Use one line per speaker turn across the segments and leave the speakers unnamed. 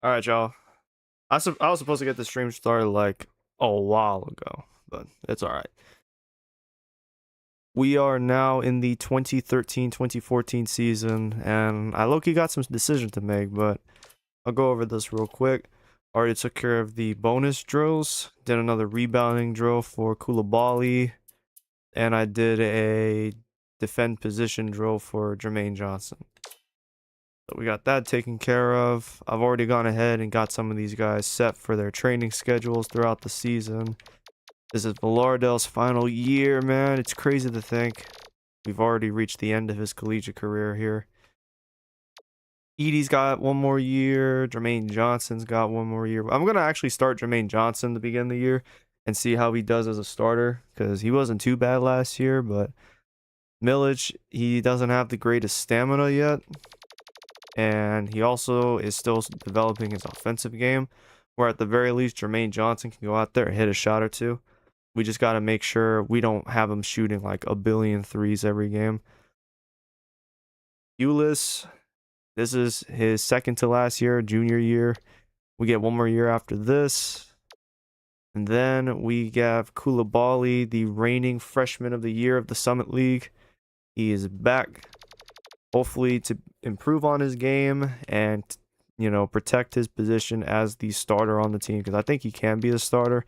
All right, y'all. I was supposed to get the stream started like a while ago, but it's all right. We are now in the 2013-2014 season, and I low-key got some decisions to make, but I'll go over this real quick. Already took care of the bonus drills, did another rebounding drill for Koulibaly, and I did a defend position drill for Jermaine Johnson. So we got that taken care of. I've already gone ahead and got some of these guys set for their training schedules throughout the season. This is Villardel's final year, man. It's crazy to think we've already reached the end of his collegiate career here. Edie's got one more year. Jermaine Johnson's got one more year. I'm going to actually start Jermaine Johnson to begin the year and see how he does as a starter, because he wasn't too bad last year, but Milic, he doesn't have the greatest stamina yet. And he also is still developing his offensive game, where at the very least Jermaine Johnson can go out there and hit a shot or two. We just got to make sure we don't have him shooting like a billion threes every game. Ulis, this is his second to last year, junior year. We get one more year after this. And then we have Koulibaly, the reigning freshman of the year of the Summit League. He is back, hopefully to improve on his game and, you know, protect his position as the starter on the team, because I think he can be the starter.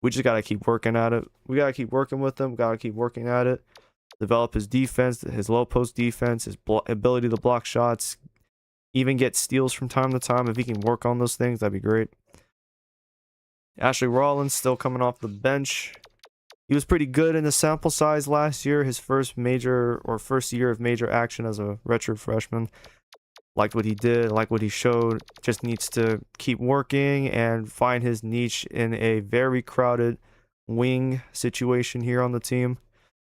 We just got to keep working at it. We got to keep working with him. Got to keep working at it. Develop his defense, his low post defense, his ability to block shots, even get steals from time to time. If he can work on those things, that'd be great. Ashley Rollins still coming off the bench. He was pretty good in the sample size last year, his first year of major action as a redshirt freshman. Liked what he did, liked what he showed. Just needs to keep working and find his niche in a very crowded wing situation here on the team.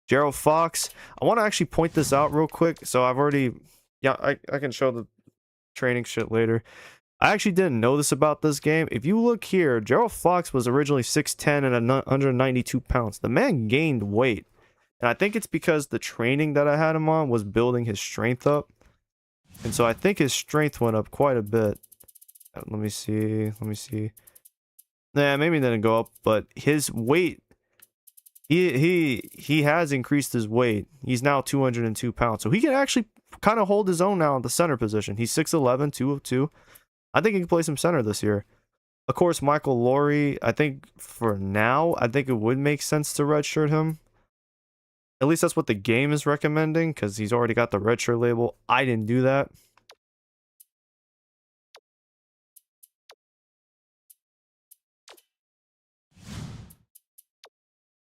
Gerald Fox, I want to actually point this out real quick. So I've already, I can show the training shit later. I actually didn't know this about this game. If you look here, Gerald Fox was originally 6'10 and 192 pounds. The man gained weight. And I think it's because the training that I had him on was building his strength up. And so I think his strength went up quite a bit. Let me see. Nah, maybe it didn't go up, but his weight, he has increased his weight. He's now 202 pounds. So he can actually kind of hold his own now in the center position. He's 6'11, 202. I think he can play some center this year. Of course, Michael Laurie, I think for now, I think it would make sense to redshirt him. At least that's what the game is recommending, because he's already got the redshirt label. I didn't do that.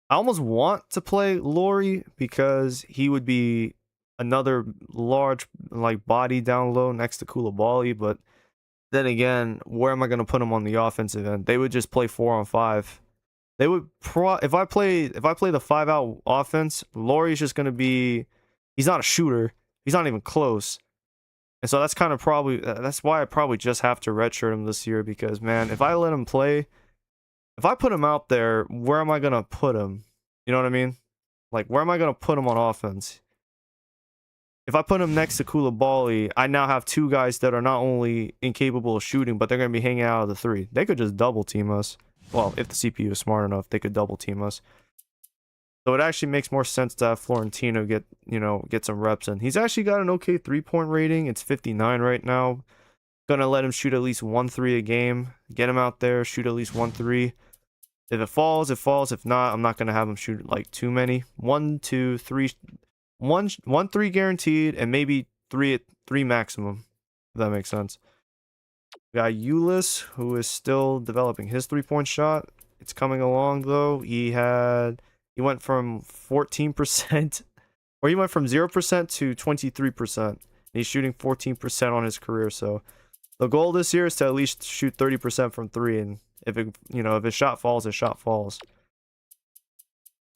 I almost want to play Laurie because he would be another large like body down low next to Koulibaly, but then again, where am I going to put him on the offensive end? They would just play 4-on-5. They would if I play the 5-out offense, Laurie's just going to be, he's not a shooter. He's not even close. And so that's kind of probably, that's why I probably just have to redshirt him this year, because man, if I let him play, if I put him out there, where am I going to put him? You know what I mean? Like, where am I going to put him on offense? If I put him next to Koulibaly, I now have two guys that are not only incapable of shooting, but they're going to be hanging out of the three. They could just double team us. Well, if the CPU is smart enough, they could double team us. So it actually makes more sense to have Florentino get some reps in. He's actually got an okay 3-point rating. It's 59 right now. Gonna let him shoot at least 1 3 a game. Get him out there, shoot at least 1 3. If it falls, it falls. If not, I'm not gonna have him shoot like too many. 1 2 3 1 3 guaranteed, and maybe 3 maximum, if that makes sense. We got Ulis, who is still developing his 3-point shot. It's coming along though. He went from 14%, or he went from 0% to 23%. And he's shooting 14% on his career. So the goal this year is to at least shoot 30% from 3, and if his shot falls, his shot falls.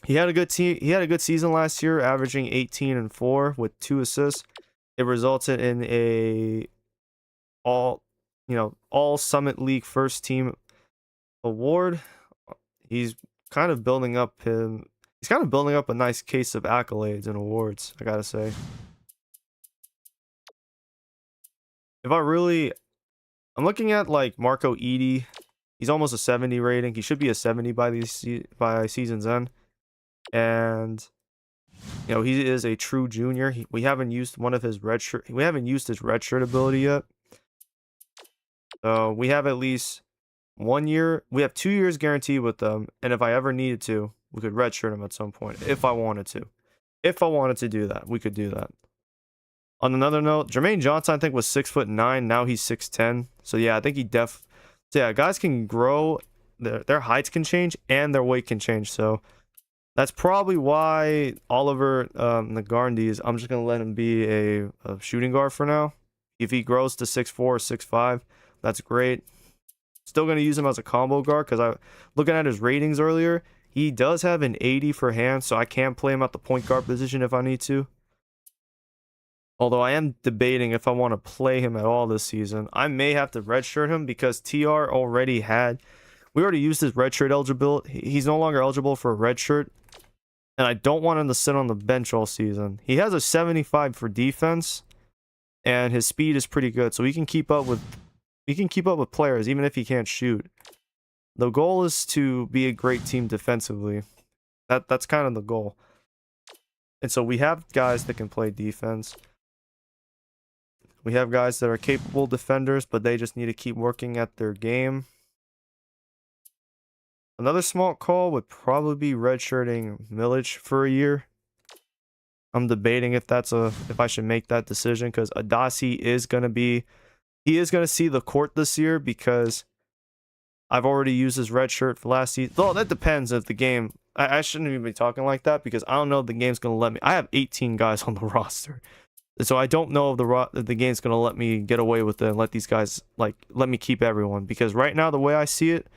He had a good season last year, averaging 18 and 4 with 2 assists. It resulted in a all Summit League first team award. He's kind of building up a nice case of accolades and awards, I gotta say. If I really I'm looking at like Marco Edie. He's almost a 70 rating. He should be a 70 by season's end. And you know, he is a true junior. We haven't used one of his red shirt. We haven't used his red shirt ability yet. So we have at least 1 year. We have 2 years guaranteed with them. And if I ever needed to, we could redshirt him at some point if I wanted to. If I wanted to do that, we could do that. On another note, Jermaine Johnson, I think, was 6'9". Now he's 6'10". So yeah, I think he so yeah, guys can grow. Their heights can change and their weight can change. So that's probably why Oliver Nagarndi I'm just gonna let him be a shooting guard for now. If he grows to 6'4" or 6'5", that's great. Still gonna use him as a combo guard because I looking at his ratings earlier, he does have an 80 for hands, so I can play him at the point guard position if I need to. Although I am debating if I want to play him at all this season. I may have to redshirt him because TR already had... We already used his redshirt eligibility. He's no longer eligible for a redshirt. And I don't want him to sit on the bench all season. He has a 75 for defense. And his speed is pretty good. So he can keep up with players even if he can't shoot. The goal is to be a great team defensively. That's kind of the goal. And so we have guys that can play defense. We have guys that are capable defenders, but they just need to keep working at their game. Another smart call would probably be redshirting Milic for a year. I'm debating if I should make that decision because Adasi is gonna see the court this year because I've already used his red shirt for last season. Though that depends if the game. I shouldn't even be talking like that because I don't know if the game's gonna let me. I have 18 guys on the roster. So I don't know if the game's gonna let me get away with it and let these guys let me keep everyone, because right now the way I see it,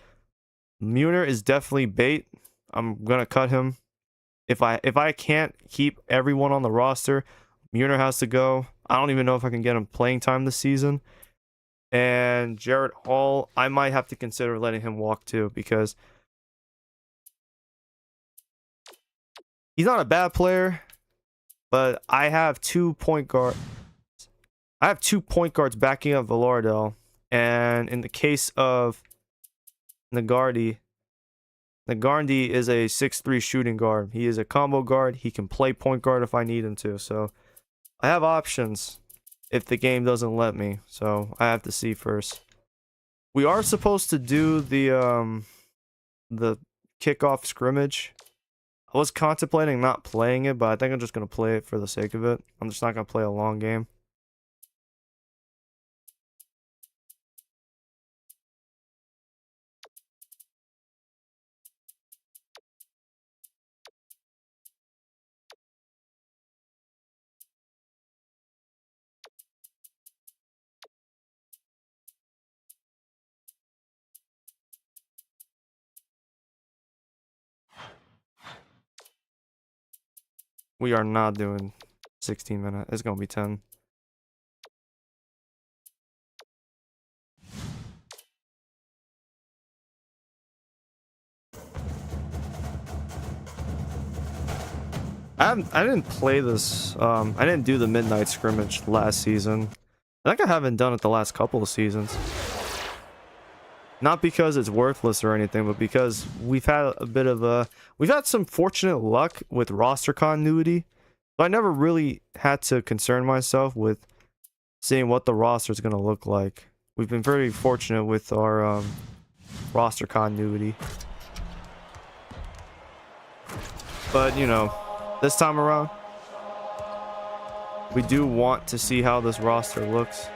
Muner is definitely bait. I'm gonna cut him. If I can't keep everyone on the roster, Muner has to go. I don't even know if I can get him playing time this season. And Jarrett Hall, I might have to consider letting him walk too because he's not a bad player. But I have 2 point guards. I have 2 point guards backing up Villardel. And in the case of Nagarndi is a 6'3" shooting guard. He is a combo guard. He can play point guard if I need him to. So I have options if the game doesn't let me. So I have to see first. We are supposed to do the kickoff scrimmage. I was contemplating not playing it, but I think I'm just going to play it for the sake of it. I'm just not going to play a long game. We are not doing 16 minutes. It's going to be 10. I didn't play this. I didn't do the midnight scrimmage last season. I think I haven't done it the last couple of seasons. Not because it's worthless or anything, but because we've had some fortunate luck with roster continuity. So I never really had to concern myself with seeing what the roster is going to look like. We've been very fortunate with our roster continuity. But, you know, this time around, we do want to see how this roster looks.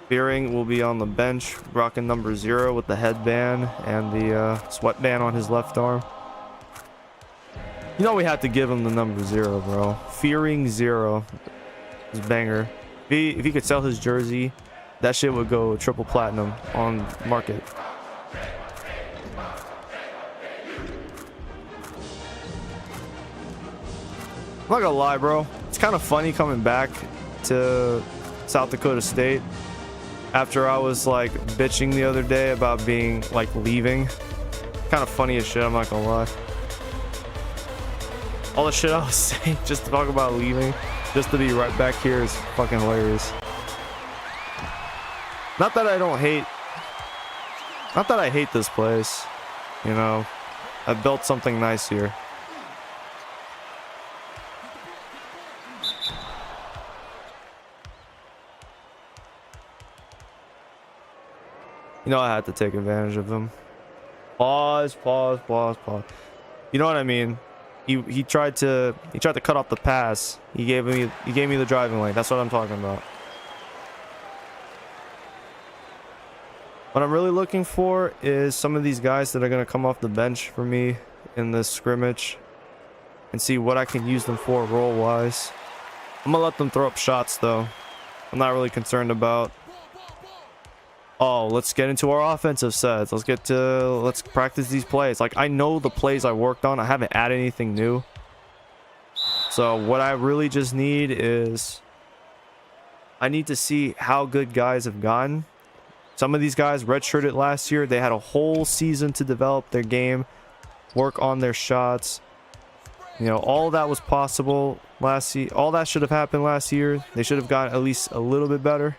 Fearing will be on the bench, rocking number 0 with the headband and the sweatband on his left arm. You know we had to give him the number 0, bro. Fearing 0 is banger. If he could sell his jersey, that shit would go triple platinum on market. I'm not gonna lie, bro. It's kind of funny coming back to South Dakota State after I was like bitching the other day about being like leaving. Kind of funny as shit, I'm not gonna lie. All the shit I was saying just to talk about leaving. just to be right back here is fucking hilarious. Not that I hate this place, you know. I've built something nice here. You know, I had to take advantage of him. Pause. You know what I mean? He tried to cut off the pass. He gave me the driving lane. That's what I'm talking about. What I'm really looking for is some of these guys that are going to come off the bench for me in this scrimmage and see what I can use them for role-wise. I'm going to let them throw up shots, though. I'm not really concerned about... Oh, let's get into our offensive sets. Let's practice these plays. Like, I know the plays I worked on. I haven't added anything new. So what I really just need is... I need to see how good guys have gotten. Some of these guys redshirted last year. They had a whole season to develop their game, work on their shots. You know, all that was possible last year. All that should have happened last year. They should have gotten at least a little bit better.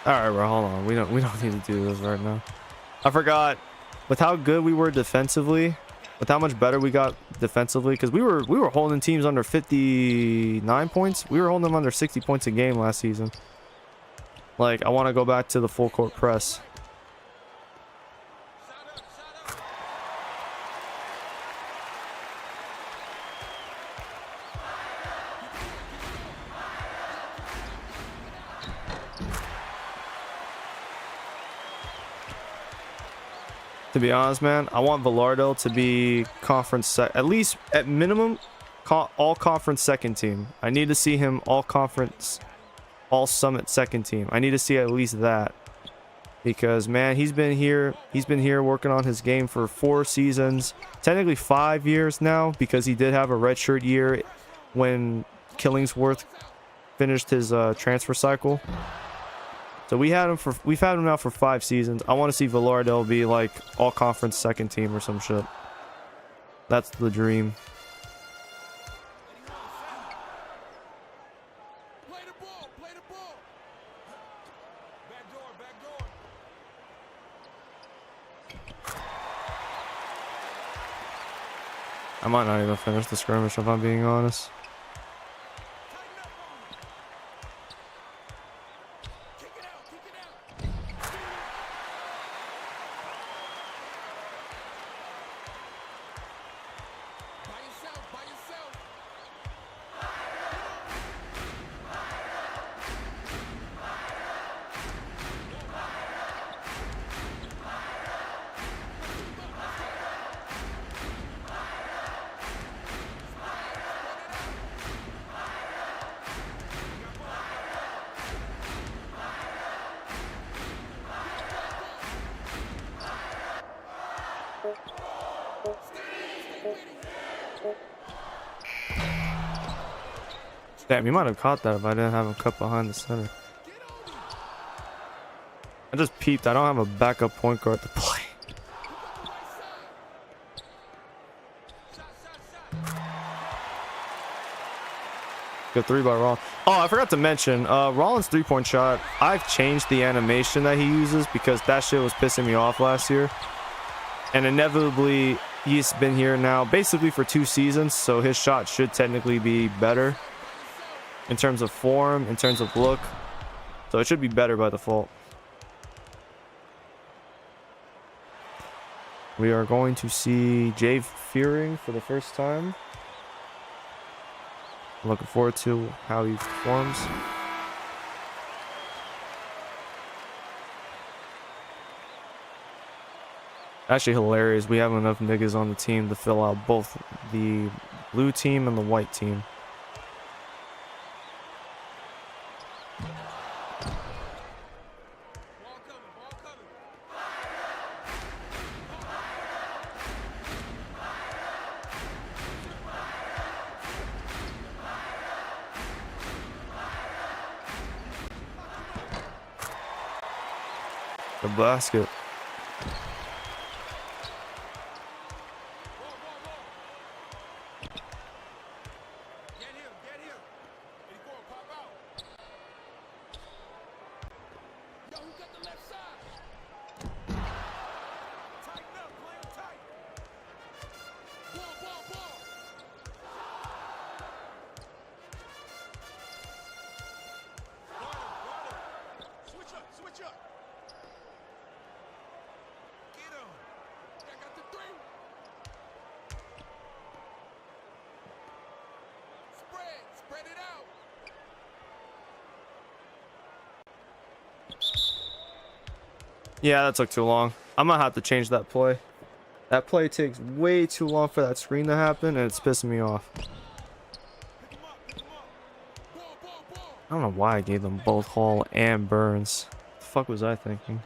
All right, bro, hold on. We don't need to do this right now. I forgot with how good we were defensively, with how much better we got defensively, because we were holding teams under 59 points. We were holding them under 60 points a game last season. Like, I want to go back to the full court press. To be honest, man, I want Villardo to be conference at least at minimum all conference second team. I need to see him all conference, all summit second team. I need to see at least that, because man, he's been here working on his game for 4 seasons, technically 5 years now, because he did have a redshirt year when Killingsworth finished his transfer cycle. So we've had him now for 5 seasons. I want to see Villardo be like all conference second team or some shit. That's the dream. I might not even finish the skirmish if I'm being honest. Damn, you might have caught that if I didn't have him cut behind the center. I just peeped. I don't have a backup point guard to play. Good 3 by Rollins. Oh, I forgot to mention, Rollins' 3-point shot, I've changed the animation that he uses because that shit was pissing me off last year. And inevitably, he's been here now basically for 2 seasons, so his shot should technically be better in terms of form, in terms of look. So it should be better by default. We are going to see Jay Fearing for the first time. I'm looking forward to how he performs. Actually hilarious. We have enough niggas on the team to fill out both the blue team and the white team. The basket. Yeah, that took too long. I'm gonna have to change that play. That play takes way too long for that screen to happen, and it's pissing me off. I don't know why I gave them both Hall and Burns. What the fuck was I thinking?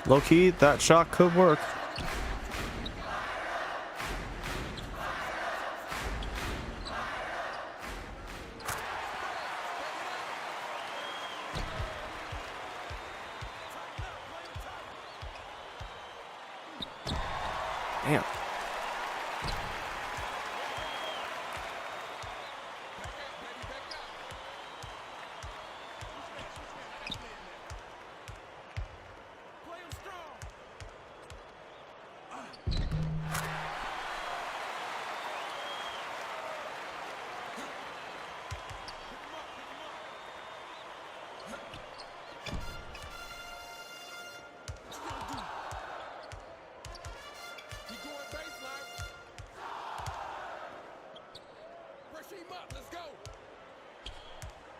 Low key, that shot could work. Damn.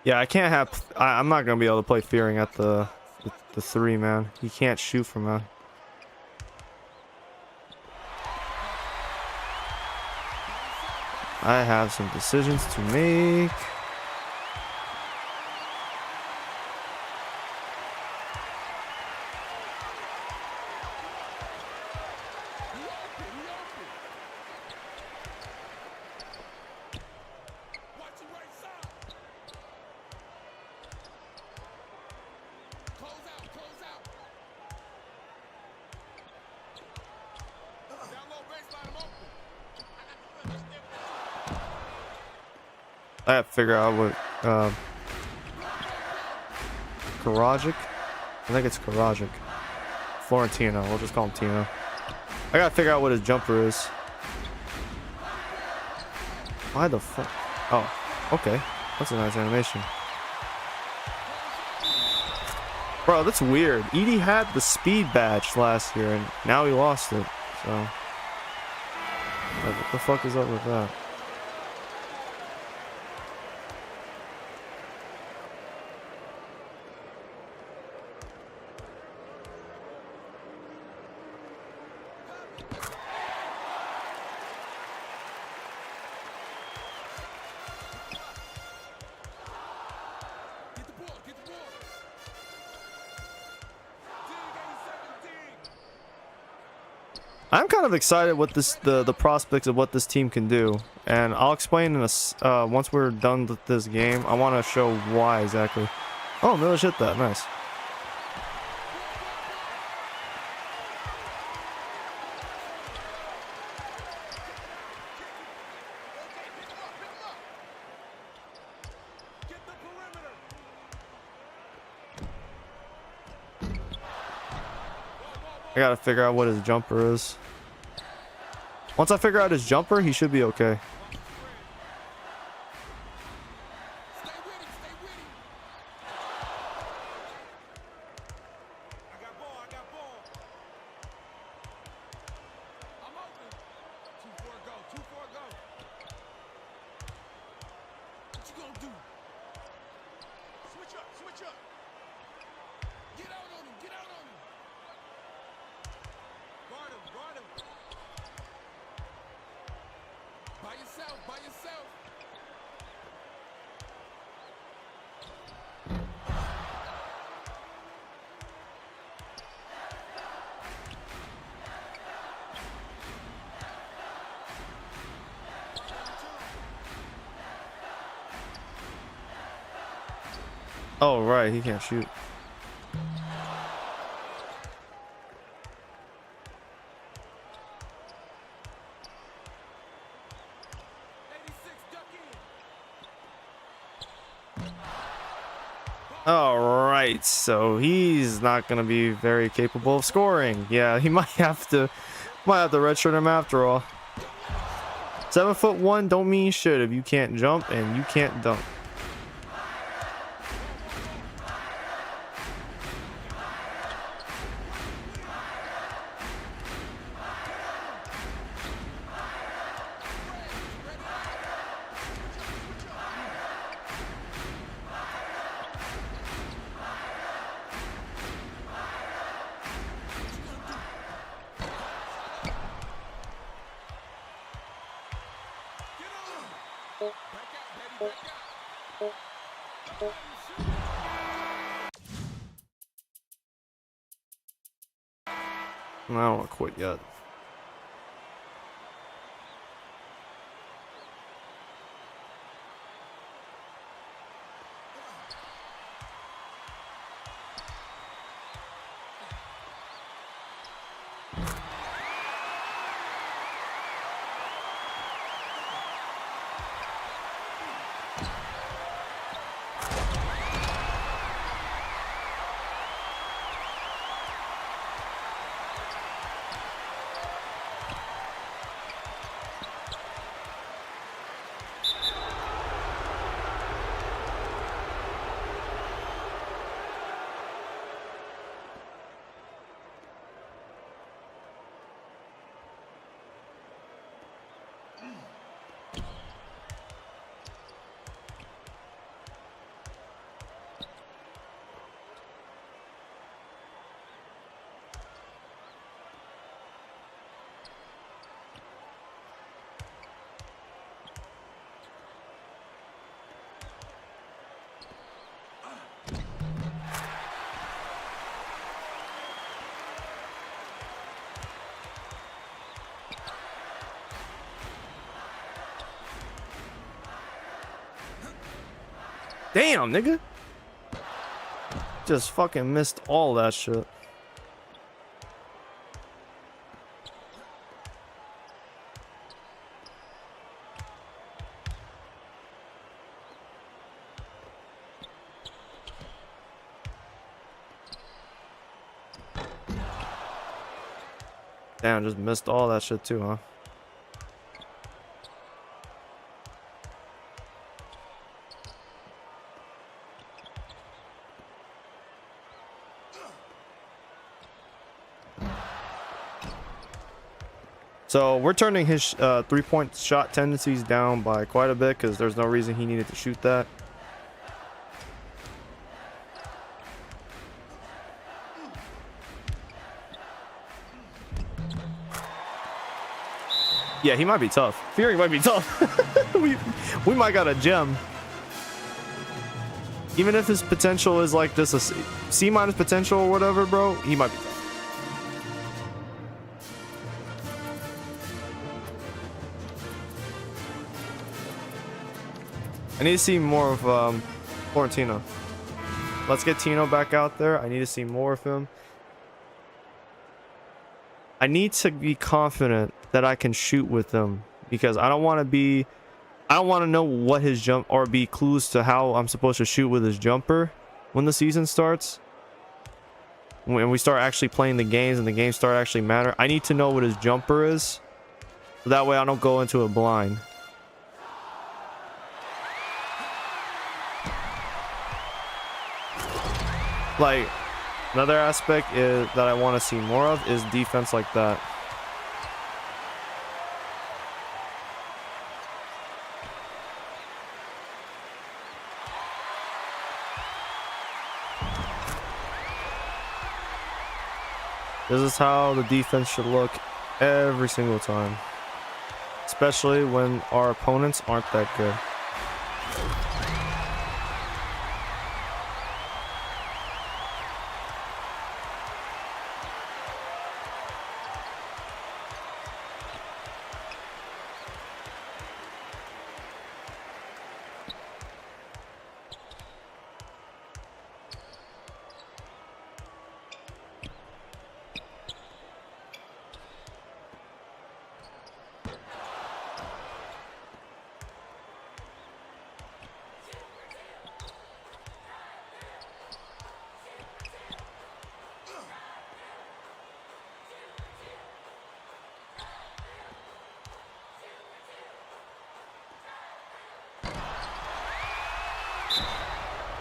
Yeah, I can't have. I'm not gonna be able to play Fearing at the 3, man. He can't shoot from that. I have some decisions to make. I have to figure out what Karajic. I think it's Karajic. Florentino. We'll just call him Tino. I gotta figure out what his jumper is. Why the fuck? Oh, okay. That's a nice animation. Bro, that's weird. Edie had the speed badge last year and now he lost it. So, like, what the fuck is up with that? I'm kind of excited with this the prospects of what this team can do, and I'll explain in a once we're done with this game. I want to show why exactly. Oh, Miller hit that, nice. I gotta figure out what his jumper is. Once I figure out his jumper, he should be okay.
Switch up. Get out on him. Get out on him. Guard him. Guard him. By yourself. By yourself.
Oh, right, he can't shoot. All right, so he's not gonna be very capable of scoring. Yeah, he might have to redshirt him after all. 7'1" don't mean shit if you can't jump and you can't dunk. I don't want to quit yet. Damn, nigga. Just fucking missed all that shit. Damn, just missed all that shit too, huh? So we're turning his three-point shot tendencies down by quite a bit because there's no reason he needed to shoot that. Yeah, he might be tough. Fearing might be tough. we might got a gem. Even if his potential is like just a C- minus potential or whatever, bro, he might be tough. I need to see more of Florentino. Let's get Tino back out there. I need to see more of him. I need to be confident that I can shoot with him because I don't want to know what his jump or be clues to how I'm supposed to shoot with his jumper when the season starts. When we start actually playing the games and the games start actually matter, I need to know what his jumper is. So that way I don't go into it blind. Like, another aspect is that I want to see more of is defense like that. This is how the defense should look every single time, especially when our opponents aren't that good.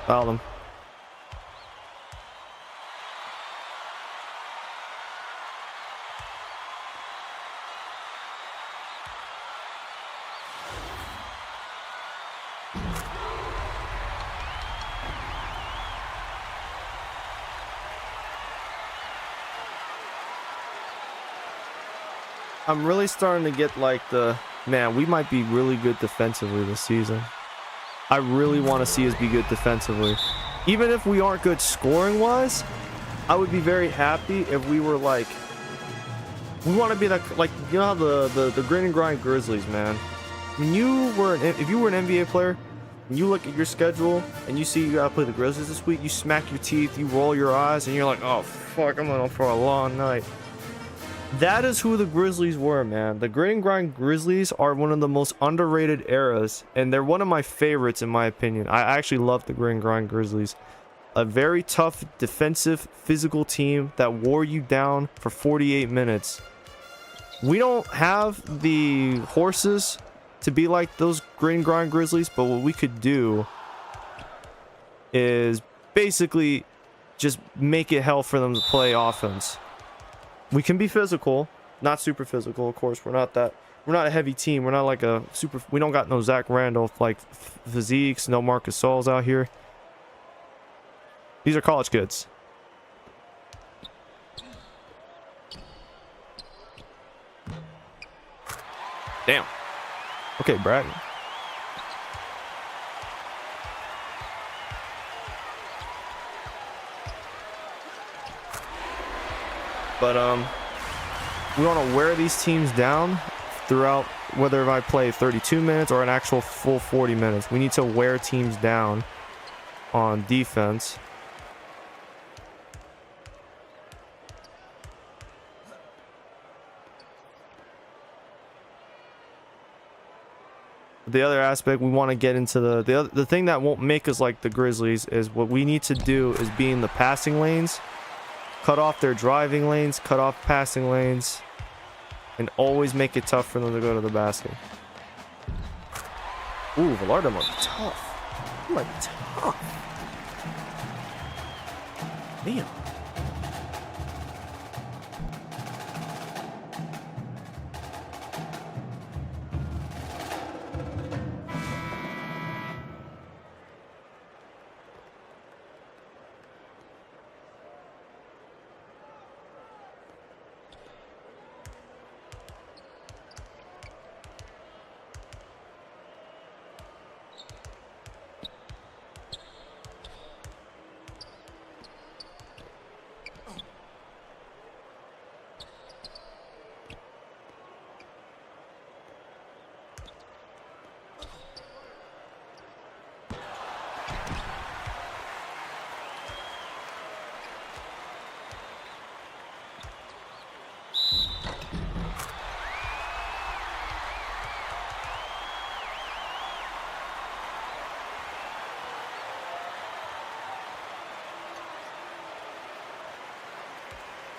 Foul them. I'm really starting to get like man, we might be really good defensively this season. I really want to see us be good defensively. Even if we aren't good scoring wise, I would be very happy if we were like, we want to be like you know how the grin and grind Grizzlies, man. When you were if you were an NBA player, and you look at your schedule and you see you gotta play the Grizzlies this week, you smack your teeth, you roll your eyes, and you're like, oh fuck, I'm going for a long night. That is who the Grizzlies were, man. The grit and grind Grizzlies are one of the most underrated eras, and they're one of my favorites in my opinion. I actually love the grit and grind Grizzlies. A very tough, defensive, physical team that wore you down for 48 minutes. We don't have the horses to be like those grit and grind Grizzlies, but what we could do is basically just make it hell for them to play offense. We can be physical, not super physical, of course. We're not a heavy team. We're not like a super, we don't got no Zach Randolph like physiques, no Marcus Sauls out here. These are college kids. Damn. Okay, Brad. But we want to wear these teams down throughout, whether if I play 32 minutes or an actual full 40 minutes. We need to wear teams down on defense. The other aspect we want to get into the thing that won't make us like the Grizzlies is what we need to do is be in the passing lanes. Cut off their driving lanes, cut off passing lanes, and always make it tough for them to go to the basket. Ooh, Villardo might be tough. He might be tough. Damn.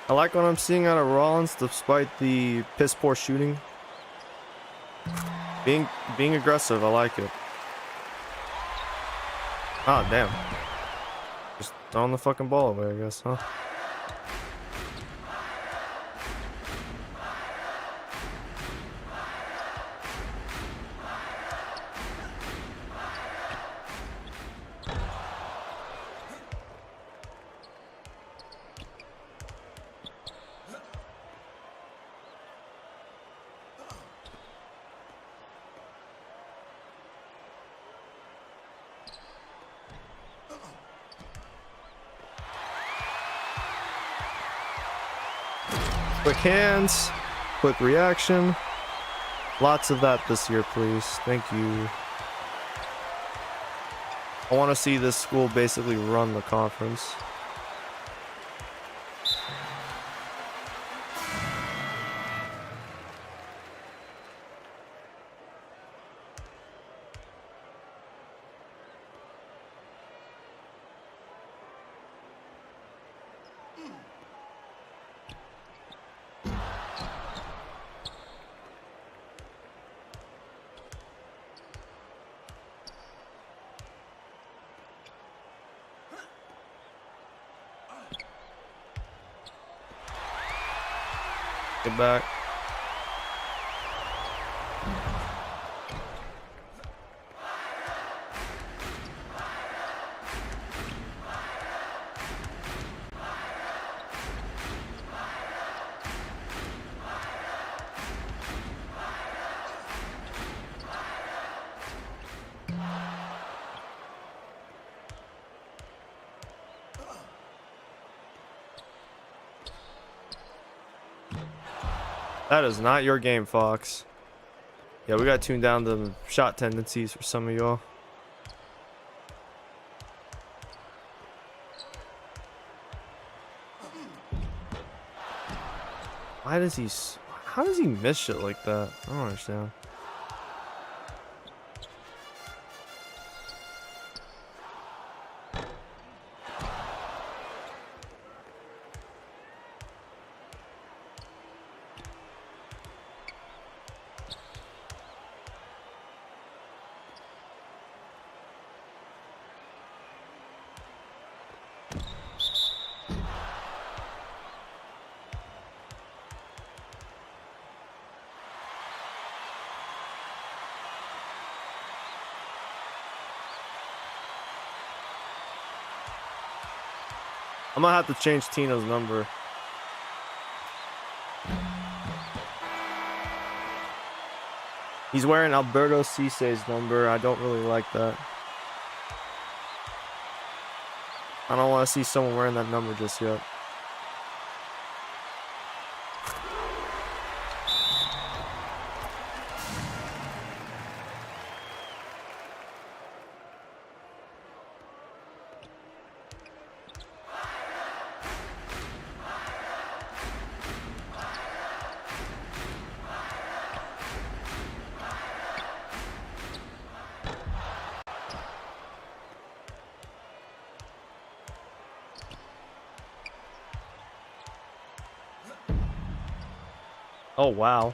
I like what I'm seeing out of Rollins despite the piss poor shooting. Being aggressive, I like it. Ah, damn. Just throwing the fucking ball away, I guess, huh? Quick hands, quick reaction. Lots of that this year, please. Thank you. I want to see this school basically run the conference. Get back. That is not your game, Fox. Yeah, we gotta tune down the shot tendencies for some of y'all. Why does he... How does he miss shit like that? I don't understand. I'm gonna have to change Tino's number. He's wearing Alberto Cisse's number. I don't really like that. I don't want to see someone wearing that number just yet. Oh, wow.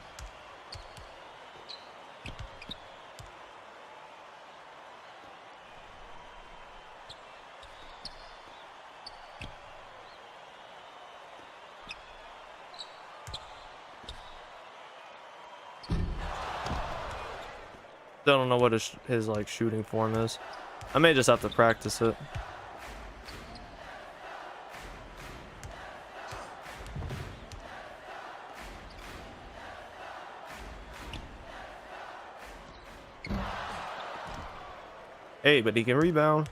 Still don't know what his like shooting form is. I may just have to practice it. Hey, but he can rebound.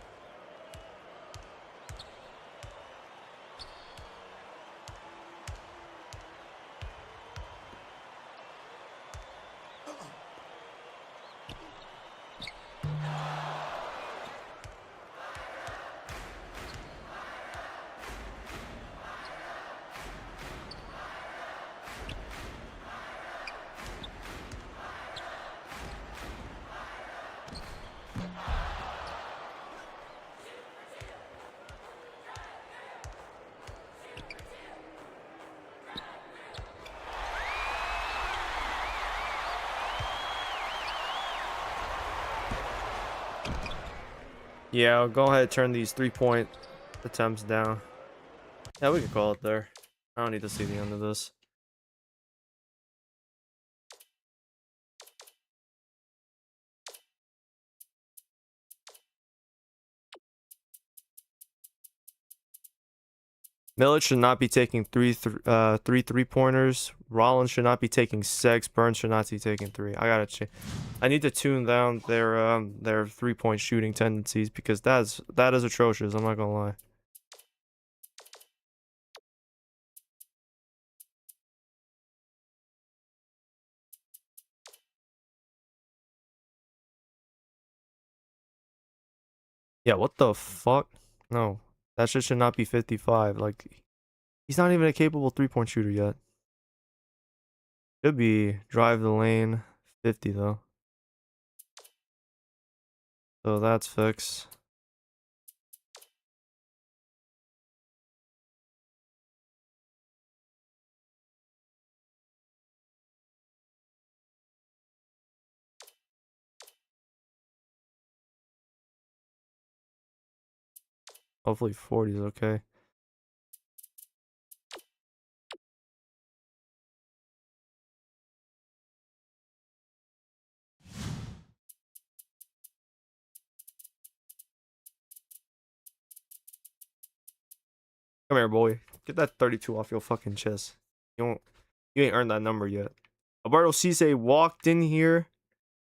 Yeah, I'll go ahead and turn these 3-point attempts down. Yeah, we can call it there. I don't need to see the end of this. Millett should not be taking three 3-pointers. Rollins should not be taking 6. Burns should not be taking 3. I gotta change. I need to tune down their 3-point shooting tendencies because that is atrocious. I'm not gonna lie. Yeah, what the fuck? No, that shit should not be 55. Like, he's not even a capable three-point shooter yet. Should be drive the lane 50 though. So that's fixed. Hopefully 40 is okay. Come here, boy. Get that 32 off your fucking chest. You ain't earned that number yet. Alberto Cisse walked in here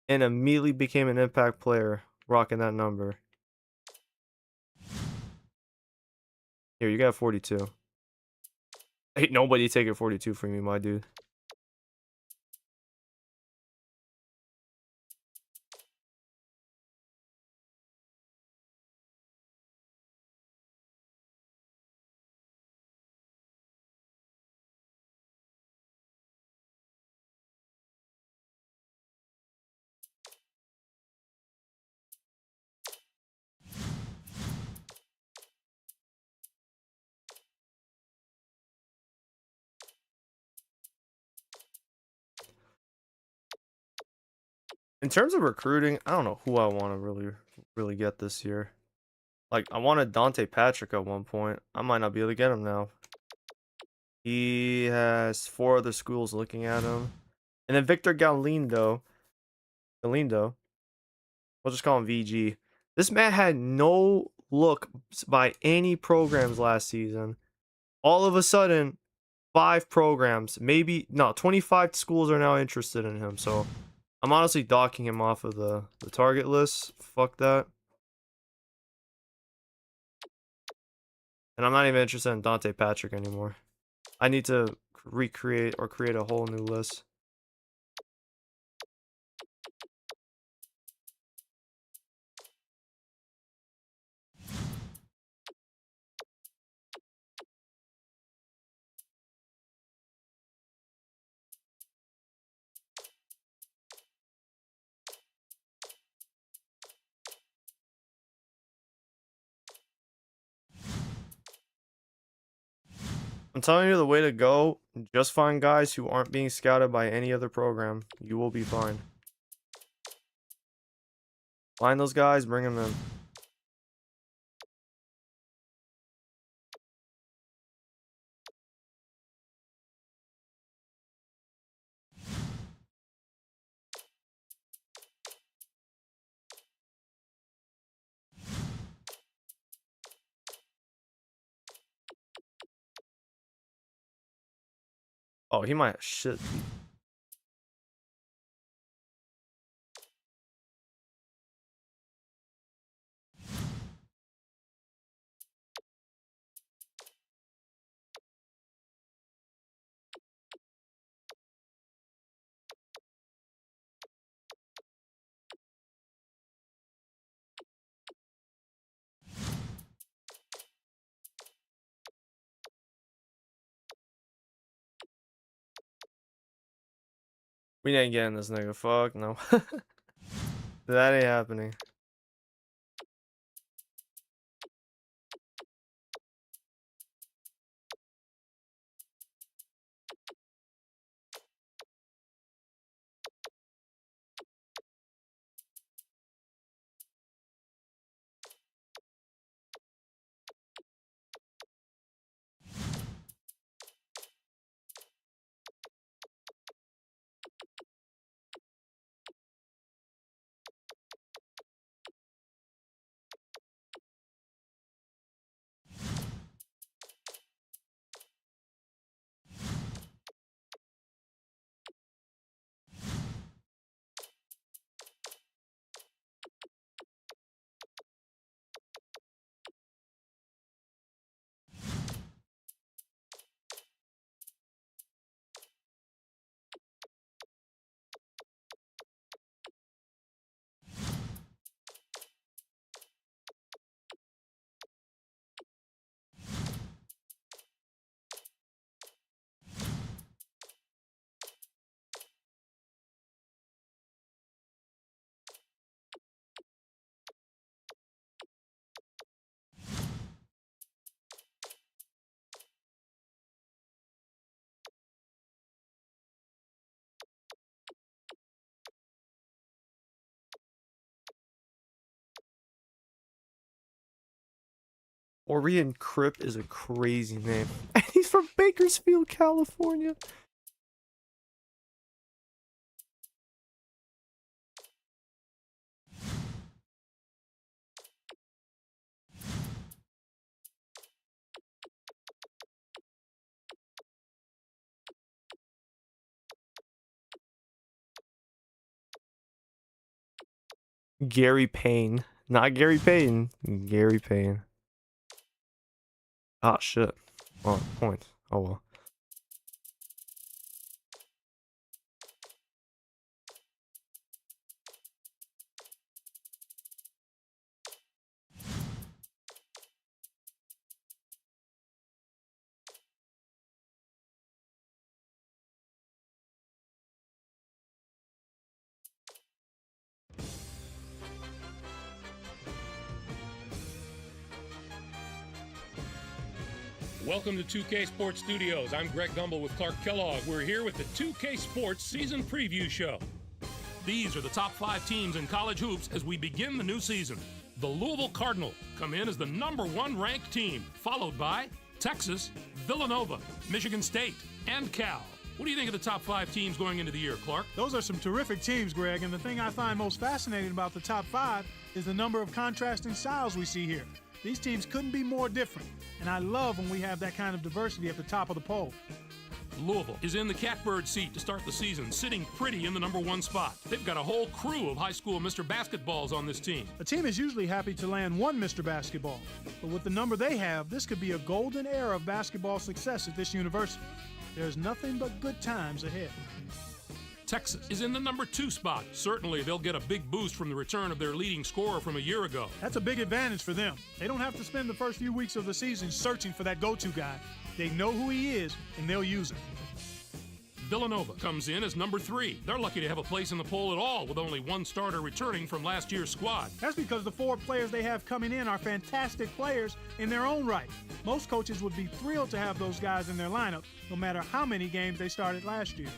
and immediately became an impact player, rocking that number. Here, you got 42. Ain't nobody taking 42 from me, my dude. In terms of recruiting, I don't know who I want to really get this year. Like, I wanted Dante Patrick at one point. I might not be able to get him now. He has 4 other schools looking at him. And then Victor Galindo, we'll just call him VG. This man had no look by any programs last season. All of a sudden, 5 programs, maybe, no, 25 schools are now interested in him. So I'm honestly docking him off of the target list. Fuck that. And I'm not even interested in Dante Patrick anymore. I need to recreate or create a whole new list. I'm telling you the way to go, just find guys who aren't being scouted by any other program. You will be fine. Find those guys, bring them in. Oh, he might shit. We ain't getting this nigga. Fuck no. That ain't happening. Orion Crip is a crazy name. And he's from Bakersfield, California. Gary Payne. Not Gary Payton. Gary Payne. Ah, shit. Oh, point. Oh, well.
Welcome to 2K Sports Studios. I'm Greg Gumbel with Clark Kellogg. We're here with the 2K Sports Season Preview Show. These are the top 5 teams in college hoops as we begin the new season. The Louisville Cardinals come in as the #1 ranked team, followed by Texas, Villanova, Michigan State, and Cal. What do you think of the top 5 teams going into the year, Clark?
Those are some terrific teams, Greg, and the thing I find most fascinating about the top 5 is the number of contrasting styles we see here. These teams couldn't be more different, and I love when we have that kind of diversity at the top of the poll.
Louisville is in the catbird seat to start the season, sitting pretty in the #1 spot. They've got a whole crew of high school Mr. Basketballs on this team.
A team is usually happy to land one Mr. Basketball, but with the number they have, this could be a golden era of basketball success at this university. There's nothing but good times ahead.
Texas is in the #2 spot. Certainly, they'll get a big boost from the return of their leading scorer from a year ago.
That's a big advantage for them. They don't have to spend the first few weeks of the season searching for that go-to guy. They know who he is, and they'll use him.
Villanova comes in as #3. They're lucky to have a place in the poll at all with only one starter returning from last year's squad.
That's because the 4 players they have coming in are fantastic players in their own right. Most coaches would be thrilled to have those guys in their lineup, no matter how many games they started last year.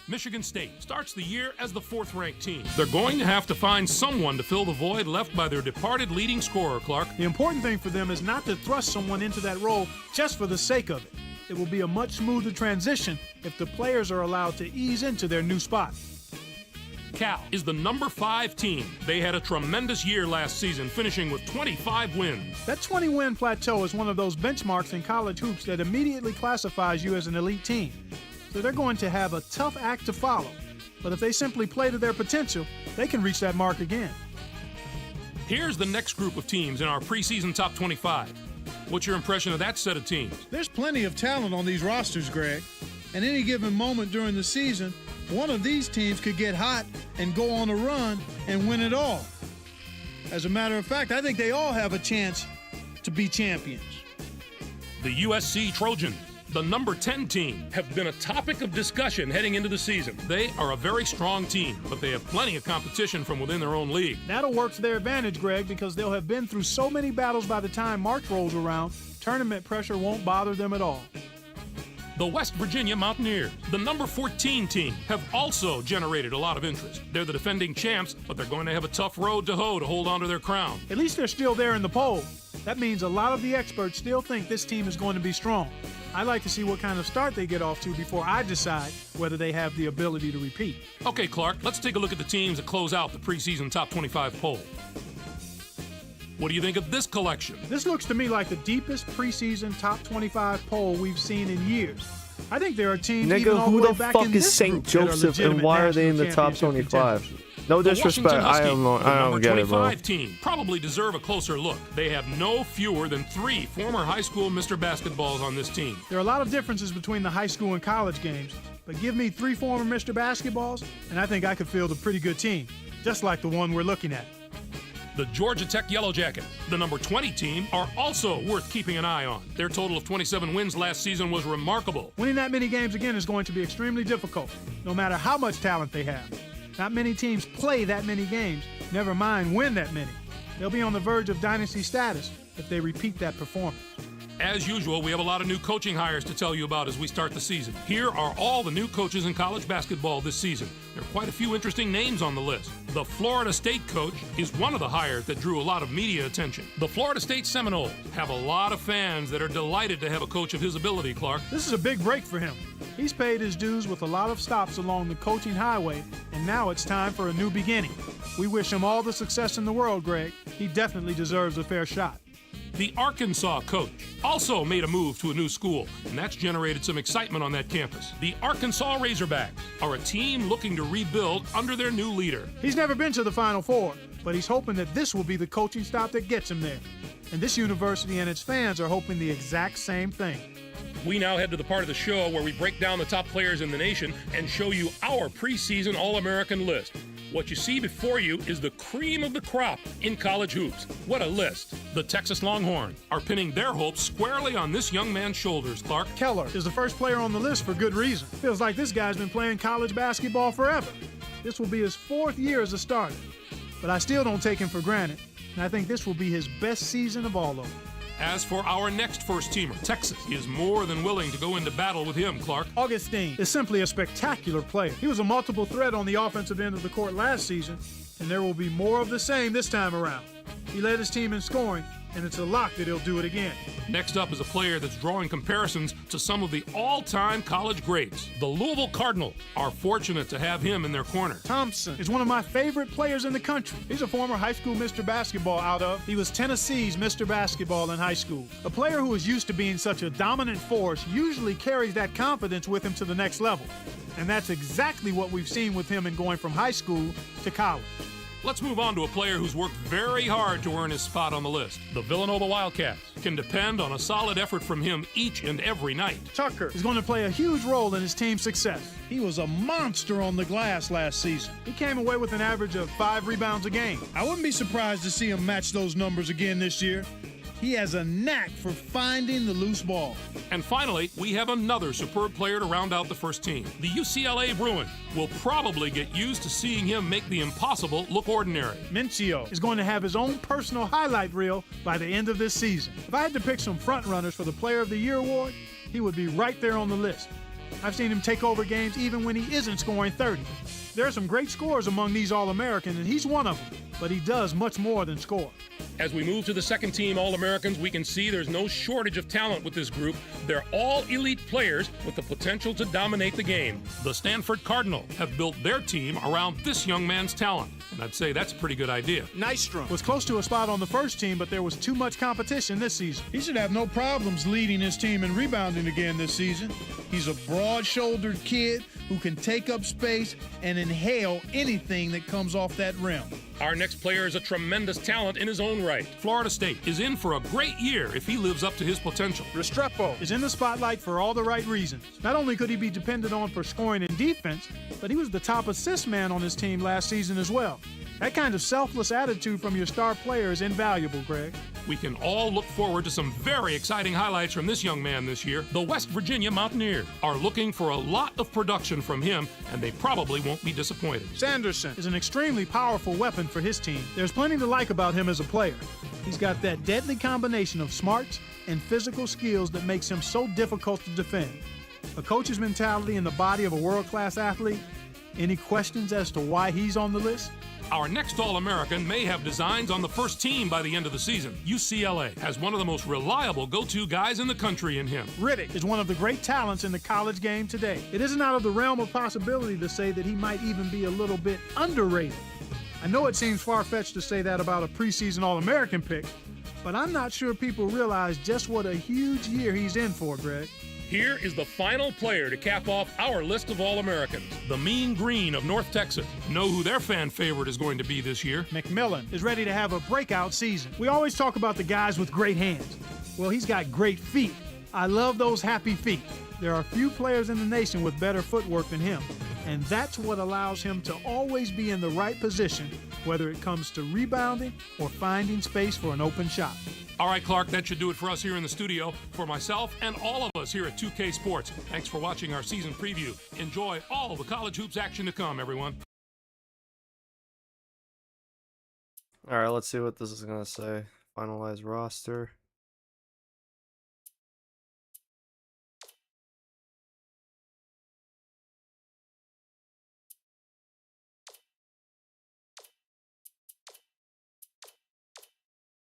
Michigan State starts the year as the 4th-ranked team. They're going to have to find someone to fill the void left by their departed leading scorer, Clark.
The important thing for them is not to thrust someone into that role just for the sake of it. It will be a much smoother transition if the players are allowed to ease into their new spot.
Cal is the #5 team. They had a tremendous year last season, finishing with 25 wins.
That 20-win plateau is one of those benchmarks in college hoops that immediately classifies you as an elite team. So they're going to have a tough act to follow. But if they simply play to their potential, they can reach that mark again.
Here's the next group of teams in our preseason top 25. What's your impression of that set of teams?
There's plenty of talent on these rosters, Greg. At any given moment during the season, one of these teams could get hot and go on a run and win it all. As a matter of fact, I think they all have a chance to be champions.
The USC Trojans, the #10 team, have been a topic of discussion heading into the season. They are a very strong team, but they have plenty of competition from within their own league.
That'll work to their advantage, Greg, because they'll have been through so many battles by the time March rolls around, tournament pressure won't bother them at all.
The West Virginia Mountaineers, the #14 team, have also generated a lot of interest. They're the defending champs, but they're going to have a tough road to hoe to hold on to their crown.
At least they're still there in the poll. That means a lot of the experts still think this team is going to be strong. I'd like to see what kind of start they get off to before I decide whether they have the ability to repeat.
Okay, Clark, let's take a look at the teams that close out the preseason top 25 poll. What do you think of this collection?
This looks to me like the deepest preseason top 25 poll we've seen in years. I think there are teams even
Nigga,
all
who
the way
the
back
fuck
in
is
this
St.
group that are
Joseph and
legitimate
why are they in the
national
top
championship
25?
contenders.
No
The
disrespect,
Washington
I
Huskies,
don't get it, bro.
the #25 team, probably deserve a closer look. They have no fewer than 3 former high school Mr. Basketballs on this team.
There are a lot of differences between the high school and college games, but give me 3 former Mr. Basketballs, and I think I could field a pretty good team, just like the one we're looking at.
The Georgia Tech Yellow Jackets, the #20 team, are also worth keeping an eye on. Their total of 27 wins last season was remarkable.
Winning that many games again is going to be extremely difficult, no matter how much talent they have. Not many teams play that many games, never mind win that many. They'll be on the verge of dynasty status if they repeat that performance.
As usual, we have a lot of new coaching hires to tell you about as we start the season. Here are all the new coaches in college basketball this season. There are quite a few interesting names on the list. The Florida State coach is one of the hires that drew a lot of media attention. The Florida State Seminoles have a lot of fans that are delighted to have a coach of his ability, Clark.
This is a big break for him. He's paid his dues with a lot of stops along the coaching highway, and now it's time for a new beginning. We wish him all the success in the world, Greg. He definitely deserves a fair shot.
The Arkansas coach also made a move to a new school, and that's generated some excitement on that campus. The Arkansas Razorbacks are a team looking to rebuild under their new leader.
He's never been to the Final Four, but he's hoping that this will be the coaching stop that gets him there. And this university and its fans are hoping the exact same thing.
We now head to the part of the show where we break down the top players in the nation and show you our preseason All-American list. What you see before you is the cream of the crop in college hoops. What a list. The Texas Longhorns are pinning their hopes squarely on this young man's shoulders, Clark.
Keller is the first player on the list for good reason. Feels like this guy's been playing college basketball forever. This will be his 4th year as a starter. But I still don't take him for granted, and I think this will be his best season of all of them.
As for our next first-teamer, Texas is more than willing to go into battle with him, Clark.
Augustine is simply a spectacular player. He was a multiple threat on the offensive end of the court last season, and there will be more of the same this time around. He led his team in scoring, and it's a lock that he'll do it again.
Next up is a player that's drawing comparisons to some of the all-time college greats. The Louisville Cardinals are fortunate to have him in their corner.
Thompson is one of my favorite players in the country. He's a former high school Mr. Basketball he was Tennessee's Mr. Basketball in high school. A player who is used to being such a dominant force usually carries that confidence with him to the next level. And that's exactly what we've seen with him in going from high school to college.
Let's move on to a player who's worked very hard to earn his spot on the list. The Villanova Wildcats can depend on a solid effort from him each and every night.
Tucker is going to play a huge role in his team's success.
He was a monster on the glass last season.
He came away with an average of 5 rebounds a game.
I wouldn't be surprised to see him match those numbers again this year. He has a knack for finding the loose ball.
And finally, we have another superb player to round out the first team. The UCLA Bruins will probably get used to seeing him make the impossible look ordinary.
Mincio is going to have his own personal highlight reel by the end of this season. If I had to pick some frontrunners for the Player of the Year award, he would be right there on the list. I've seen him take over games even when he isn't scoring 30. There are some great scorers among these All-Americans, and he's one of them, but he does much more than score.
As we move to the second team All-Americans, we can see there's no shortage of talent with this group. They're all elite players with the potential to dominate the game. The Stanford Cardinals have built their team around this young man's talent, and I'd say that's a pretty good idea.
Nystrom was close to a spot on the first team, but there was too much competition this season.
He should have no problems leading his team in rebounding again this season. He's a broad-shouldered kid who can take up space and inhale anything that comes off that rim.
Our next player is a tremendous talent in his own right. Florida State is in for a great year if he lives up to his potential.
Restrepo is in the spotlight for all the right reasons. Not only could he be depended on for scoring and defense, but he was the top assist man on his team last season as well. That kind of selfless attitude from your star player is invaluable, Greg.
We can all look forward to some very exciting highlights from this young man this year. The West Virginia Mountaineers are looking for a lot of production from him, and they probably won't be disappointed.
Sanderson is an extremely powerful weapon for his team. There's plenty to like about him as a player. He's got that deadly combination of smarts and physical skills that makes him so difficult to defend. A coach's mentality in the body of a world-class athlete. Any questions as to why he's on the list?
Our next All-American may have designs on the first team by the end of the season. UCLA has one of the most reliable go-to guys in the country in him.
Riddick is one of the great talents in the college game today. It isn't out of the realm of possibility to say that he might even be a little bit underrated. I know it seems far-fetched to say that about a preseason All-American pick, but I'm not sure people realize just what a huge year he's in for, Greg.
Here is the final player to cap off our list of All-Americans, the Mean Green of North Texas. Know who their fan favorite is going to be this year.
McMillan is ready to have a breakout season. We always talk about the guys with great hands. Well, he's got great feet. I love those happy feet. There are few players in the nation with better footwork than him, and that's what allows him to always be in the right position, whether it comes to rebounding or finding space for an open shot.
All right, Clark, that should do it for us here in the studio. For myself and all of us here at 2K Sports, thanks for watching our season preview. Enjoy all the college hoops action to come, everyone.
All right, let's see what this is going to say. Finalize roster.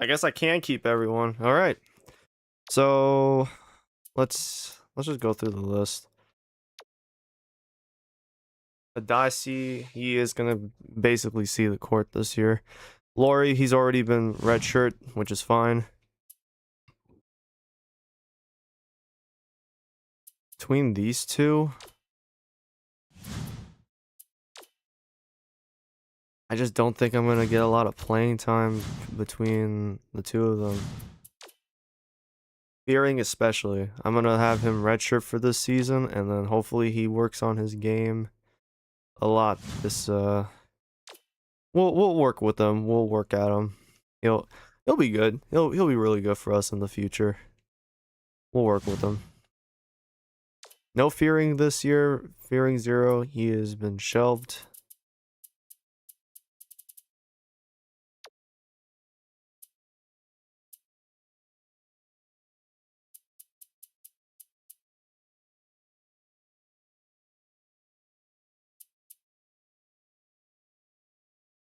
I guess I can keep everyone. All right. So let's just go through the list. Adasi, he is gonna basically see the court this year. Laurie, he's already been redshirt, which is fine. Between these two, I just don't think I'm gonna get a lot of playing time between the two of them. Fearing especially. I'm gonna have him redshirt for this season, and then hopefully he works on his game a lot. We'll work with him. We'll work at him. He'll be good. He'll be really good for us in the future. We'll work with him. No fearing this year. Fearing 0. He has been shelved.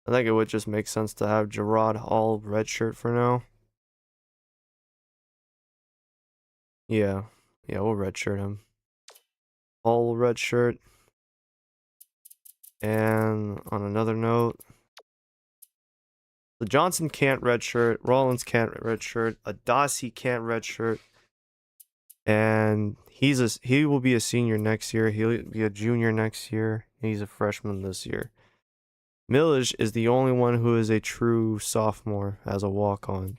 I think it would just make sense to have Gerard all redshirt for now. Yeah, we'll redshirt him. All redshirt. And on another note, the Johnson can't redshirt, Rollins can't redshirt, Adasi can't redshirt, and he will be a senior next year. He'll be a junior next year. He's a freshman this year. Millage is the only one who is a true sophomore as a walk-on.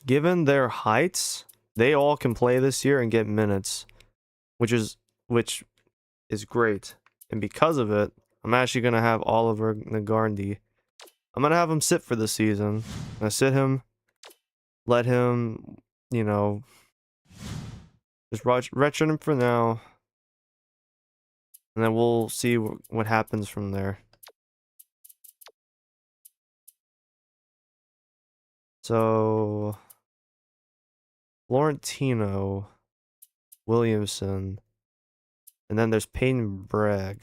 Given their heights, they all can play this year and get minutes, which is great. And because of it, I'm actually gonna have Oliver Nagarndi. I'm gonna have him sit for the season. I'm gonna sit him, let him, just redshirt him for now, and then we'll see what happens from there. So, Florentino, Williamson, and then there's Peyton Bragg.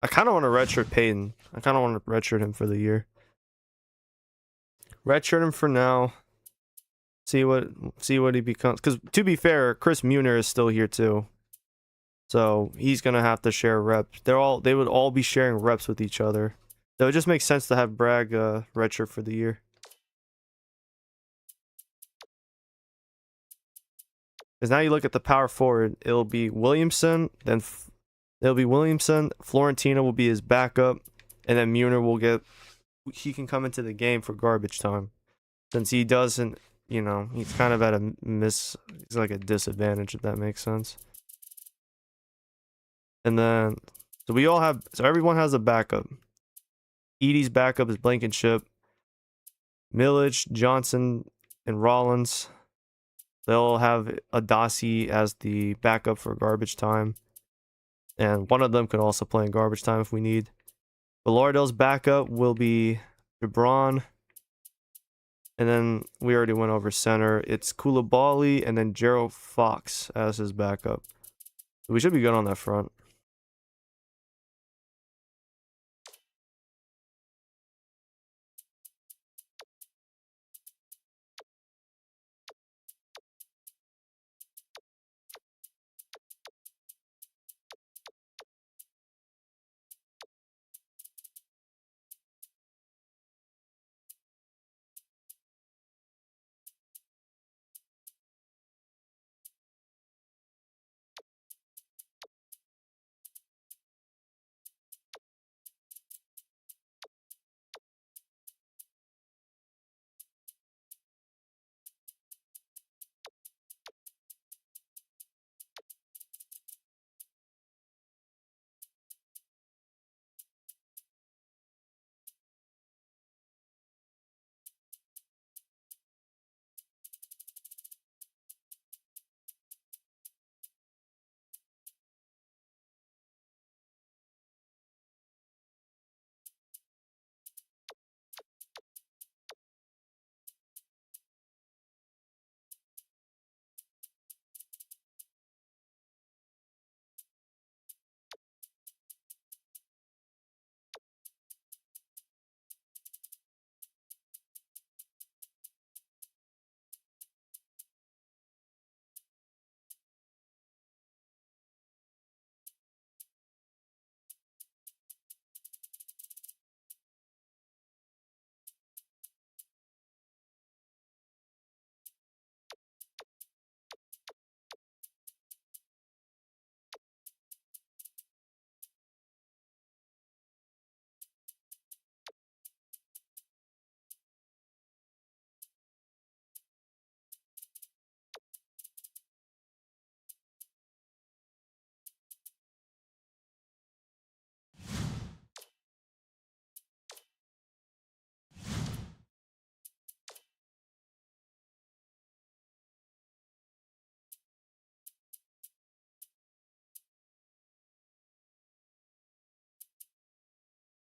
I kind of want to redshirt Peyton. I kind of want to redshirt him for the year. Redshirt him for now. See what he becomes. Because to be fair, Chris Muner is still here too. So he's gonna have to share reps. They would all be sharing reps with each other. So it just makes sense to have Bragg redshirt for the year. Because now you look at the power forward, it'll be Williamson, Florentino will be his backup, and then Muner he can come into the game for garbage time. Since he doesn't, he's kind of at he's like a disadvantage, if that makes sense. And then, so everyone has a backup. Edie's backup is Blankenship. Millage, Johnson, and Rollins. They'll have Adasi as the backup for garbage time. And one of them could also play in garbage time if we need. Villardo's backup will be Gibran. And then we already went over center. It's Koulibaly and then Gerald Fox as his backup. We should be good on that front.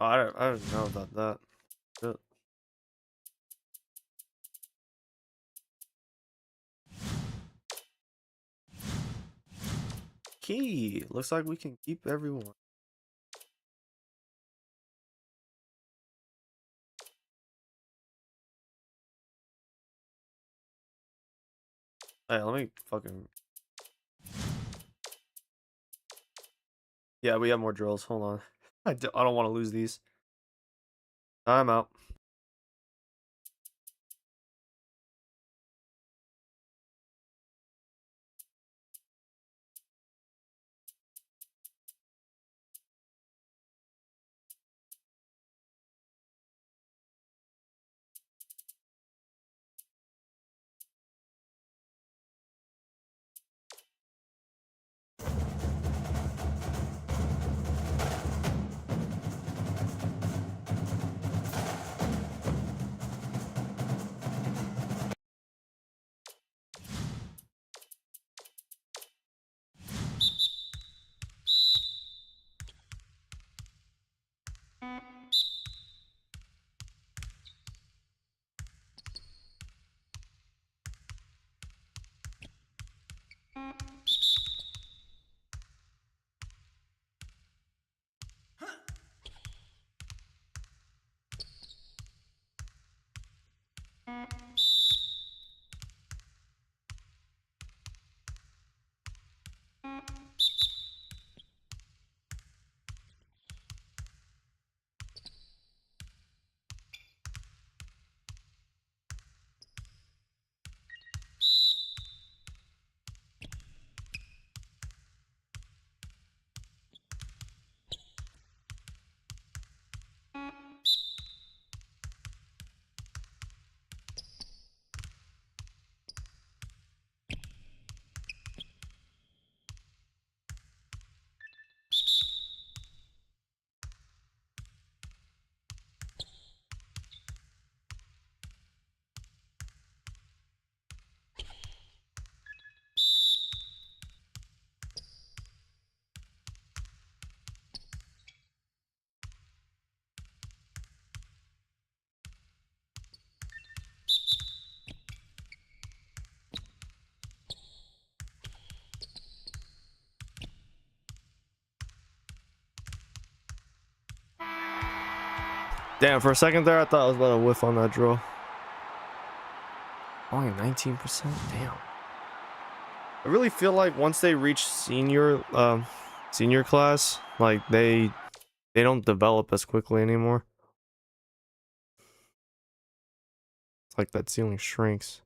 Oh, I don't know about that. Shit. Key. Looks like we can keep everyone. Hey, let me fucking. Yeah, we have more drills. Hold on. I don't want to lose these. I'm out. Damn, for a second there, I thought I was about to whiff on that drill. Only 19%? Damn. I really feel like once they reach senior class, like they don't develop as quickly anymore. It's like that ceiling shrinks.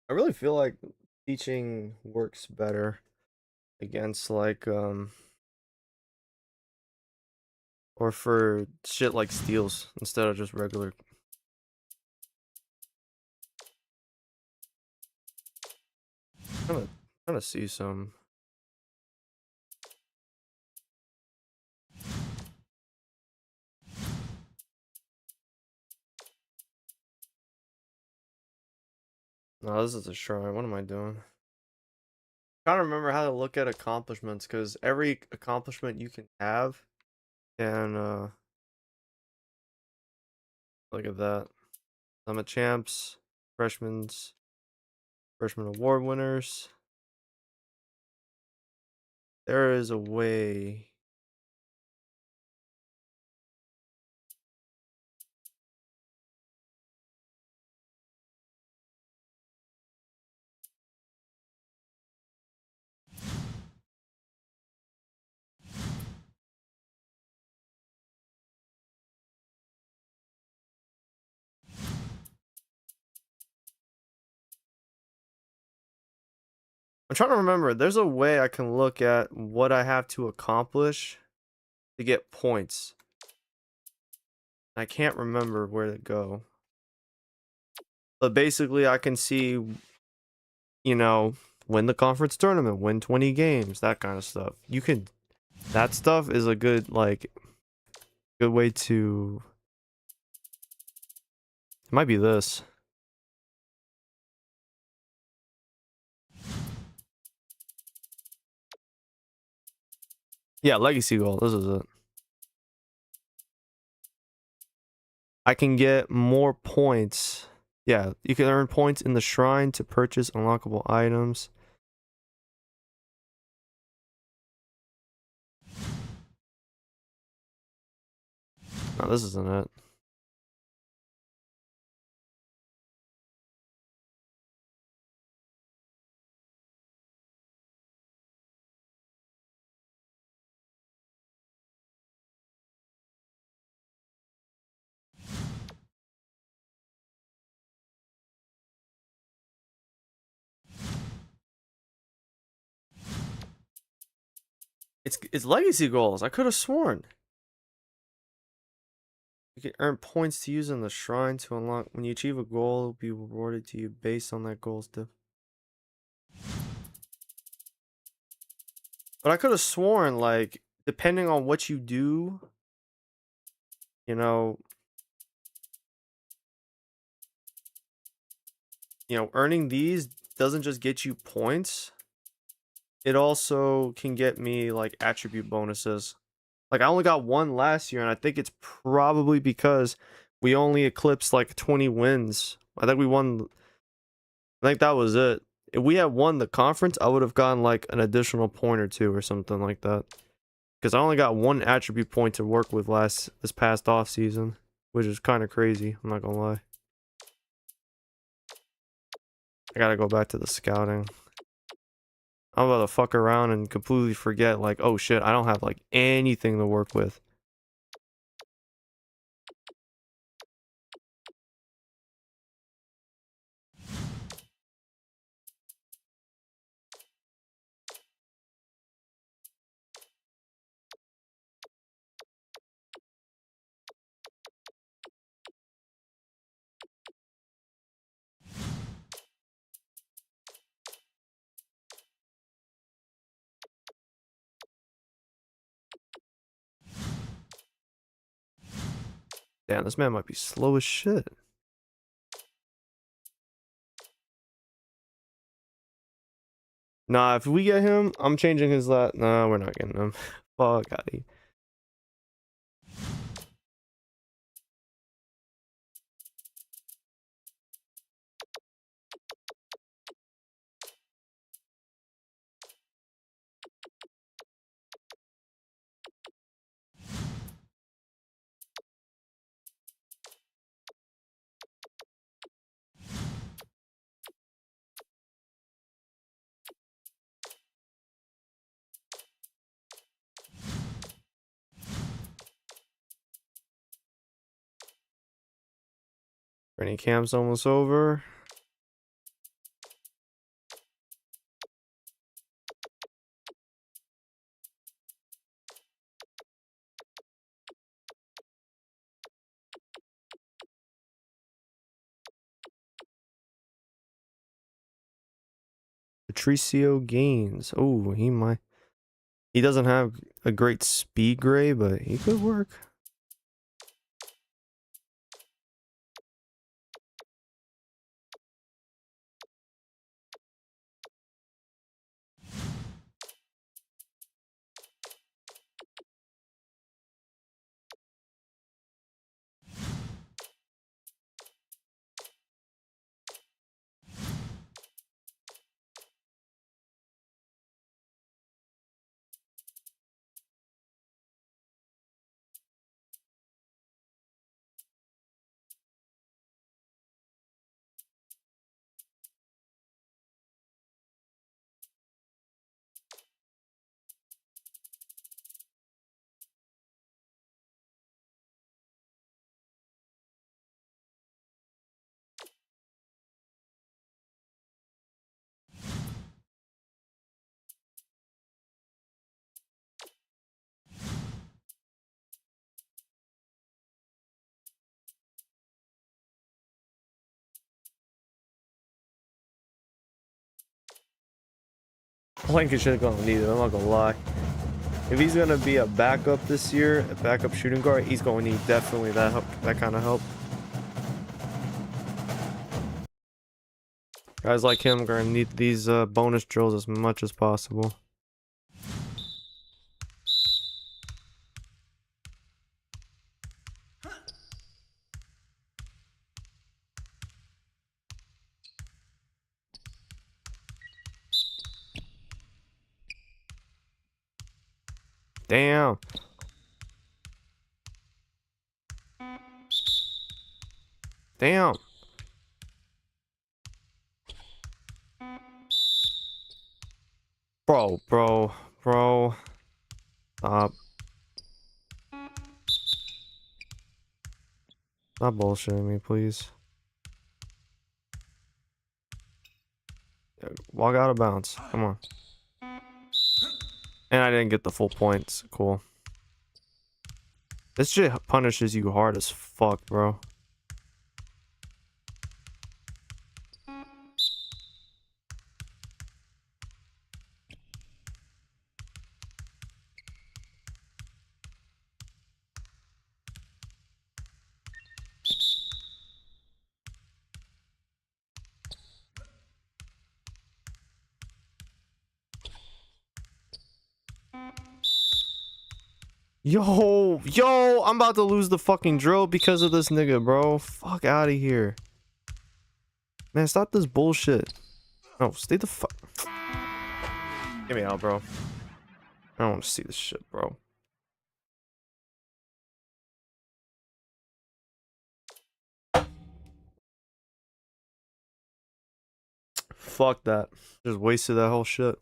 I really feel like teaching works better against like or for shit like steals instead of just regular. Trying to see some. No, this is a shrine. What am I doing? Trying to remember how to look at accomplishments because every accomplishment you can have can look at that. Summit champs, freshman award winners. There is a way. I'm trying to remember. There's a way I can look at what I have to accomplish to get points. I can't remember where to go. But basically, I can see, win the conference tournament, win 20 games, that kind of stuff. That stuff is a good, good way to, it might be this. Yeah, legacy goal, this is it. I can get more points. Yeah, you can earn points in the shrine to purchase unlockable items. No, this isn't it. It's legacy goals. I could have sworn. You can earn points to use in the shrine to unlock. When you achieve a goal, it will be rewarded to you based on that goal's diff. But I could have sworn, depending on what you do, you know, earning these doesn't just get you points. It also can get me attribute bonuses. I only got one last year, and I think it's probably because we only eclipsed 20 wins. I think we won. I think that was it. If we had won the conference, I would have gotten an additional point or two or something like that. Because I only got one attribute point to work with this past off season, which is kind of crazy. I'm not gonna lie. I gotta go back to the scouting. I'm about to fuck around and completely forget, oh shit, I don't have anything to work with. Damn, this man might be slow as shit. Nah, if we get him, I'm changing his Nah, we're not getting him. Fuck out of here. Training camp's almost over. Patricio Gaines. Oh, he doesn't have a great speed grade, but he could work. Lancashire gonna need it, I'm not gonna lie. If he's gonna be a backup this year, a backup shooting guard, he's gonna need definitely that help, that kind of help. Guys like him are gonna need these bonus drills as much as possible. Damn. Damn. Bro. Stop. Stop bullshitting me, please. Walk out of bounds. Come on. And I didn't get the full points. Cool. This shit punishes you hard as fuck, bro. Yo, I'm about to lose the fucking drill because of this nigga, bro. Fuck out of here. Man, stop this bullshit. No, stay the fuck. Get me out, bro. I don't want to see this shit, bro. Fuck that. Just wasted that whole shit.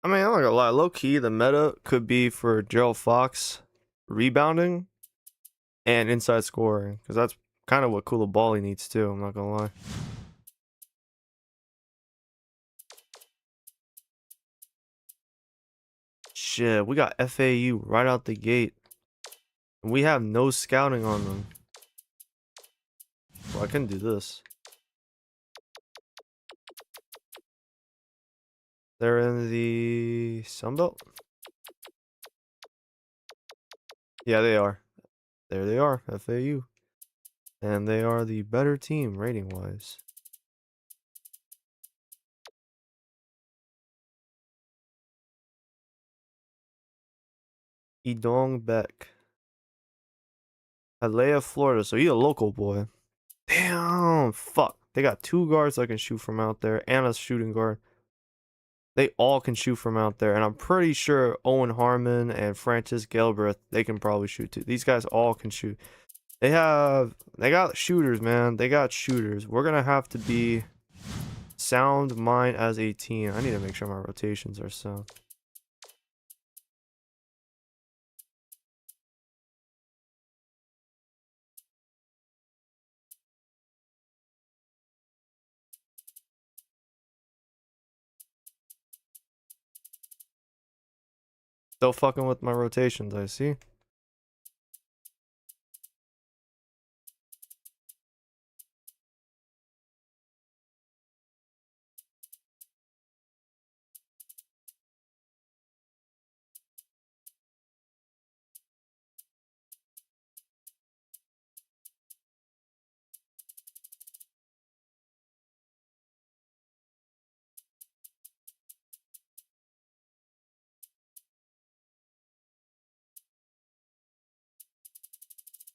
I mean, I'm not gonna lie. Low key, the meta could be for Gerald Fox rebounding and inside scoring, because that's kind of what Koulibaly needs too. I'm not gonna lie. Shit, we got FAU right out the gate. We have no scouting on them. Well, I can do this. They're in the Sunbelt? Yeah, they are. There they are, FAU. And they are the better team rating-wise. Edong Beck. Alea, Florida. So he a local boy. Damn, fuck. They got 2 guards that can shoot from out there and a shooting guard. They all can shoot from out there. And I'm pretty sure Owen Harmon and Francis Galbraith, they can probably shoot too. These guys all can shoot. They got shooters, man. They got shooters. We're going to have to be sound mind as a team. I need to make sure my rotations are sound. Still fucking with my rotations, I see.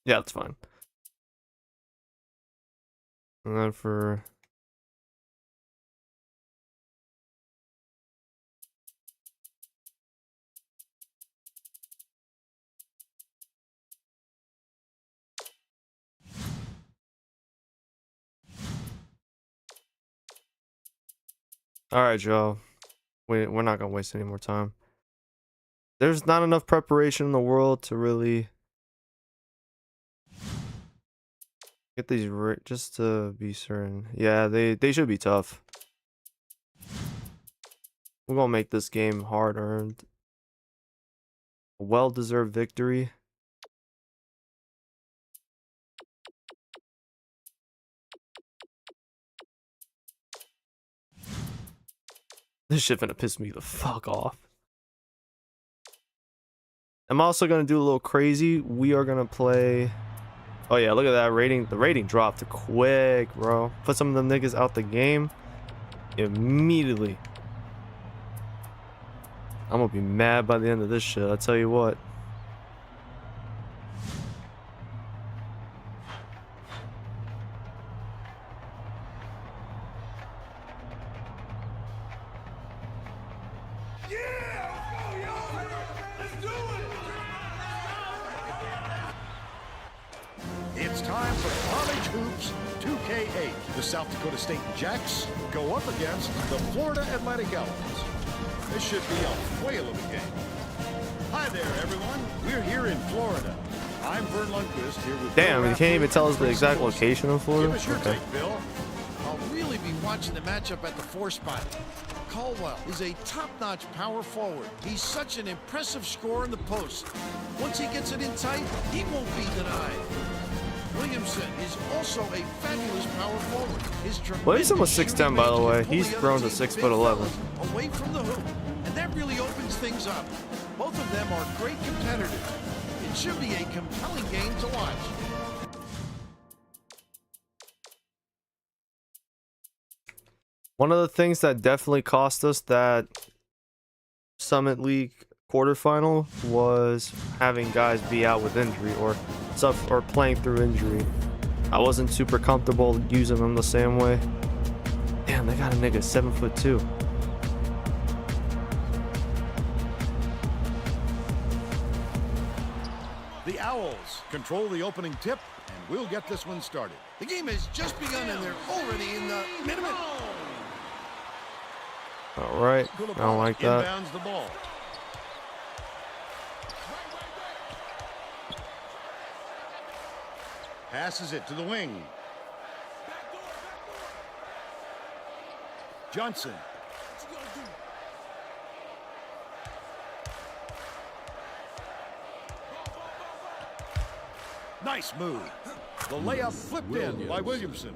Yeah, that's fine. And then for... Alright, Joe. We're not going to waste any more time. There's not enough preparation in the world to really get these just to be certain. Yeah, they should be tough. We're going to make this game hard-earned. A well-deserved victory. This shit finna piss me the fuck off. I'm also gonna do a little crazy. We are gonna play... Oh yeah, look at that rating. The rating dropped quick, bro. Put some of them niggas out the game immediately. I'm gonna be mad by the end of this shit, I'll tell you what.
It's time for College Hoops 2K8. The South Dakota State Jacks go up against the Florida Atlantic Elves. This should be a whale of a game. Hi there, everyone. We're here in Florida. I'm Vern Lundquist here with...
Damn, you can't even tell us the exact location of Florida?
Give us your
Okay.
take, Bill.
I'll really be watching the matchup at the 4 spot. Caldwell is a top-notch power forward. He's such an impressive scorer in the post. Once he gets it in tight, he won't be denied. Williamson is also a fabulous power forward. His
Williamson was 6'10", by the way. He's grown to 6'11".
Away from the hoop, and that really opens things up. Both of them are great competitors. It should be a compelling game to watch.
One of the things that definitely cost us that Summit League quarterfinal was having guys be out with injury or playing through injury. I wasn't super comfortable using them the same way. Damn, they got a nigga 7'2".
The Owls control the opening tip, and we'll get this one started.
The game has just begun, and they're already in the minimum.
All right. I don't like that.
Inbounds the ball. Passes it to the wing. Johnson. Nice move. The layup flipped in by Williamson.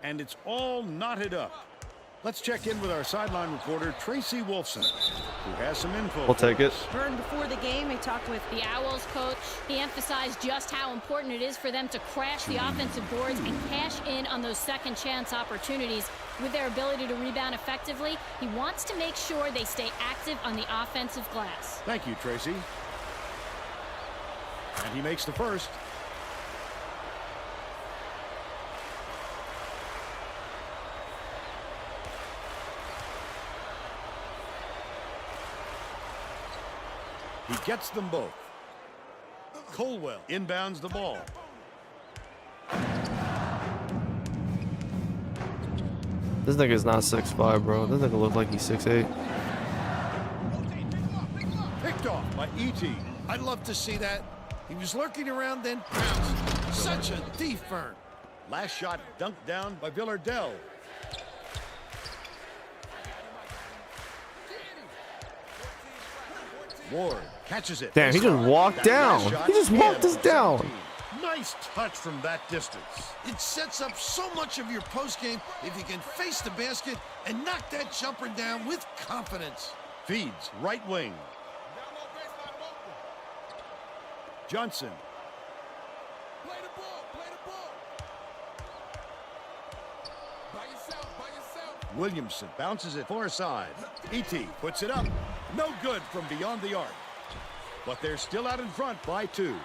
And it's all knotted up. Let's check in with our sideline reporter, Tracy Wolfson, who has some info.
We'll take it.
Vern, before the game, he talked with the Owls coach. He emphasized just how important it is for them to crash the offensive boards and cash in on those second chance opportunities. With their ability to rebound effectively, he wants to make sure they stay active on the offensive glass.
Thank you, Tracy. And he makes the first. He gets them both. Colwell inbounds the ball.
This nigga's not 6'5", bro. This nigga look like he's 6'8".
Picked off by E.T.
I'd love to see that. He was lurking around, then pounced. Such a thief, Vern.
Last shot dunked down by Villardell. Ward catches it.
Damn, he just walked down. He just walked us down.
Nice touch from that distance.
It sets up so much of your postgame if you can face the basket and knock that jumper down with confidence.
Feeds right wing. Johnson.
Play the ball. By yourself.
Williamson bounces it far side. E.T. puts it up. No good from beyond the arc. But they're still out in front by 2.
Get the ball.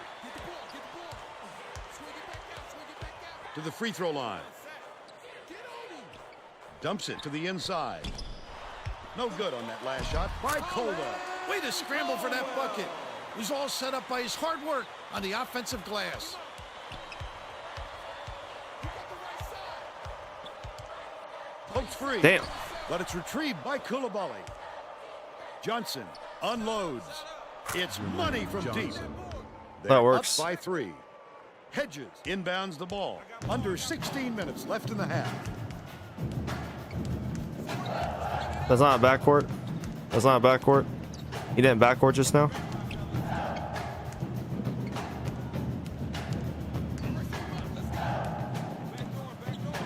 Swing it back out.
To the free throw line.
Get on him.
Dumps it to the inside. No good on that last shot by Colwell.
Way to scramble for that bucket. It was all set up by his hard work on the offensive glass.
Pokes free.
Damn.
But it's retrieved by Koulibaly. Johnson unloads. It's money from deep. They're
That works.
Up by 3. Hedges inbounds the ball. Under 16 minutes left in the half.
That's not a backcourt. That's not a backcourt. He didn't backcourt just now.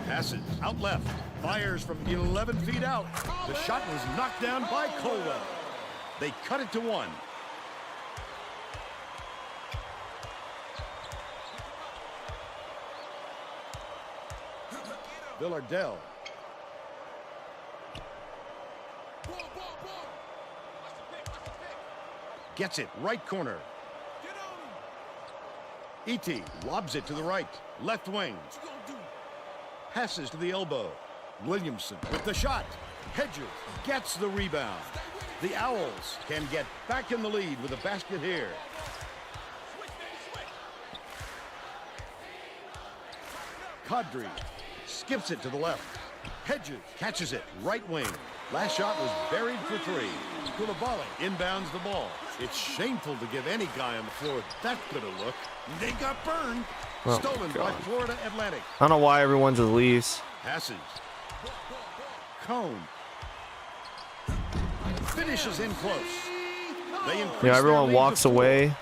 Passes out left. Fires from 11 feet out. The shot was knocked down by Colwell. They cut it to 1. Villardell. Gets it right corner. E.T. lobs it to the right. Left wing. Passes to the elbow. Williamson with the shot. Hedges gets the rebound. The Owls can get back in the lead with a basket here. Kadri skips it to the left. Hedges catches it right wing. Last shot was buried for 3. Koulibaly inbounds the ball. It's shameful to give any guy on the floor that good a look.
They got burned.
Oh,
Stolen by Florida Atlantic.
I don't know why everyone just leaves.
Passes. Cone. Finishes in close. They increase
Yeah,
their
everyone
lead
walks
to 4.
away.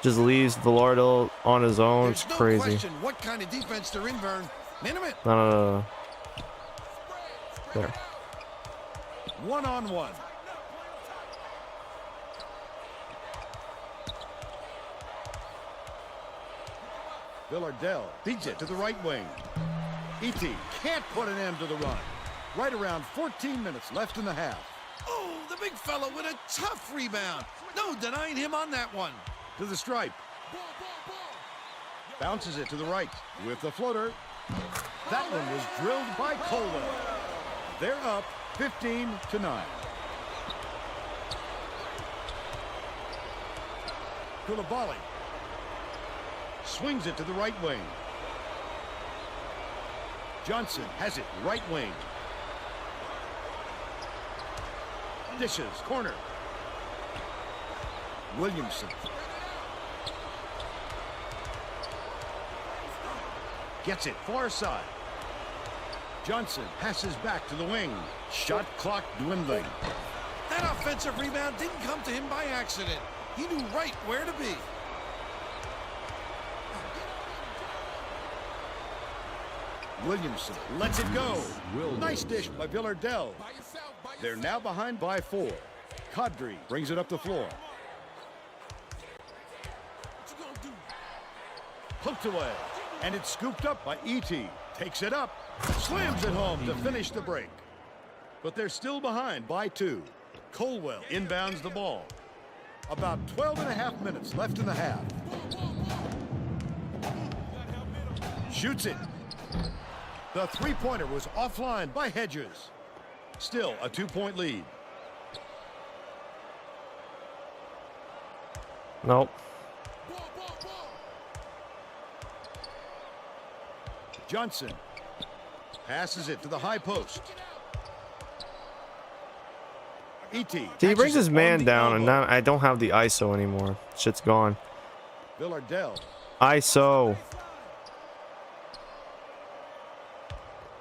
Just leaves Villardell on his own.
There's
It's
no
crazy.
question what kind of defense they're in, Vern. Minute.
No. There.
1-on-1. Villardell beats it to the right wing. E.T. can't put an end to the run. Right around 14 minutes left in the half.
Oh, the big fella with a tough rebound. No denying him on that one.
To the stripe. Bounces it to the right with the floater. That one was drilled by Colwell. They're up 15-9. Koulibaly swings it to the right wing. Johnson has it right wing. Dishes, corner. Williamson. Gets it, far side. Johnson passes back to the wing. Shot clock dwindling.
That offensive rebound didn't come to him by accident. He knew right where to be.
Williamson lets it go. Nice dish by Villardell. They're now behind by 4. Kadri brings it up the floor. Hooked away. And it's scooped up by E.T. Takes it up. Slams it home to finish the break. But they're still behind by 2. Colwell inbounds the ball. About 12 and a half minutes left in the half. Shoots it. The three-pointer was offline by Hedges. Still a 2-point lead.
Nope.
Johnson passes it to the high post. E.T.
See, he brings his man down, and now I don't have the ISO anymore. Shit's gone.
Villardell
ISO.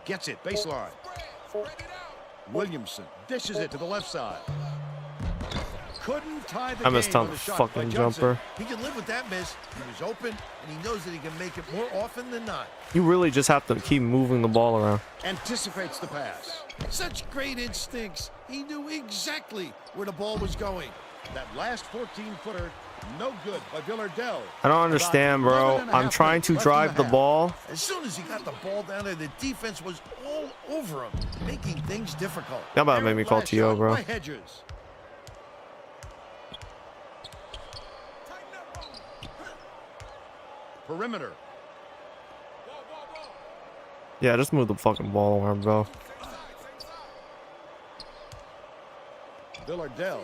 gets it, baseline. Williamson dishes it to the left side. Couldn't tie the
I missed
game
on
on
the
the shot
fucking
by Johnson.
jumper.
He can live with that miss. He was open, and he knows that he can make it more often than not.
You really just have to keep moving the ball around.
Anticipates the pass.
Such great instincts. He knew exactly where the ball was going.
That last 14-footer, no good by Villardell.
I don't understand, bro. I'm trying to drive the ball.
As soon as he got the ball down there, the defense was all over him, making things difficult.
Y'all about to make me call
Last
TO,
shot
bro.
by Hedges. Perimeter.
Yeah, just move the fucking ball around, bro.
Villardell.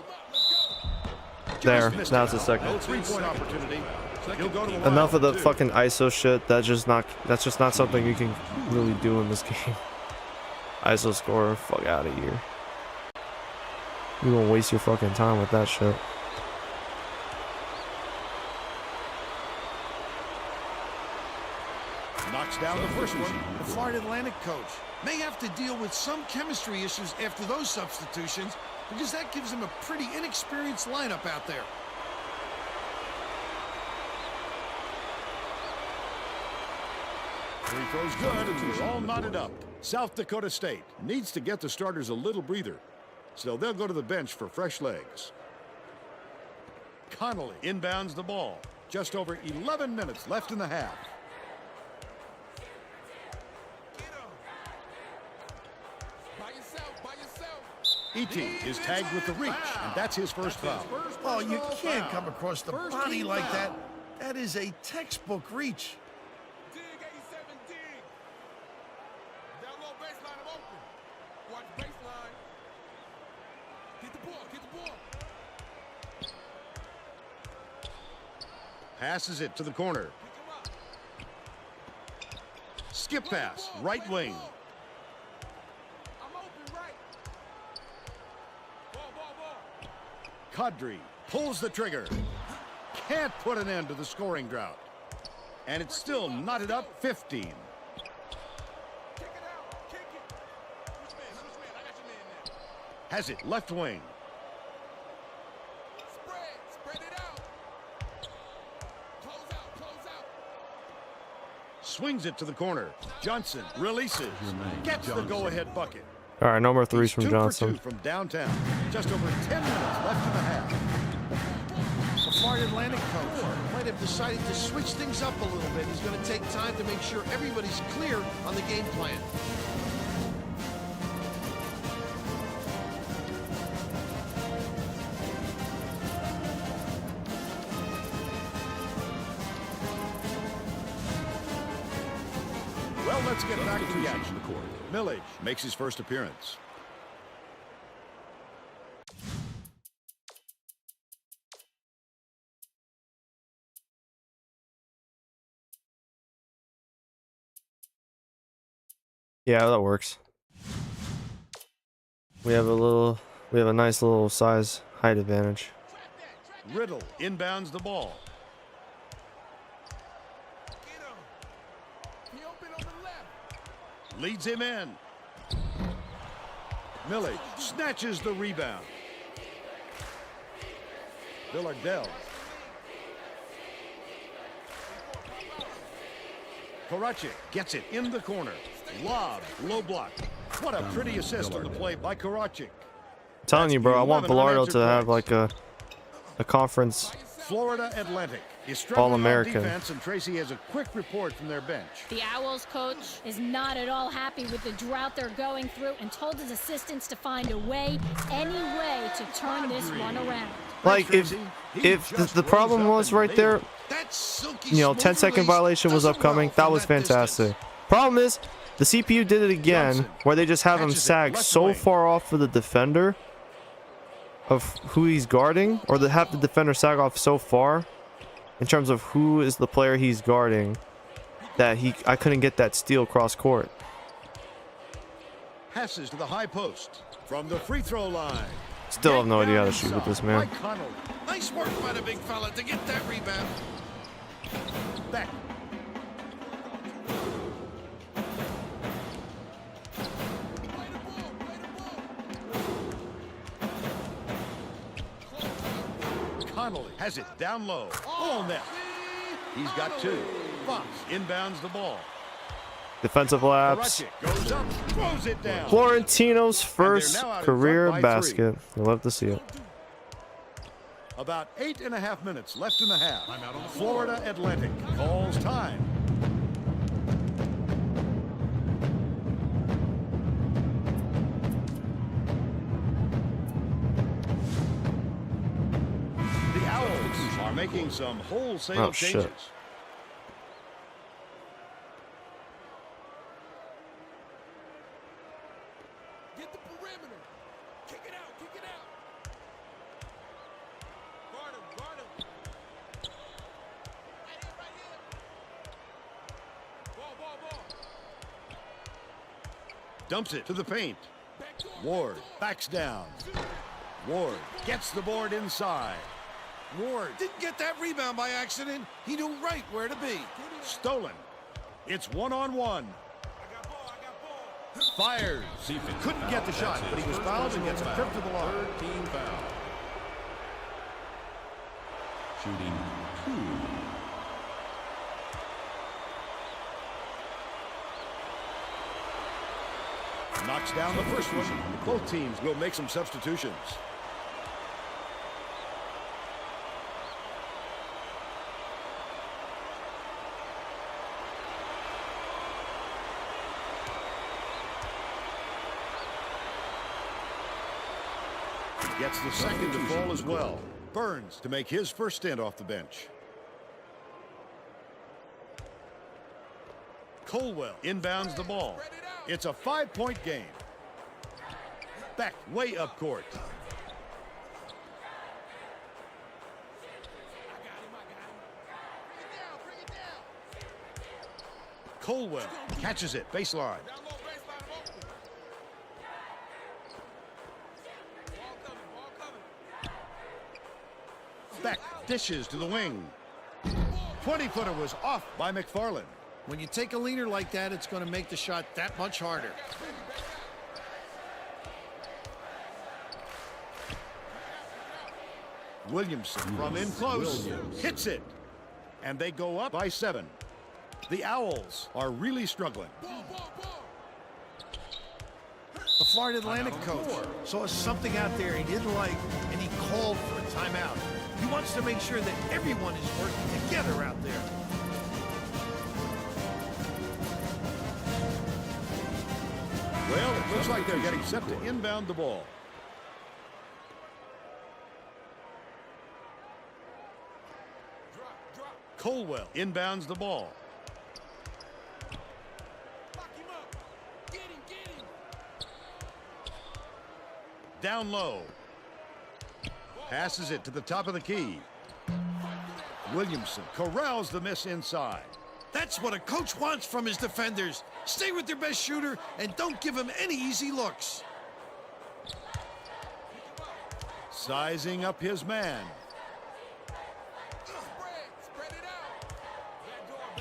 There.
Missed
Now
it.
it's a second.
No three-point opportunity. He'll go to the line
Enough of the
for two.
fucking ISO shit. That's just not something you can really do in this game. ISO scorer, fuck out of here. You gonna waste your fucking time with that shit.
Knocks down the first one.
The Florida Atlantic coach may have to deal with some chemistry issues after those substitutions, because that gives him a pretty inexperienced lineup out there.
Free throw's good, and we're all knotted up. South Dakota State needs to get the starters a little breather, so they'll go to the bench for fresh legs. Connolly inbounds the ball. Just over 11 minutes left in the half. E.T. is tagged with the reach, and that's his first foul.
Oh, you can't come across the body like that. That is a textbook reach.
Dig 87, dig. Down low baseline, I'm open. Watch baseline. Get the ball, get the ball.
Passes it to the corner. Skip pass, right wing.
I'm open right. Ball, ball, ball.
Kadri pulls the trigger. Can't put an end to the scoring drought. And it's still knotted up 15.
Kick it out, kick it. Switch man, I got your man now.
Has it left wing.
Spread it out. Close out.
Swings it to the corner. Johnson releases. Gets the go-ahead bucket.
All right, no more threes from
He's 2
Johnson.
for 2 from downtown. Just over 10 minutes left in the half.
The Florida Atlantic coach might have decided to switch things up a little bit. He's going to take time to make sure everybody's clear on the game plan.
Well, let's get back to the action. Millage makes his first appearance.
Yeah, that works. We have a little We have a nice little size height advantage.
Riddle inbounds the ball.
Get him. He open on the left.
Leads him in. Millie snatches the rebound. Villardell. Karacic gets it in the corner. Lob, low block. What a pretty assist on the play by Karacic.
I'm telling you, bro, I want
11
Bilardo
unanswered
to have
points.
like a conference.
Florida Atlantic is struggling on
All-American.
defense, and Tracy has a quick report from their bench.
The Owls coach is not at all happy with the drought they're going through and told his assistants to find a way, any way, to turn this run around.
Like if the problem was right there,
That silky
you know,
smooth
10-second
release
violation was
does it well
upcoming.
from
That was
distance.
fantastic. Problem is, the CPU did it again,
Johnson
where they just have him
catches it
sag
left
so
wing.
far off of the defender of who he's guarding, or they have the defender sag off so far in terms of who is the player he's guarding, that I couldn't get that steal cross court.
Passes to the high post from the free throw line.
Still have no
Yanked
idea how
down
to shoot with this
inside
man.
by Connolly.
Nice work by the big fella to get that rebound.
Back. Connolly has it down low. All net. He's got two. Fox inbounds the ball.
Defensive lapse.
Karacic goes up, throws it down.
Florentino's first
now out in
career
front by 3.
basket. You'll love to see it.
About 8.5 minutes left in the half. Florida Atlantic calls time. The Owls are making some wholesale
Oh, shit.
changes.
Get the perimeter. Kick it out. Kick it out. Guard him. Guard him. Right here. Right here. Ball. Ball. Ball.
Dumps it to the paint.
Back door.
Ward backs down. Ward gets the board inside.
Ward didn't get that rebound by accident. He knew right where to be.
Stolen. It's one-on-one.
I got ball. I got ball.
Fires. Couldn't get the shot, but he was fouled and gets a trip to the line.
Team foul. Shooting 2.
Knocks down the first one. Both teams will make some substitutions. He gets the second to fall as well. Burns to make his first stint off the bench. Colwell inbounds the ball. It's a 5-point game. Back way up court. Colwell catches it baseline.
Down low baseline. I'm open. Ball coming. Ball coming.
Back dishes to the wing. 20-footer was off by McFarland.
When you take a leaner like that, it's going to make the shot that much harder.
Williamson from in close hits it, and they go up by 7. The Owls are really struggling.
Ball. Ball. Ball.
The Florida Atlantic coach saw something out there he didn't like, and he called for a timeout. He wants to make sure that everyone is working together out there.
Well, it looks like they're getting set to inbound the ball.
Drop.
Colwell inbounds the ball.
Lock him up. Get him. Get him.
Down low. Passes it to the top of the key. Williamson corrals the miss inside.
That's what a coach wants from his defenders. Stay with their best shooter and don't give him any easy looks.
Sizing up his man.
Spread it out.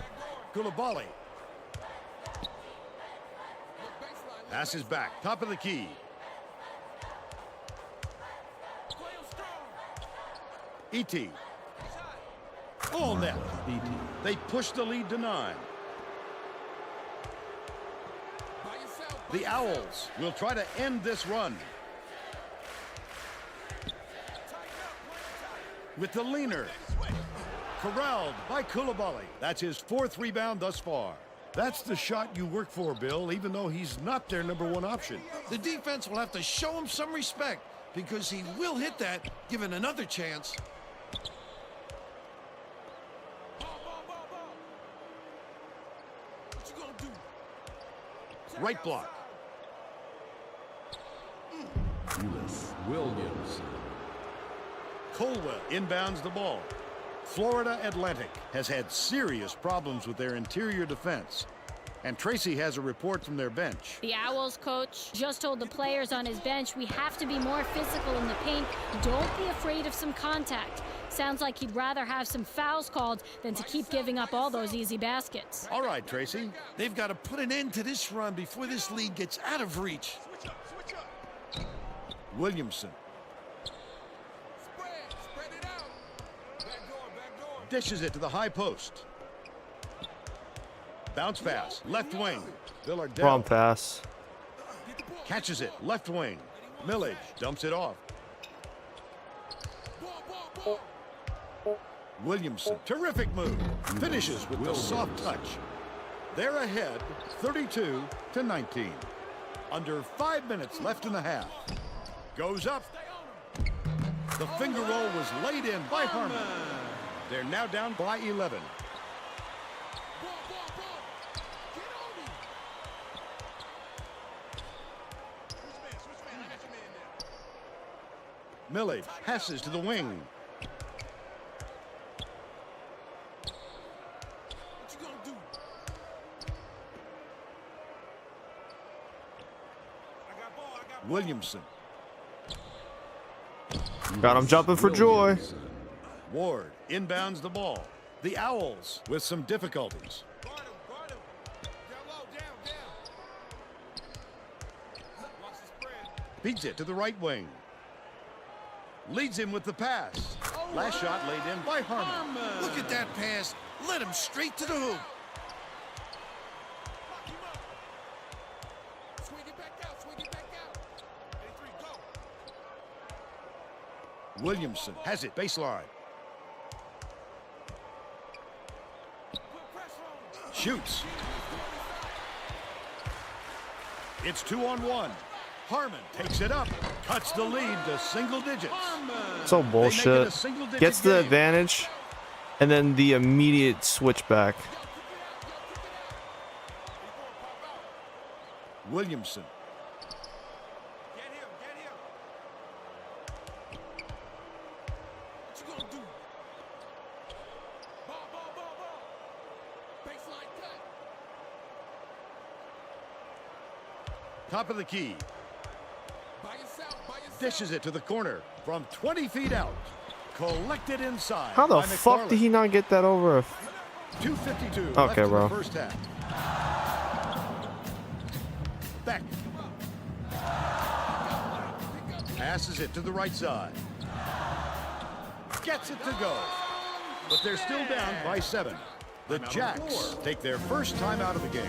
Back door.
Koulibaly
Look baseline.
passes back. Top of the key.
Play him strong.
E.T. All net. They push the lead to 9.
By yourself.
The Owls will try to end this run. With the leaner. Corralled by Koulibaly. That's his 4th rebound thus far. That's the shot you work for, Bill, even though he's not their #1 option.
The defense will have to show him some respect because he will hit that given another chance.
Ball. What you gonna do? Check
Right block.
Williams.
Colwell inbounds the ball. Florida Atlantic has had serious problems with their interior defense. And Tracy has a report from their bench.
The Owls coach just told the players on his bench, we have to be more physical in the paint. Don't be afraid of some contact. Sounds like he'd rather have some fouls called than to keep giving up all those easy baskets.
All right, Tracy.
They've got to put an end to this run before this lead gets out of reach.
Switch up.
Williamson
Spread it out. Back door.
dishes it to the high post. Bounce pass, left wing.
Wrong
Villardell
pass.
catches it, left wing. Millage dumps it off.
Ball.
Williamson, terrific move. Finishes with the soft touch. They're ahead, 32-19. Under 5 minutes left in the half. Goes up. The finger roll was laid in by Harmon. They're now down by 11.
Ball. Get on him. Switch man. I got your man there.
Millage passes to the wing.
What you gonna do? I got ball.
Williamson.
Got him jumping for joy.
Ward inbounds the ball. The Owls with some difficulties.
Guard him. Down low. Watch the spread.
Beats it to the right wing. Leads him with the pass. Last shot laid in by Harmon.
Look at that pass. Led him straight to the hoop.
Lock him up. Swing it back out. 83, go.
Williamson has it baseline.
Put pressure on him.
Shoots. It's 2-on-1. Harmon takes it up. Cuts the lead to single digits.
So
They make it a
bullshit.
single-digit
Gets the
game.
advantage, and then the immediate switchback.
Williamson.
Get him. What you gonna do? Ball. Baseline cut.
Top of the key.
By yourself.
Dishes it to the corner from 20 feet out. Collected inside.
How the
by
fuck
McFarland.
did he not get that over?
2:52 left
Okay,
in
bro.
the first half. Beck. Passes it to the right side. Gets it to go. But they're still down by 7. The Jacks take their first time out of the game.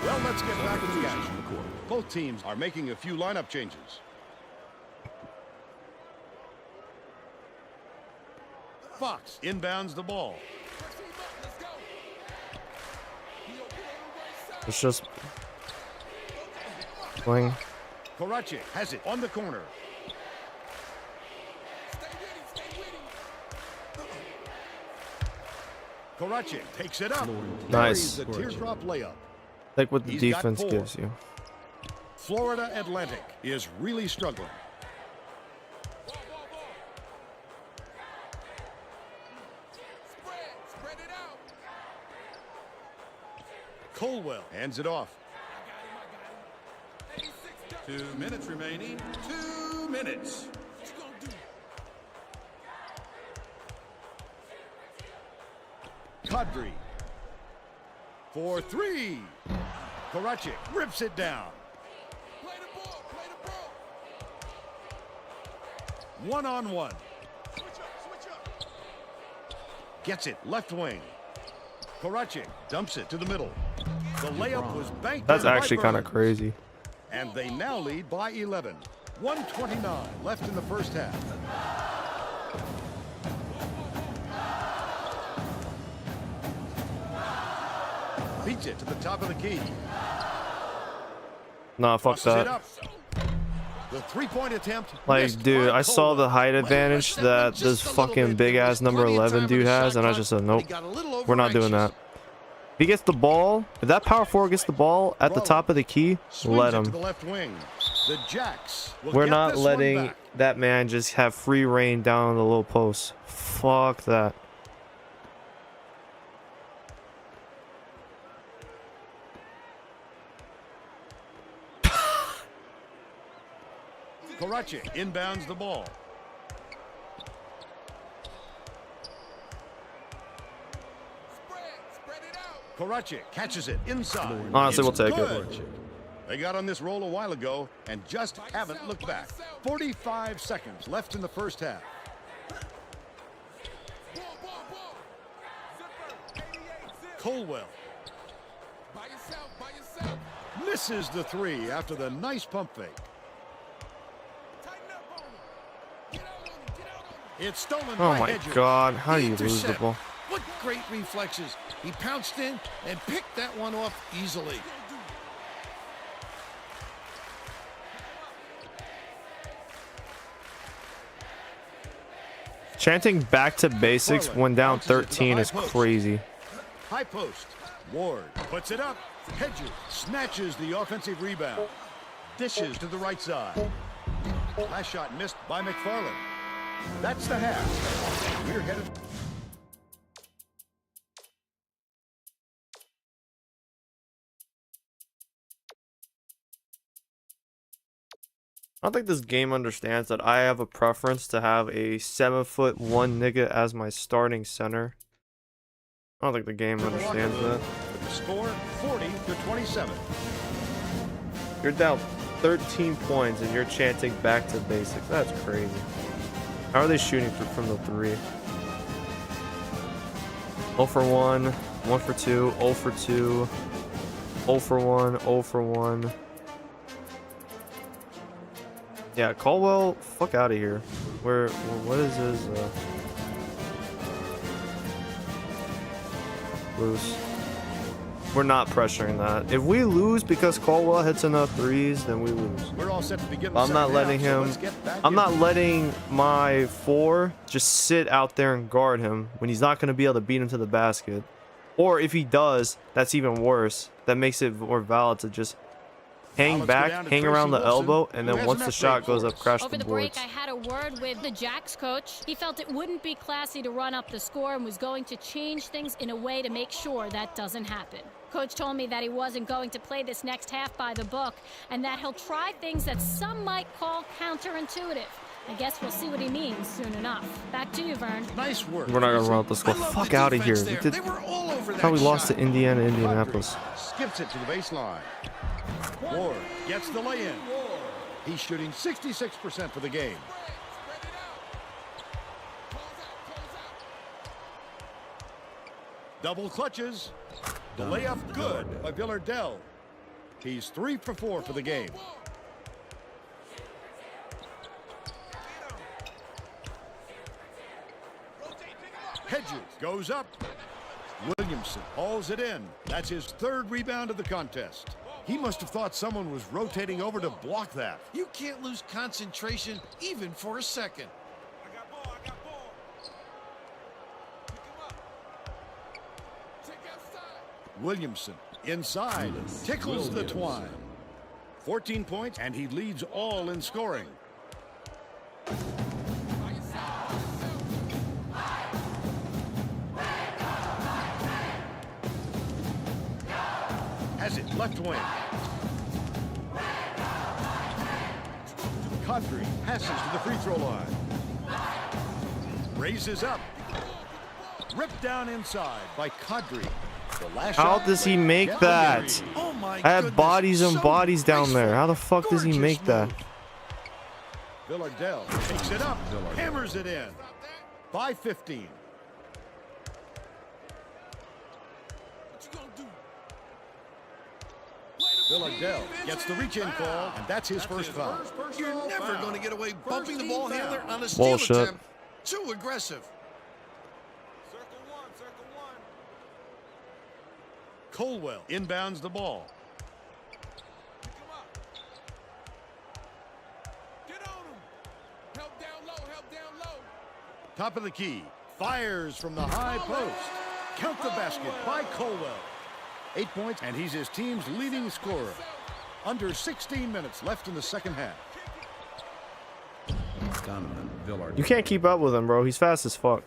Well, let's get back to the action. Both teams are making a few lineup changes. Fox inbounds the ball.
Let's go.
It's just wing.
Karachi has it on the corner.
Stay with him.
Koracic takes it up.
Nice.
Buries the teardrop layup.
Like what the
He's got
defense
4.
gives you.
Florida Atlantic is really struggling.
Spread it out.
Colwell hands it off.
2 minutes remaining. 2 minutes.
What you gonna do?
Kadri for 3. Koracic rips it down.
Play the ball. Play the ball.
1-on-1.
Switch up.
Gets it left wing. Koracic dumps it to the middle. The layup was banked.
That's
in by
actually kind of
Burns.
crazy.
And they now lead by 11. 1:29 left in the first half. Beats it to the top of the key.
Nah, fuck
Tosses it
that.
up. The three-point attempt.
Like,
missed
dude,
by
I saw the
Colwell.
height advantage that this fucking big ass number 11 dude has, and I just said, nope, we're not doing that. If he gets the ball, if that power forward gets the ball at the top of the key,
Swings
let
it
him.
to the left wing. The Jacks will
We're
get
not
this one
letting
back.
that man just have free reign down on the low post. Fuck that.
Koracic inbounds the ball.
Spread it out.
Koracic catches it inside.
Honestly,
It's
we'll take
good.
it.
They got on this roll a while ago and just haven't looked back. 45 seconds left in the first half.
Ball. Zipper. 88 zip.
Colwell
By yourself.
misses the 3 after the nice pump fake.
Tighten up on him. Get out on him.
It's stolen
Oh
by
my
Hedges.
god, how do
The
you lose the
intercept.
ball?
What great reflexes. He pounced in and picked that one off easily.
Chanting back to basics when down 13 is crazy.
High post. Ward puts it up. Hedges snatches the offensive rebound. Dishes to the right side. Last shot missed by McFarland. That's the half. We're headed.
I don't think this game understands that I have a preference to have a 7'1" nigga as my starting center. I don't think the game understands that.
With the score 40-27.
You're down 13 points and you're chanting back to basics. That's crazy. How are they shooting from the 3? 0 for 1, 1 for 2, 0 for 2, 0 for 1, 0 for 1. Yeah, Colwell, fuck out of here. What is his, loose. We're not pressuring that. If we lose because Colwell hits enough threes, then we lose.
We're all set to begin the
I'm not
second
letting
half, so
him.
let's get back
I'm not
into it.
letting my 4 just sit out there and guard him when he's not going to be able to beat him to the basket. Or if he does, that's even worse. That makes it more valid to just hang
Now let's go
back,
down to
hang
Tracy
around the
Wilson,
elbow, and
who
then
has
once
an
the
upgrade
shot goes
for
up,
us.
crash
Over
the
the break,
boards.
I had a word with the Jacks coach. He felt it wouldn't be classy to run up the score and was going to change things in a way to make sure that doesn't happen. Coach told me that he wasn't going to play this next half by the book and that he'll try things that some might call counterintuitive. I guess we'll see what he means soon enough. Back to you, Vern.
Nice work.
We're not going to
Tracy.
run up the score.
I love
Fuck
the
out of here.
defense
We
there.
did
They were all over that
how we lost
shot.
to Indiana, Indianapolis.
Skips it to the baseline. Ward gets the lay-in. He's shooting 66% for the game.
Spread it out. Close out.
Double clutches. The layup good by Villardell. He's 3 for 4 for the game. Hedges goes up. Williamson hauls it in. That's his 3rd rebound of the contest. He must have thought someone was rotating over to block that.
You can't lose concentration even for a second.
I got ball. Pick him up.
Williamson inside, tickles the twine. 14 points, and he leads all in scoring. Has it left wing. Kadri passes to the free throw line. Raises up. Ripped down inside by Kadri.
How does he make that?
Oh my
I have
goodness,
bodies and
so
bodies down there.
graceful.
How the fuck does he
Gorgeous
make that?
move.
Villardell takes it up, hammers it in. By 15.
What you gonna do?
Villardell gets the reach-in call, and that's his first foul.
You're never going to get away bumping the ball handler on a steal
Bullshit.
attempt. Too aggressive.
Circle one, circle one.
Colwell inbounds the ball.
Pick him up. Get on him. Help down low, help down low.
Top of the key. Fires from the high post. Count the basket by Colwell. 8 points, and he's his team's leading scorer. Under 16 minutes left in the second half.
You can't keep up with him, bro. He's fast as fuck.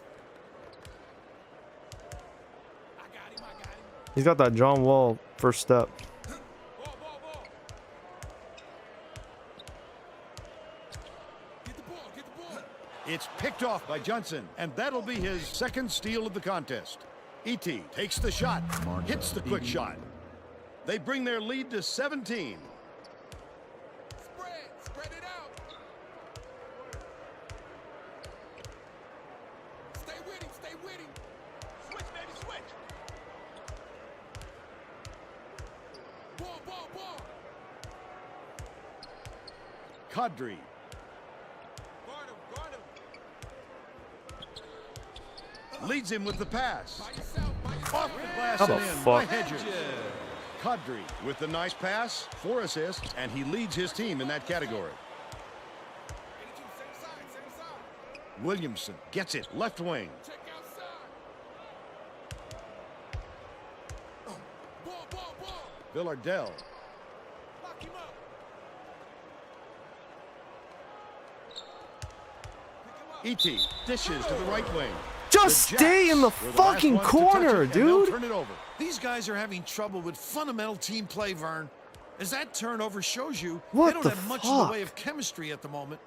I got him, I got him.
He's got that John Wall first step.
Ball, ball, ball. Get the ball, get the ball.
It's picked off by Johnson, and that'll be his second steal of the contest. E.T. takes the shot, hits the quick shot. They bring their lead to 17.
Spread it out. Stay with him, stay with him. Switch, baby, switch. Ball, ball, ball.
Kadri
Guard him, guard him.
leads him with the pass.
By yourself, by yourself.
Off the glass
How
and
the
in
fuck?
by Hedges. Kadri with the nice pass, 4 assists, and he leads his team in that category.
82, same side, same side.
Williamson gets it, left wing.
Check outside. Ball, ball, ball.
Villardell
Lock him up. Pick him up.
E.T. dishes to the right wing.
Just
The
stay in the
Jacks were the last
fucking
ones to touch
corner,
it, and they'll
dude.
turn it over.
These guys are having trouble with fundamental team play, Vern. As that turnover shows you,
What
they don't
the
have much in the
fuck?
way of chemistry at the moment.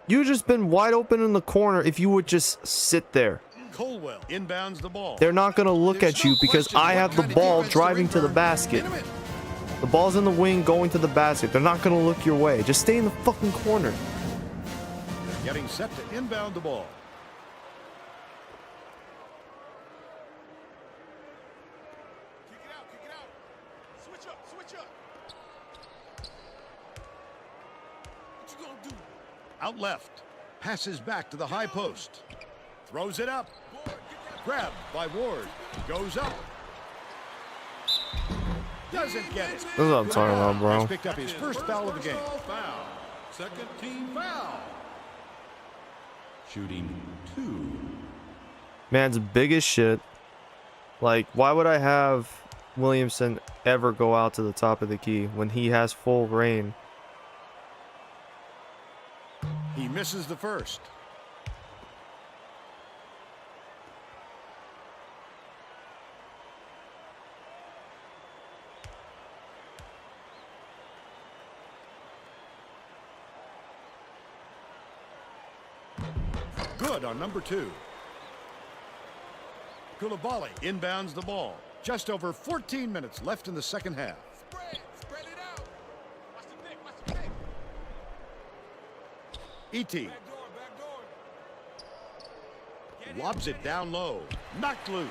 You just been wide open in the corner if you would just sit there.
Colwell inbounds the ball.
They're not going to look
There's
at
no
you because
question
I
what
have the
kind of
ball
defense
driving to the
Vern.
basket.
Minute.
The ball's in the wing going to the basket. They're not going to look your way. Just stay in the fucking corner.
They're getting set to inbound the ball.
Kick it out, kick it out. Switch up, switch up. What you gonna do?
Out left. Passes back to the high post. Throws it up.
Board, get that.
Grabbed by Ward. Goes up. Doesn't get it.
This is what I'm talking about, bro.
He's picked up his first foul of the game.
Foul. Second team foul. Shooting 2.
Man's big as shit. Like, why would I have Williamson ever go out to the top of the key when he has full reign?
He misses the first. Good on number 2. Koulibaly inbounds the ball. Just over 14 minutes left in the second half.
Spread it out. Watch the pick, watch the pick.
E.T.
Back door, back door.
lobs it down low. Knocked loose.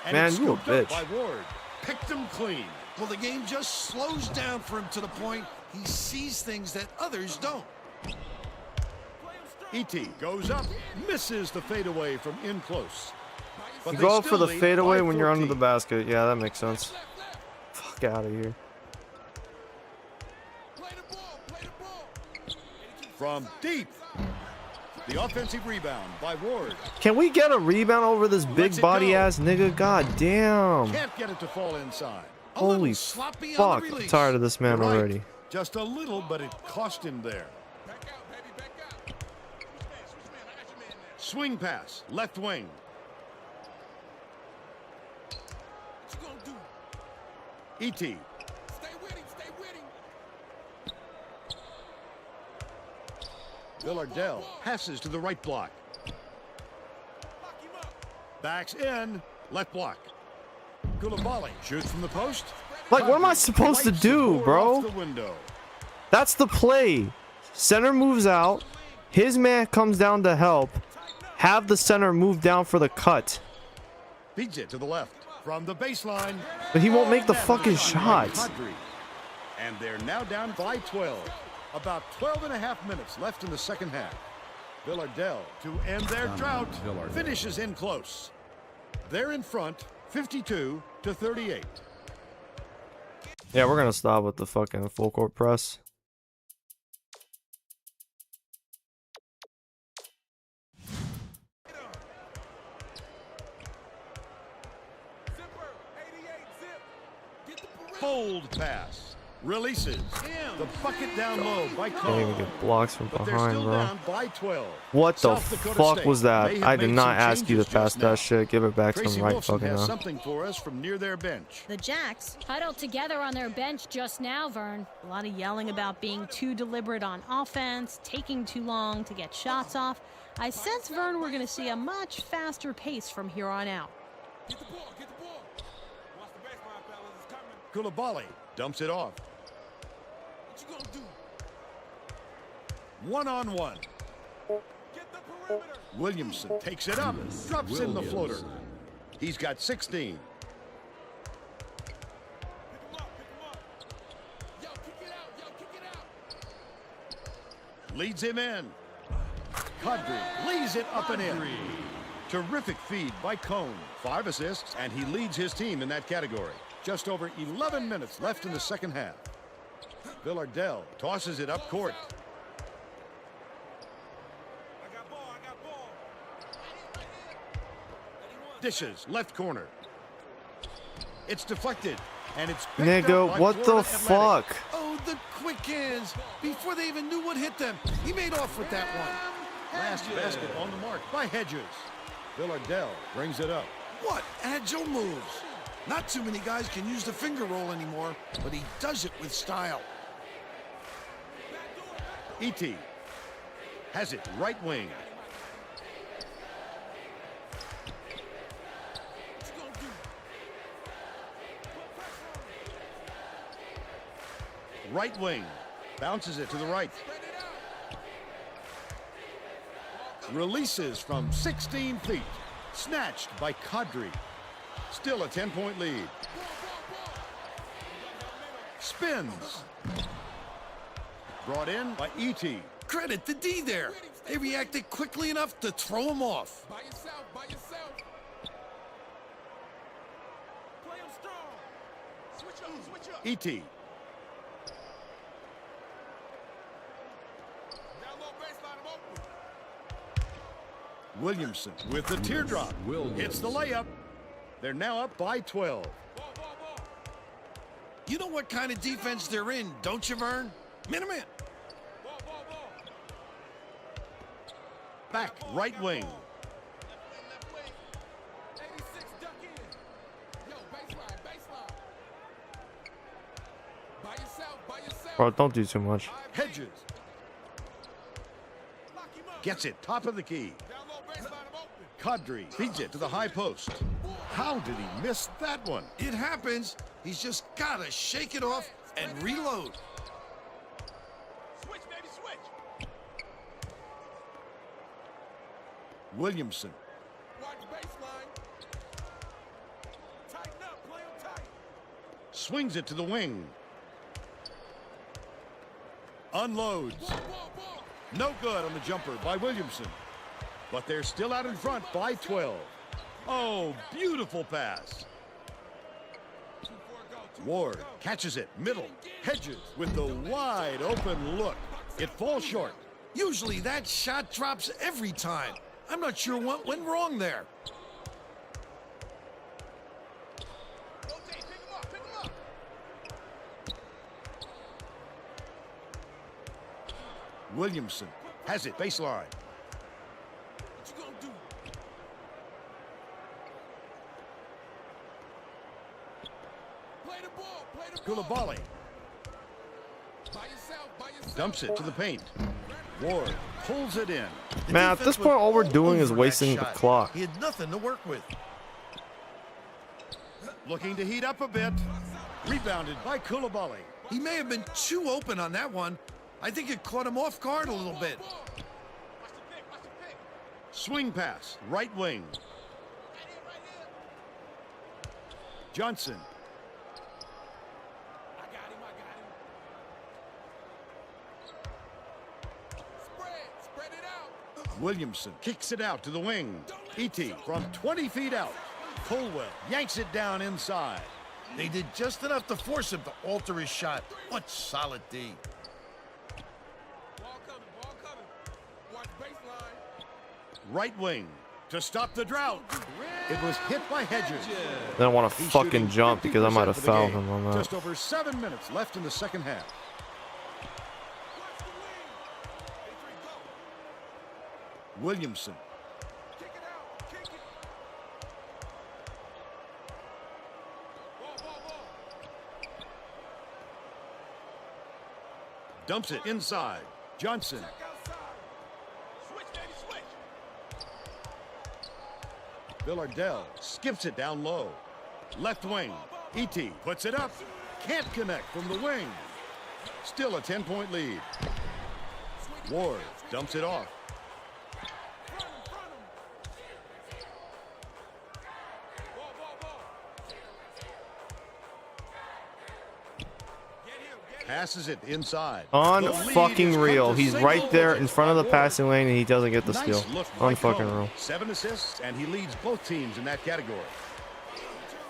And
Man,
it's
you a
scooped up
bitch.
by Ward. Picked him clean.
Well, the game just slows down for him to the point he sees things that others don't.
E.T. goes up, misses the fadeaway from in close. But
You
they
go
still
for the
lead
fadeaway
by
when you're under
14.
the basket. Yeah, that makes sense. Fuck out of here.
Play the ball, play the ball.
From deep. The offensive rebound by Ward.
Can we get a rebound over this big body ass nigga? God damn.
Can't get it to fall inside.
Holy
sloppy on the
fuck. I'm
release.
tired of this man
You're right.
already.
Just a little, but it cost him there.
Back out, baby, back out. Switch man, I got your man there.
Swing pass, left wing.
What you gonna do?
E.T.
Stay with him, stay with him.
Villardell passes to the right block.
Lock him up.
Backs in, left block. Koulibaly shoots from the post.
Like, what am I supposed to
Wipes the
do,
floor
bro?
off the window.
That's the play. Center moves out. His man comes down to help. Have the center move down for the cut.
Feeds it to the left from the baseline.
But he won't make the
That
fucking
was by
shots.
Kadri. And they're now down by 12. About 12 and a half minutes left in the second half. Villardell, to end their drought, finishes in close. They're in front, 52-38.
Yeah, we're gonna stop with the fucking full court press.
Zipper, 88, zip. Get the perimeter.
Fold pass. Releases. The bucket down low by
Can't even
Cole.
get blocks from
But they're
behind,
still
bro.
down by 12.
What the
South Dakota
fuck
State
was that?
may have
I did
made
not
some
ask you to
changes
pass
just
that
now.
shit. Give it back to
Tracy
him right
Wilson
fucking
has
now.
something for us from near their bench.
The Jacks,
Huddled together on their bench just now, Vern.
a lot of yelling about being too deliberate on offense, taking too long to get shots off. I sense, Vern, we're going to see a much faster pace from here on out.
Get the ball, get the ball. Watch the baseline, fellas. It's coming.
Koulibaly dumps it off.
What you gonna do?
One-on-one.
Get the perimeter.
Williamson takes it up, drops in the floater. He's got 16.
Pick him up, pick him up. Yo, kick it out, yo, kick it out.
Leads him in. Kadri lays it up and in. Terrific feed by Cone. 5 assists, and he leads his team in that category. Just over 11 minutes left in the second half. Villardell tosses it up court.
I got ball, I got ball.
Dishes, left corner. It's deflected, and it's picked up
Nigga,
by
what the
Florida Atlantic.
fuck?
Oh, the quick hands. Before they even knew what hit them. He made off with that one.
Last basket on the mark by Hedges. Villardell brings it up.
What agile moves. Not too many guys can use the finger roll anymore, but he does it with style.
E.T. has it right wing.
What you gonna do?
Right wing. Bounces it to the right.
Spread it out.
Releases from 16 feet. Snatched by Kadri. Still a 10-point lead. Spins. Brought in by E.T.
Credit to D there. They reacted quickly enough to throw him off.
By yourself, by yourself. Play him strong. Switch up, switch up.
E.T.
Down low baseline, I'm open.
Williamson with the teardrop. Hits the layup. They're now up by 12.
Ball, ball, ball.
You know what kind of defense they're in, don't you, Vern? Man-to-man.
Ball, ball, ball.
Back right wing.
Left wing. 86, duck in. Yo, baseline, baseline. By yourself, by yourself.
Bro, don't do too much.
Hedges.
Lock him up.
Gets it top of the key.
Down low baseline, I'm open.
Kadri feeds it to the high post. How did he miss that one?
It happens. He's just got to shake it off and reload.
Switch, baby, switch.
Williamson.
Watch baseline. Tighten up, play him tight.
Swings it to the wing. Unloads.
Ball, ball, ball.
No good on the jumper by Williamson. But they're still out in front by 12. Oh, beautiful pass.
2-4 go, 2-4
Ward
go.
catches it, middle. Hedges with the wide open look. It falls short.
Usually that shot drops every time. I'm not sure what went wrong there.
Williamson has it baseline.
What you gonna do? Play the ball. Play the ball.
Koulibaly
By yourself. By yourself.
dumps it to the paint. Ward pulls it in.
The
Man, at
defense
this point,
was
all we're
all
doing is
over that
wasting the
shot.
clock.
He had nothing to work with.
Looking to heat up a bit. Rebounded by Koulibaly.
He may have been too open on that one. I think it caught him off guard a little bit.
Watch the pick. Watch the pick.
Swing pass, right wing.
Right here.
Johnson
I got him. Spread it out.
Williamson kicks it out to the wing. E.T. from 20 feet out. Colwell yanks it down inside.
They did just enough to force him to alter his shot. What solid D.
Ball coming. Watch baseline.
Right wing to stop the drought. It was hit by Hedges.
I don't want to
He's
fucking
shooting
jump because I might
50%
have
for the
fouled
game.
him on that.
Just over 7 minutes left in the second half.
Watch the wing. A3, go.
Williamson
Kick it out. Kick it. Ball.
dumps it inside. Johnson
Check outside. Switch, baby, switch.
Villardell skips it down low. Left wing. E.T. puts it up. Can't connect from the wing. Still a 10-point lead. Ward dumps it off.
Front him. Ball. Get him.
Passes it inside.
On
The lead
fucking
is
real.
come to
He's
single
right there in
digits
front of
by
the
Ward.
passing lane and he doesn't get the steal.
Nice look
On
by
fucking
Cole.
real.
7 assists, and he leads both teams in that category.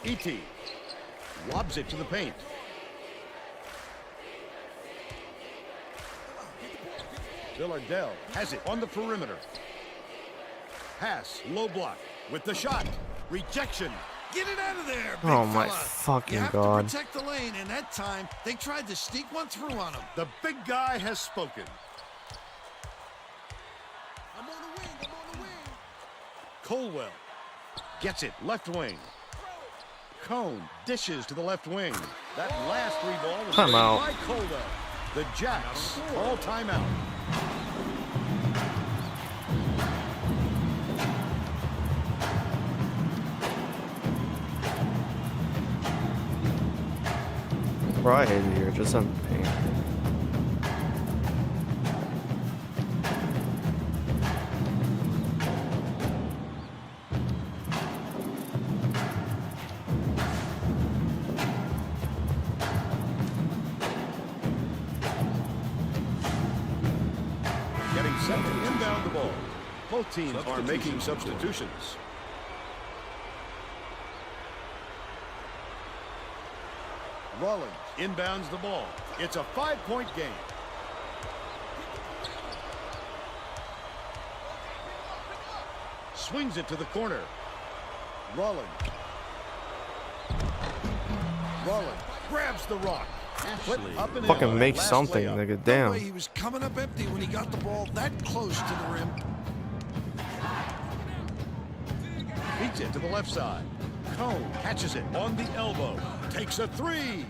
E.T. lobs it to the paint. Villardell has it on the perimeter. Pass, low block, with the shot. Rejection.
Get it out of there, big
Oh my
fella.
fucking
you have
God.
to protect the lane, and that time they tried to sneak one through on him.
The big guy has spoken.
I'm on the wing.
Colwell gets it left wing. Cone dishes to the left wing. That last three ball was played
Timeout.
by Colwell. The Jacks call timeout.
Right here, just on the paint.
Getting set to inbound the ball. Both teams are making substitutions. Rollins inbounds the ball. It's a 5-point game. Swings it to the corner. Rollins grabs the rock. Put up and in
Fucking
on
make
that last
something,
layup.
nigga.
No way
Damn.
he was coming up empty when he got the ball that close to the rim.
Beats it to the left side. Cone catches it on the elbow. Takes a three.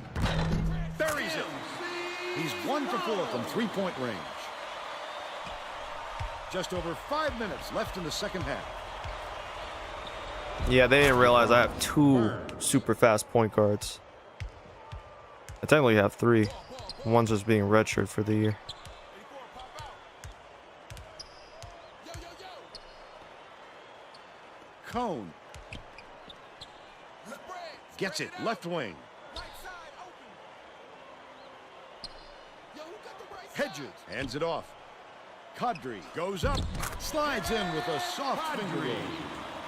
Buries it. He's 1 for 4 from three-point range. Just over 5 minutes left in the second half.
Yeah, they didn't realize I have 2 super fast point guards. I technically have 3. One's just being redshirted for the year.
84, pop out. Yo.
Cone
Spread.
gets it left wing.
Right side open. Yo, who got the right side?
Hedges hands it off. Kadri goes up. Slides in with a soft finger roll.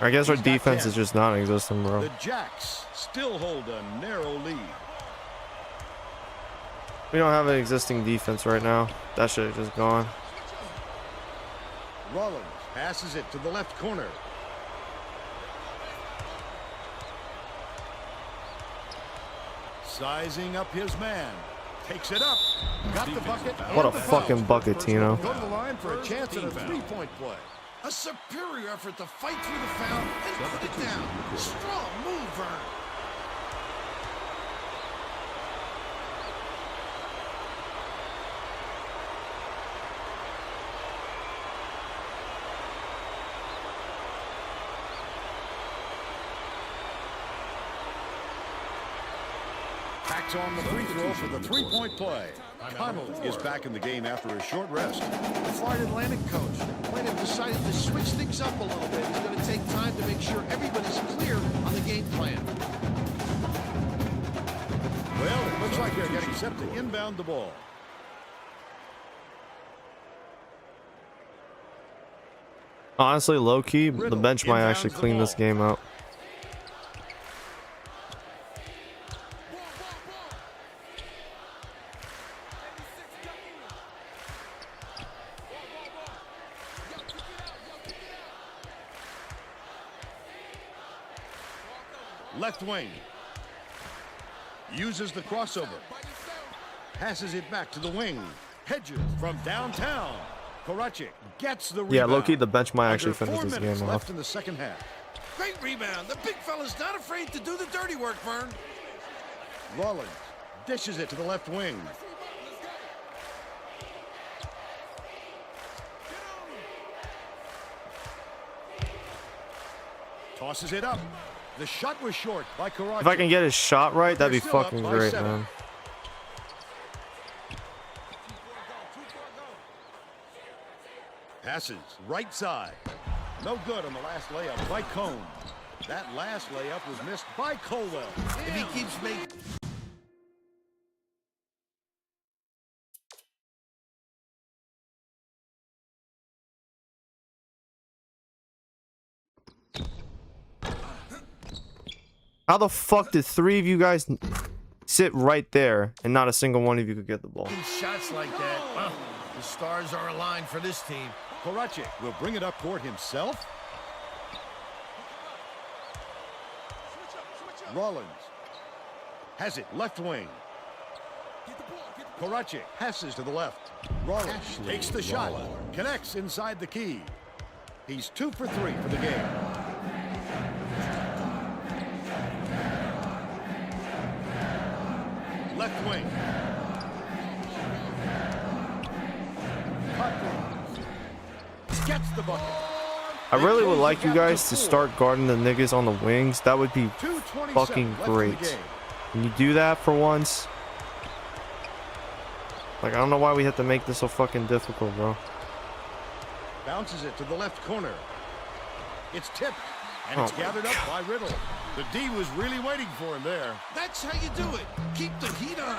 I guess our
He's got
defense
10.
is just non-existent, bro.
The Jacks still hold a narrow lead.
We don't have an existing defense right now. That shit is just gone.
Rollins passes it to the left corner. Sizing up his man. Takes it up. Got the bucket.
What a
and the
fucking
foul.
bucket, Tino.
Go to the line for a chance at a three-point play.
A superior effort to fight through the foul and put it down. Strong move, Vern.
Backs on the free throw for the three-point play. Connell is back in the game after a short rest.
The Florida Atlantic coach might have decided to switch things up a little bit. He's going to take time to make sure everybody's clear on the game plan.
Well, it looks like they're getting set to inbound the ball.
Honestly, low-key, the bench might actually clean this game out.
Left wing. Uses the crossover. Passes it back to the wing. Hedges from downtown. Koracic gets the rebound.
Yeah, low-key, the bench might actually
Under
finish
4
this
minutes
game
left
off.
in the second half.
Great rebound. The big fella's not afraid to do the dirty work, Vern.
Rollins dishes it to the left wing. Tosses it up. The shot was short by Koracic.
If I can get his shot right, that'd be
They're still up
fucking
by
great,
7.
man.
Passes right side. No good on the last layup by Cone. That last layup was missed by Colwell.
If he keeps making...
How the fuck did 3 of you guys sit right there and not a single one of you could get the ball?
shots like that, well, the stars are aligned for this team.
Koracic will bring it up court himself. Rollins has it left wing. Koracic passes to the left. Rollins takes the shot. Connects inside the key. He's 2 for 3 for the game. Left wing. Gets the bucket.
I really would like you guys to start guarding the niggas on the wings. That would be
2:27
fucking
left in the
great.
game.
Can you do that for once? Like, I don't know why we have to make this so fucking difficult, bro.
Bounces it to the left corner. It's tipped, and it's gathered up by Riddle. The D was really waiting for him there.
That's how you do it. Keep the heat on.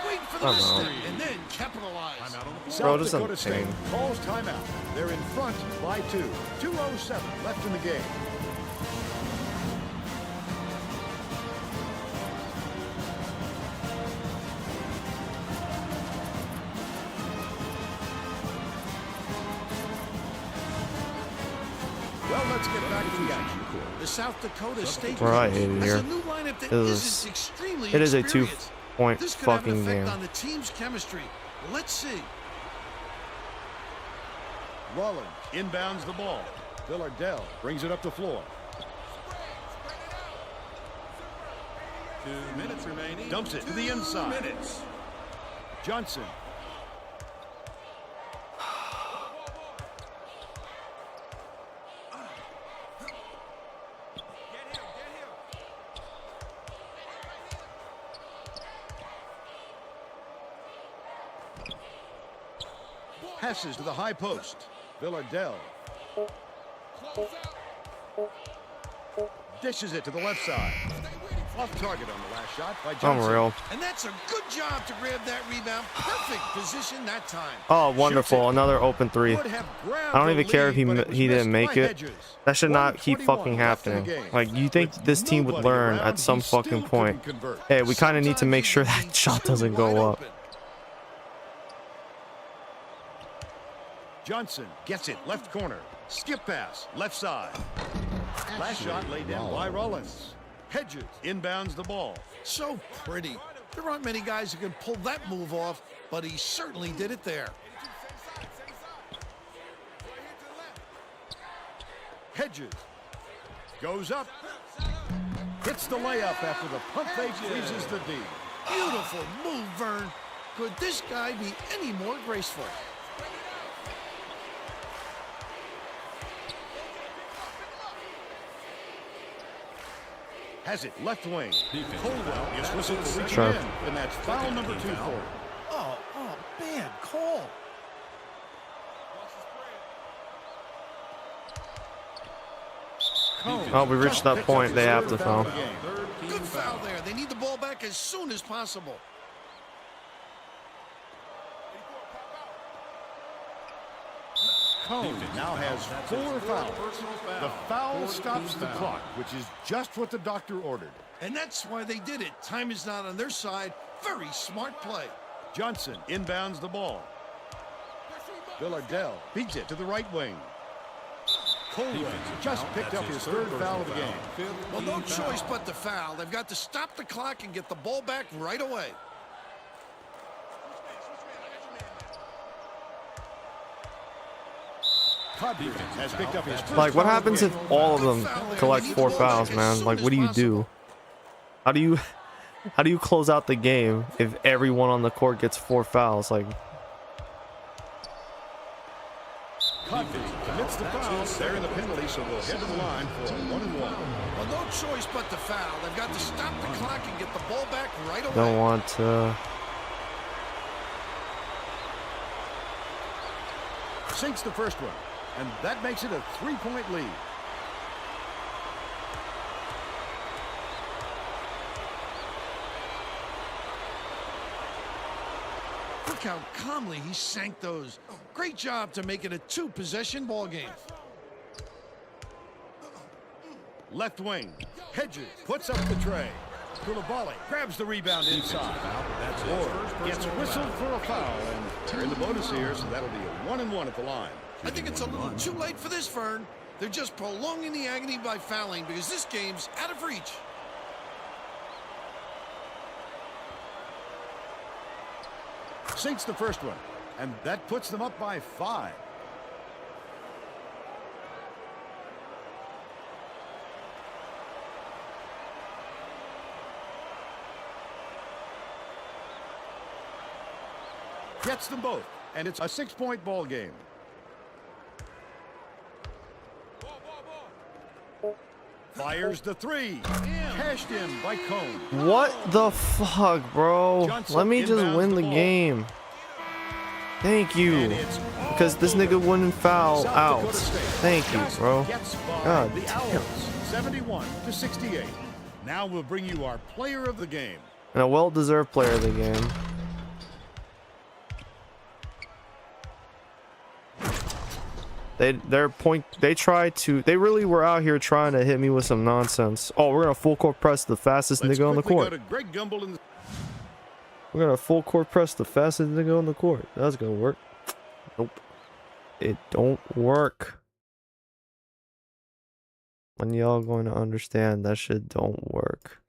Wait for the mistake and then capitalize.
South
this is
Dakota State
insane.
calls timeout. They're in front by 2. 2:07 left in the game. Well, let's get back to the action.
The South Dakota State
Right
coach
here.
has a new lineup that isn't extremely
It is a
experienced.
2-point
This could have an
fucking
effect
game.
on the team's chemistry. Let's see.
Rollins inbounds the ball. Villardell brings it up the floor.
2 minutes remaining.
Dumps it to the inside.
2 minutes.
Johnson. Passes to the high post. Villardell. Dishes it to the left side. Off target on the last shot by Johnson.
Unreal.
And that's a good job to grab that rebound. Perfect position that time.
Oh, wonderful. Another open 3.
Would have grabbed
I don't
the
even care if
lead, but it was
he didn't
missed
make
by
it.
Hedges.
That should not keep
1:21
fucking
left in the
happening.
game.
Like, you think
With
this team would
nobody
learn
around,
at some
he still
fucking point?
couldn't convert.
Hey, we kind of need to make sure that
Sometimes
shot
you
doesn't
wide
go up.
open.
Johnson gets it, left corner. Skip pass, left side. Last shot laid down by Rollins. Hedges inbounds the ball.
So pretty. There aren't many guys who can pull that move off, but he certainly did it there.
Hedges goes up. Hits the layup after the pump fake freezes the D.
Beautiful move, Vern. Could this guy be any more graceful?
Has it left wing. Coldwell is whistled to reach
Sure.
in, and that's foul number 2 for him.
Oh, bad call.
Oh, we reached that point. They have to foul.
Good foul there. They need the ball back as soon as possible.
Cone now has 4 fouls. The foul stops the clock, which is just what the doctor ordered.
And that's why they did it. Time is not on their side. Very smart play.
Johnson inbounds the ball. Villardell beats it to the right wing. Coldwell just picked up his 3rd foul of the game.
Well, no choice but to foul. They've got to stop the clock and get the ball back right away.
Has picked up his
Like, what happens if all of them collect 4 fouls, man? Like, what do you do? How do you close out the game if everyone on the court gets 4 fouls? Like,
commits the foul. They're in the penalty, so they'll head to the line for a 1-and-1.
Well, no choice but to foul. They've got to stop the clock and get the ball back right away.
don't want to.
Sinks the first one, and that makes it a 3-point lead.
Look how calmly he sank those. Great job to make it a 2-possession ball game.
Left wing. Hedges puts up the tray. Koulibaly grabs the rebound inside. Ward gets whistled for a foul, and they're in the bonus here, so that'll be a 1-and-1 at the line.
I think it's a little too late for this, Vern. They're just prolonging the agony by fouling because this game's out of reach.
Sinks the first one, and that puts them up by 5. Gets them both, and it's a 6-point ball game. Fires the 3. Cashed in by Cone.
What the fuck, bro? Let me just win the game. Thank you. Because this nigga wouldn't foul out. Thank you, bro. God damn.
71-68. Now we'll bring you our player of the game.
And a well-deserved player of the game. They really were out here trying to hit me with some nonsense. Oh, we're gonna full court press the fastest nigga on the court. We're gonna full court press the fastest nigga on the court. That's gonna work. Nope. It don't work. When y'all going to understand that shit don't work.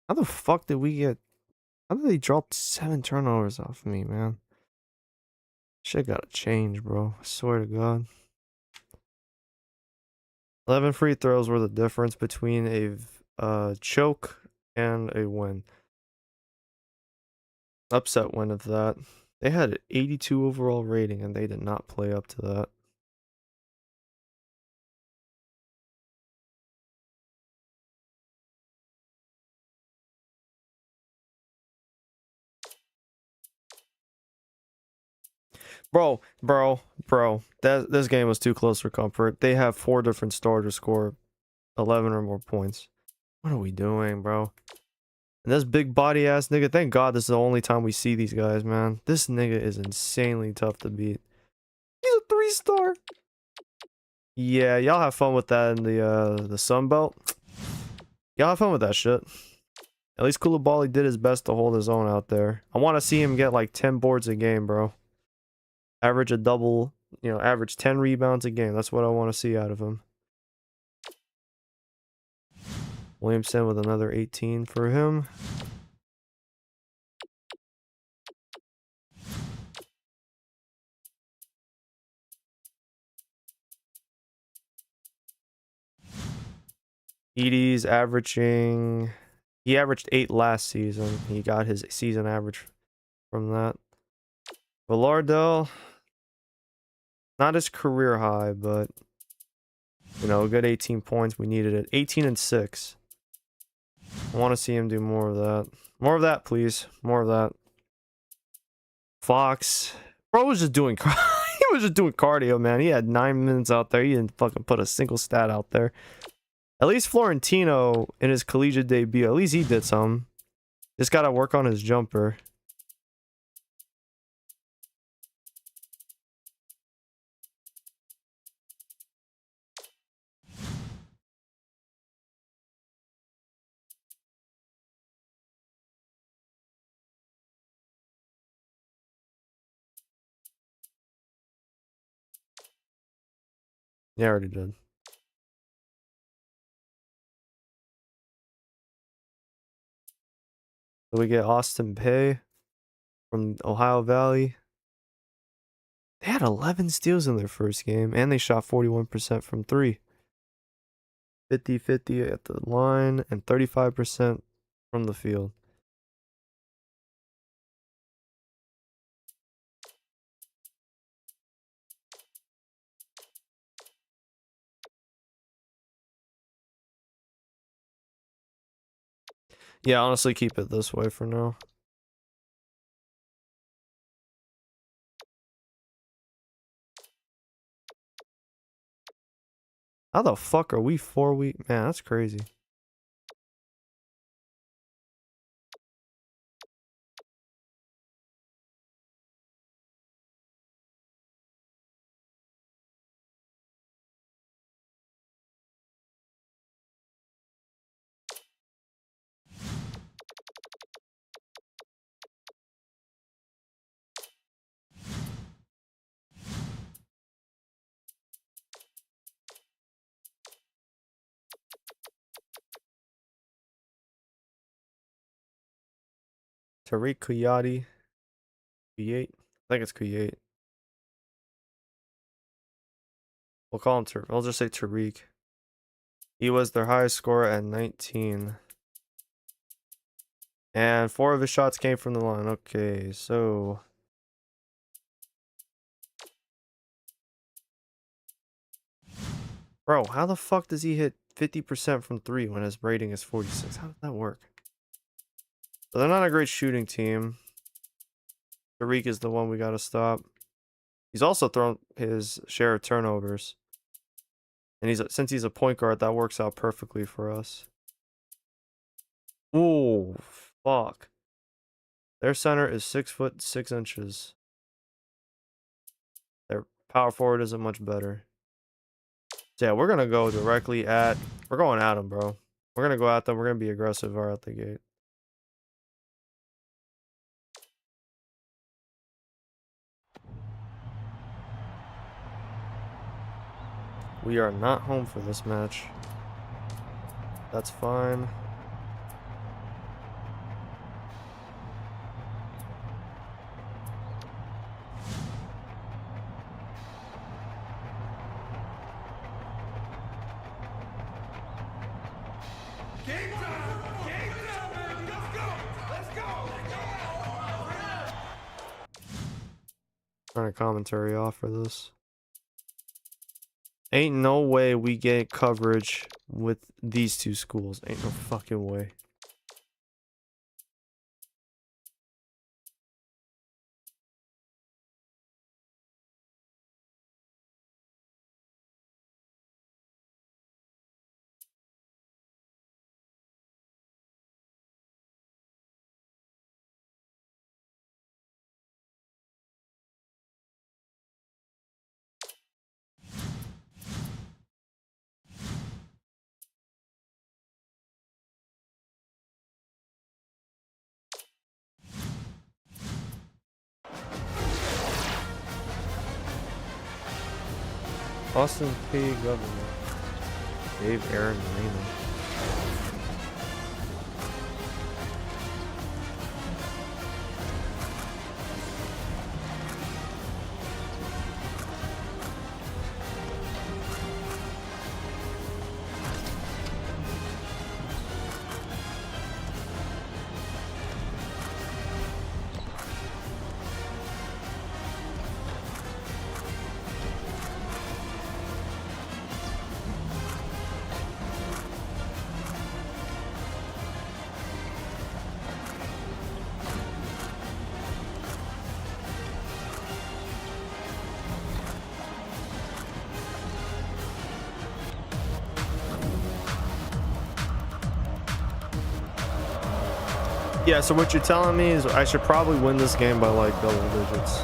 How the fuck did we get... How did they drop 7 turnovers off me, man? Shit gotta change, bro. I swear to God. 11 free throws were the difference between a choke and a win. Upset win of that. They had an 82 overall rating and they did not play up to that. Bro. This game was too close for comfort. They have 4 different starters score 11 or more points. What are we doing, bro? And this big body ass nigga, thank God this is the only time we see these guys, man. This nigga is insanely tough to beat. He's a 3-star. Yeah, y'all have fun with that in the Sun Belt. Y'all have fun with that shit. At least Koulibaly did his best to hold his own out there. I want to see him get like 10 boards a game, bro. Average a double, average 10 rebounds a game. That's what I want to see out of him. Williamson with another 18 for him. Edie's averaging... He averaged 8 last season. He got his season average from that. Villardell, not his career high, but a good 18 points. We needed it. 18 and 6. I want to see him do more of that. More of that, please. More of that. Fox, bro was just doing he was just doing cardio, man. He had 9 minutes out there. He didn't fucking put a single stat out there. At least Florentino in his collegiate debut, at least he did some. Just gotta work on his jumper. Yeah, I already did. So we get Austin Pay from Ohio Valley. They had 11 steals in their first game, and they shot 41% from 3. 50-50 at the line, and 35% from the field. Yeah, honestly, keep it this way for now. How the fuck are we 4 week? Man, that's crazy. Tariq Kuyati. Kuyate? I think it's Kuyate. We'll call him Tariq. I'll just say Tariq. He was their highest scorer at 19. And 4 of his shots came from the line. Okay, so... Bro, how the fuck does he hit 50% from 3 when his rating is 46? How does that work? So they're not a great shooting team. Tariq is the one we gotta stop. He's also thrown his share of turnovers. And since he's a point guard, that works out perfectly for us. Ooh, fuck. Their center is 6 foot 6 inches. Their power forward isn't much better. So yeah, we're gonna go directly at... We're going at them, bro. We're gonna go at them. We're gonna be aggressive right out the gate. We are not home for this match. That's fine. Turn a commentary off for this. Ain't no way we get coverage with these two schools. Ain't no fucking way. Austin P. Governor. Dave Aaron Raymond. Yeah, so what you're telling me is I should probably win this game by like double digits.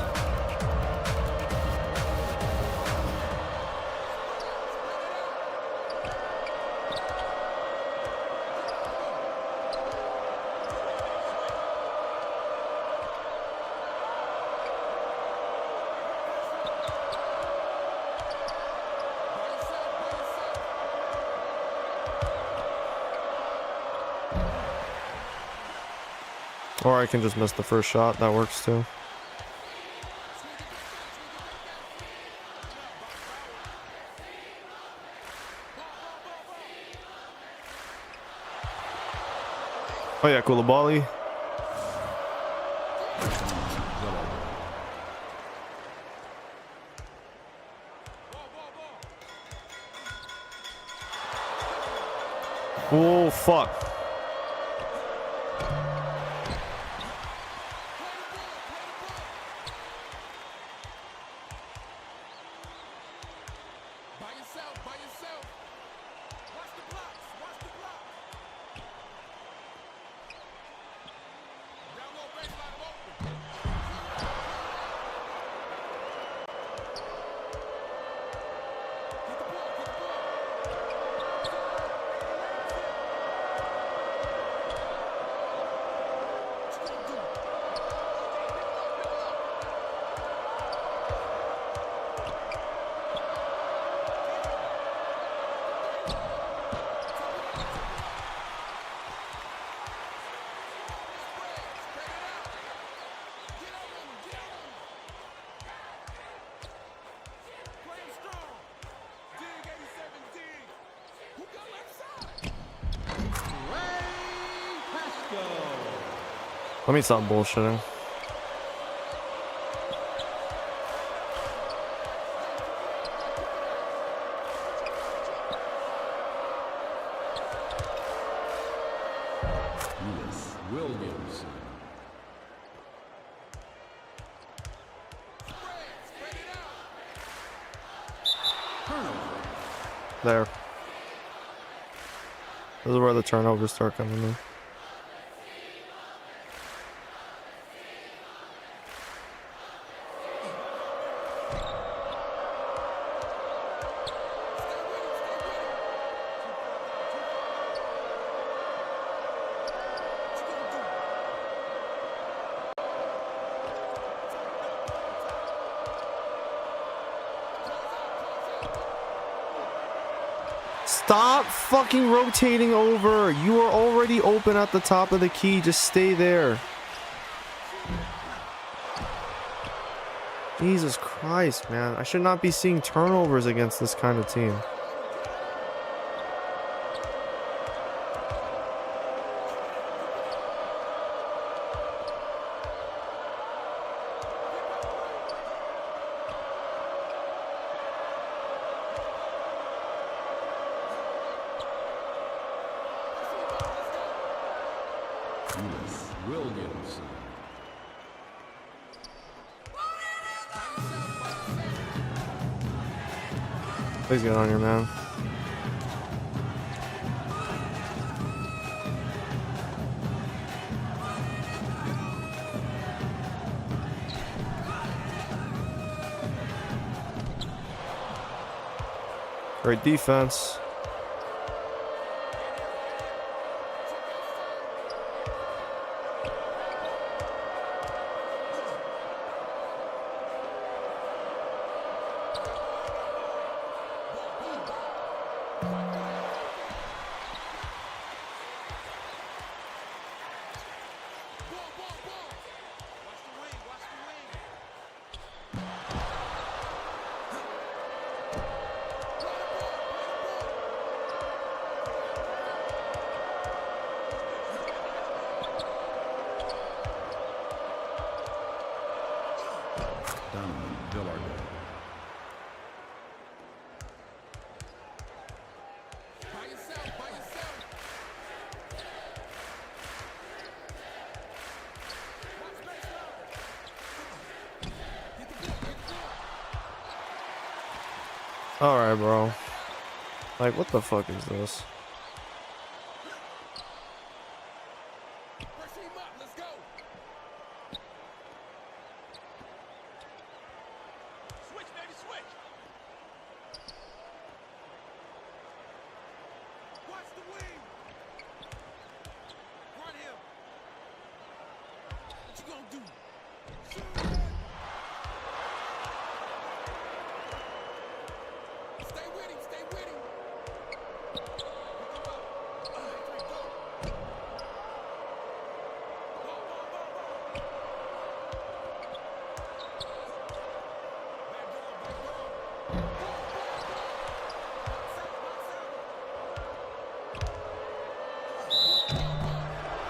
Or I can just miss the first shot. That works too. Oh yeah, Koulibaly. Oh fuck. Let me stop bullshitting. There. This is where the turnovers start coming in. Stop fucking rotating over. You are already open at the top of the key. Just stay there. Jesus Christ, man. I should not be seeing turnovers against this kind of team.
Williams.
Please get on here, man. Great defense. Alright, bro. Like, what the fuck is this?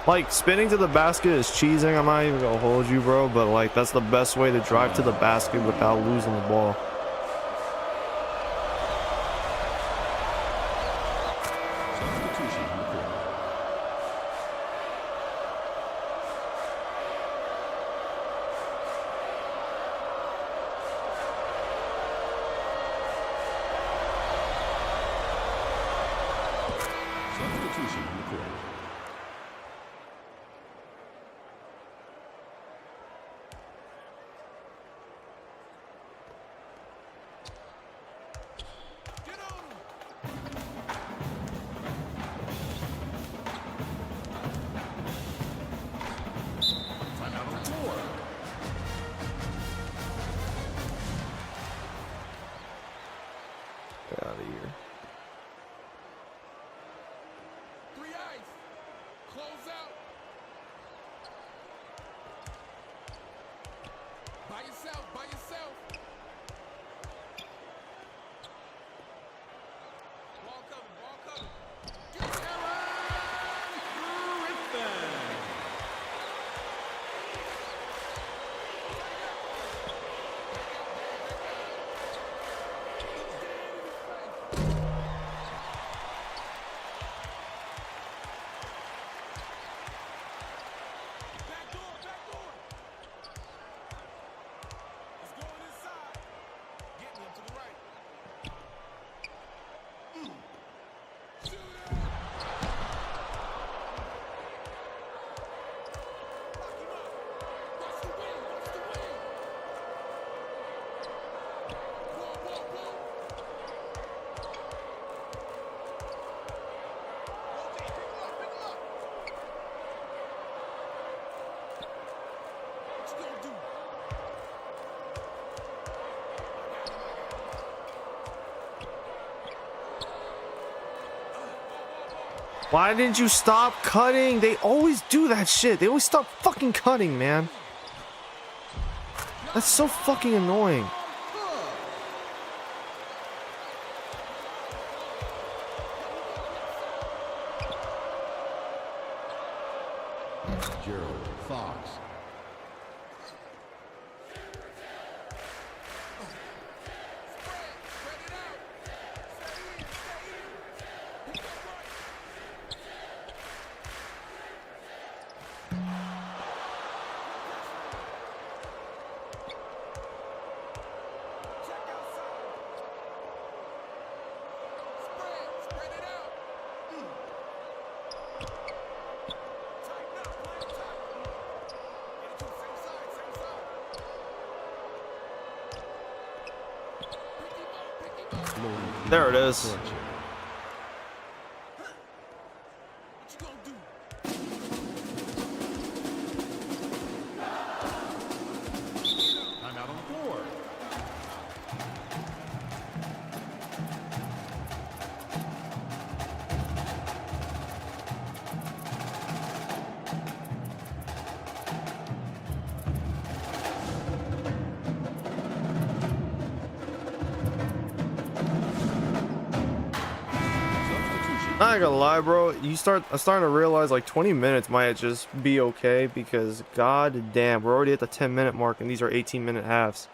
Like, spinning to the basket is cheesing. I'm not even gonna hold you, bro, but like, that's the best way to drive to the basket without losing the ball. Get out of here.
Close out. By yourself, by yourself. Ball coming, ball coming. Get
Why didn't you stop cutting? They always do that shit. They always stop fucking cutting, man. That's so fucking annoying.
Gerald Fox.
There it is.
What you gonna do?
Time out on the floor. Substitution.
Not gonna lie, bro. I'm starting to realize like 20 minutes might just be okay because god damn, we're already at the 10-minute mark and these are 18-minute halves.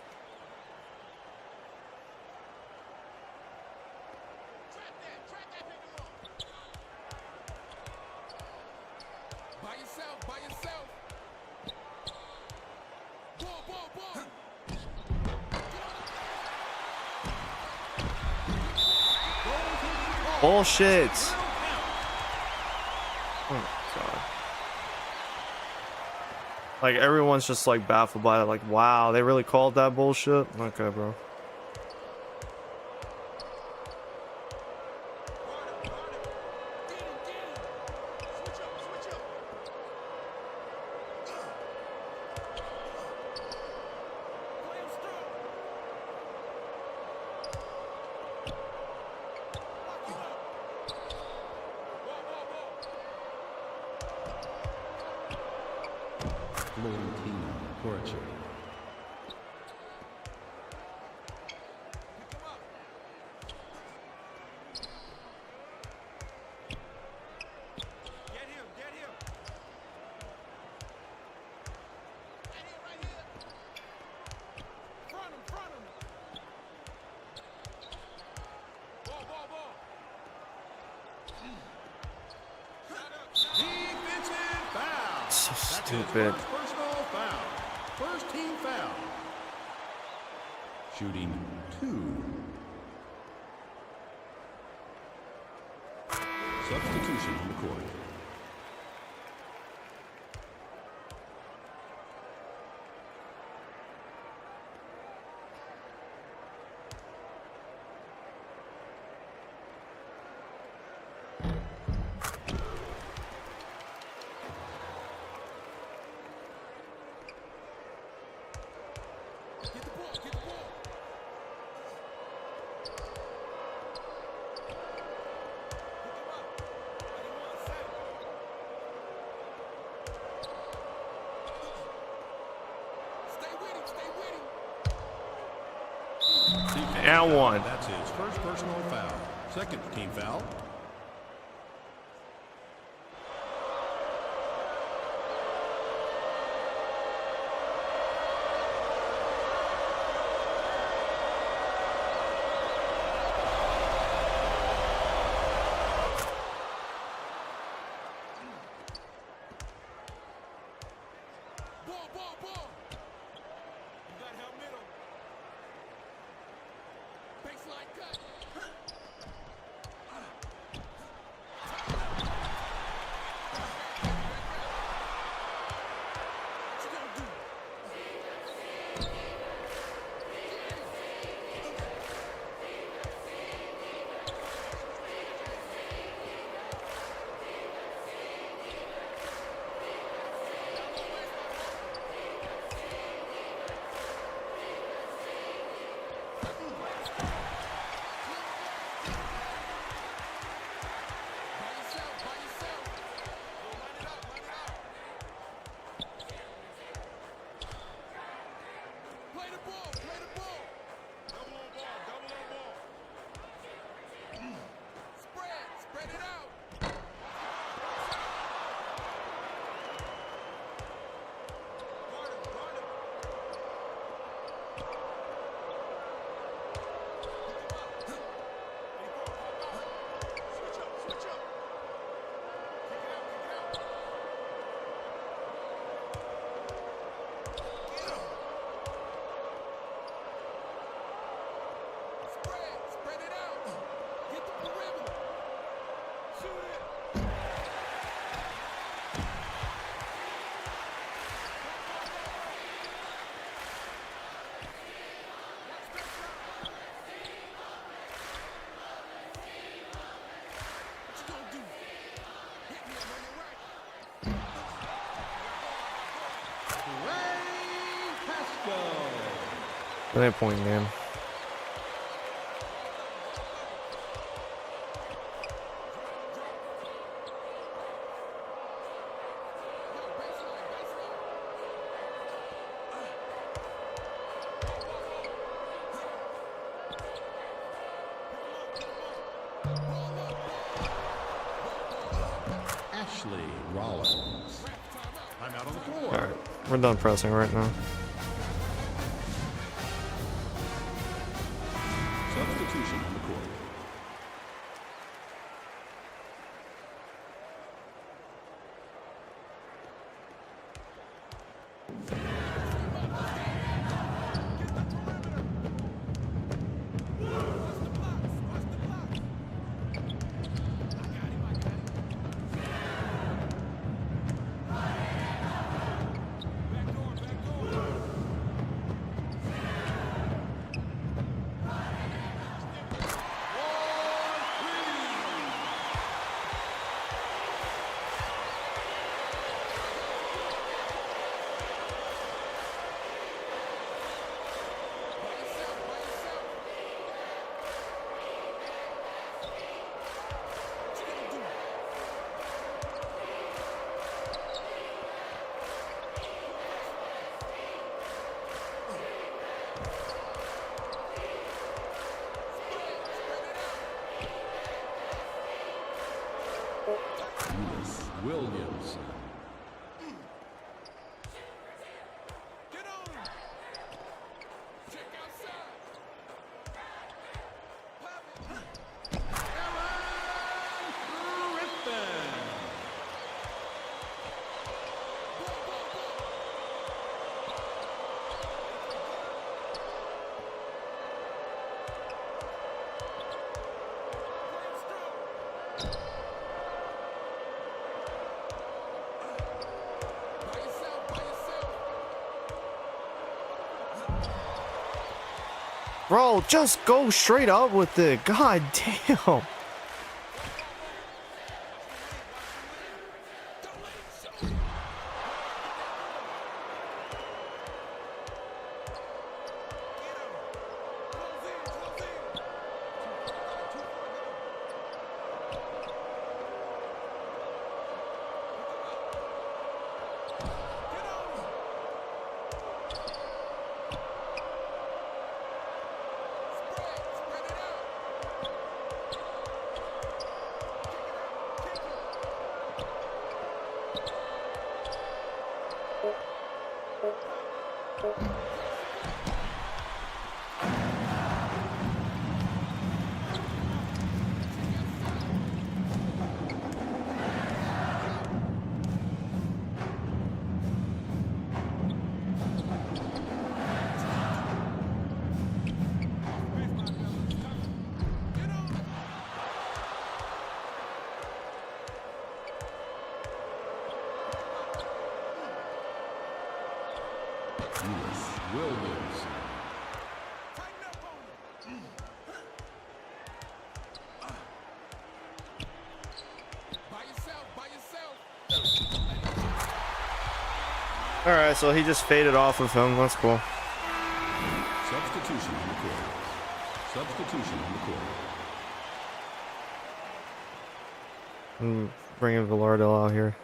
By yourself, by yourself. Ball, ball, ball.
Bullshit. Oh my god. Like everyone's just like baffled by it. Like, wow, they really called that bullshit? Okay, bro.
Switch up, switch up. Play him strong. Lock him up. Ball, ball, ball.
Florentina Corrigan.
Pick him up. Get him, get him. Right here, right here. Front him, front him. Ball, ball, ball. Shot up, shot up.
Defensive foul.
So
That's his
stupid.
first personal foul. First team foul. Shooting 2. Substitution on the court.
Get the ball, get the ball. Pick him up. Let him on set. Stay with him, stay with him.
And one.
That's his first personal foul. Second team foul.
Ball, ball, ball. You got help middle. Baseline cut. What you gonna do?
That point game.
Ashley Rollins. I'm out on the floor.
All right, we're done pressing right now.
Substitution on the court. Williams.
Get on him. Check outside. Pop it.
Bro, just go straight up with it. God damn.
Williams.
All right, so he just faded off of him. That's cool.
Substitution on the court. Substitution on the court.
I'm bringing Villardo out here.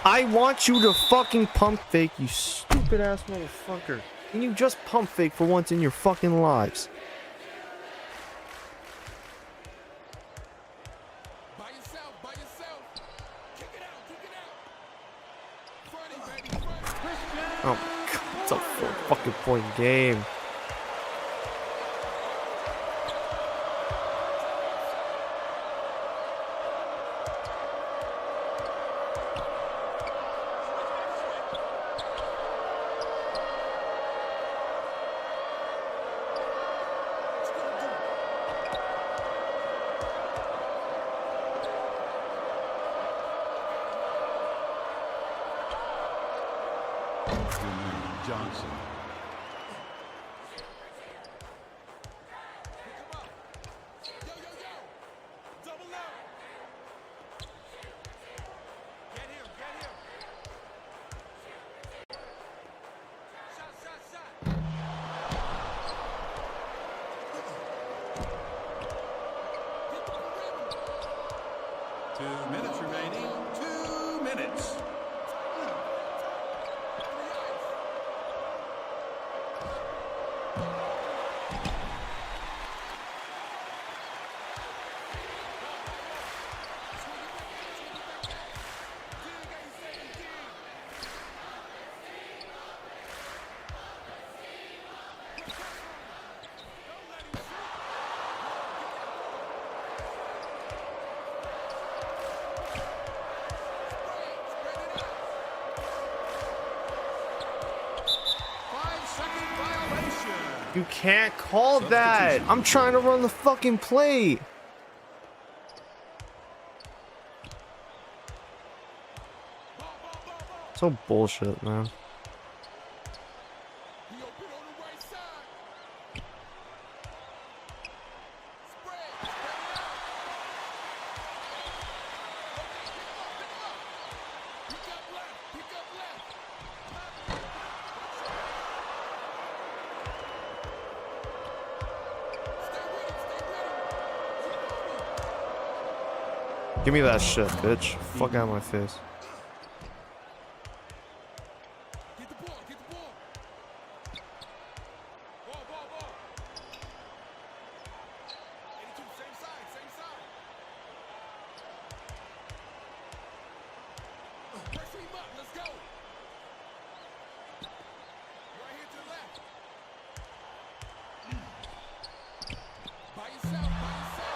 I want you to fucking pump fake, you stupid ass motherfucker. Can you just pump fake for once in your fucking lives?
By yourself, by yourself. Kick it out, kick it out. Fronty, baby, fronty.
Oh my god, it's a 4 fucking point game.
Johnson. Remaining 2 minutes.
You can't call that. I'm trying to run the fucking play. So bullshit, man. Give me that shit, bitch. Fuck out of my face.
Get the ball, get the ball. Ball. 82, same side, same side. Pressure him up, let's go. Right here to the left. By yourself, by yourself.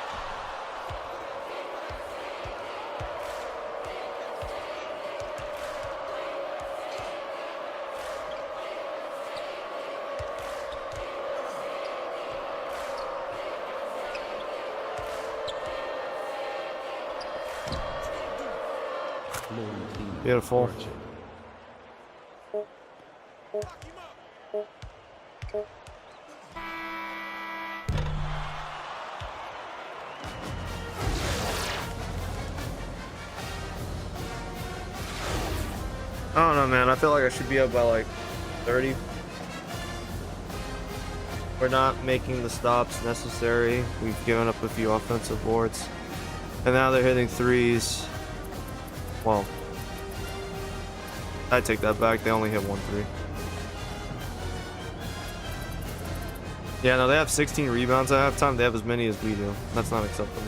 Beautiful. I don't know, man. I feel like I should be up by like 30. We're not making the stops necessary. We've given up a few offensive boards. And now they're hitting threes. Well, I take that back. They only hit 1 3. Yeah, no, they have 16 rebounds at halftime. They have as many as we do. That's not acceptable.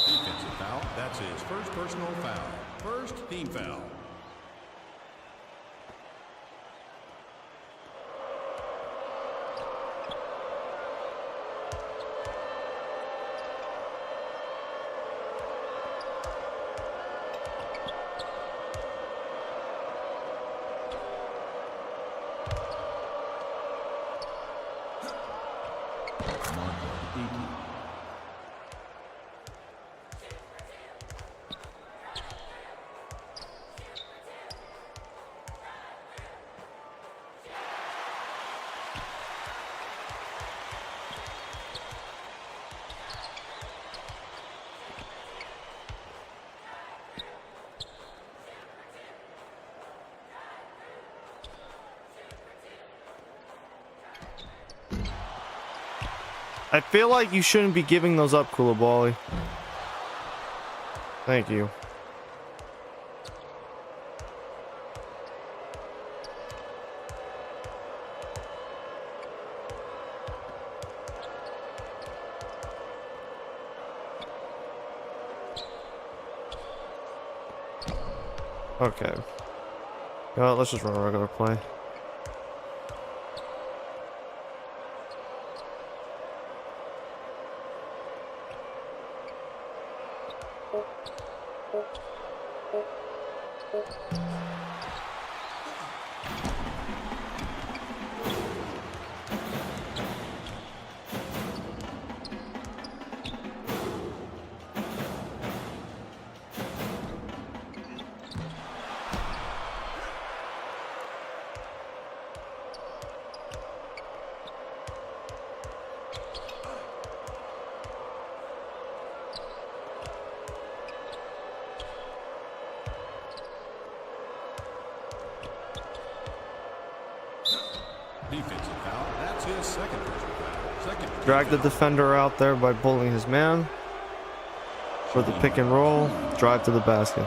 Defensive foul. That's his first personal foul. First team foul.
I feel like you shouldn't be giving those up, Koulibaly. Thank you. Okay. Let's just run a regular play.
Defensive foul. That's his second personal foul. Second.
Drag the defender out there by pulling his man. For the pick and roll. Drive to the basket.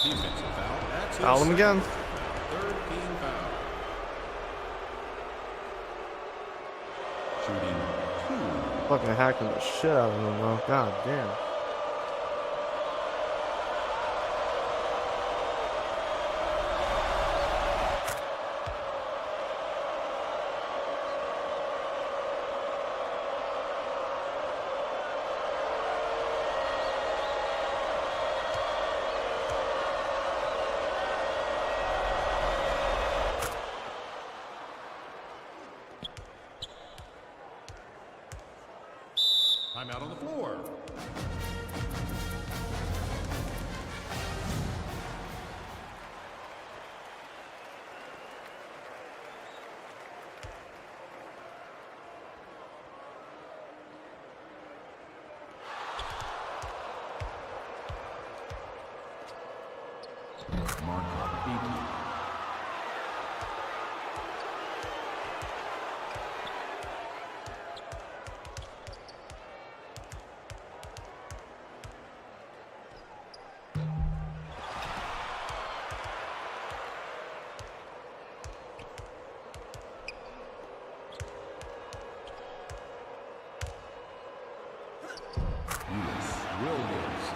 Defensive foul. That's his
Foul him again.
third team foul. Shooting 2.
Fucking hacking the shit out of him, bro. God damn.
Timeout on the floor. Mark Keefe. Williams.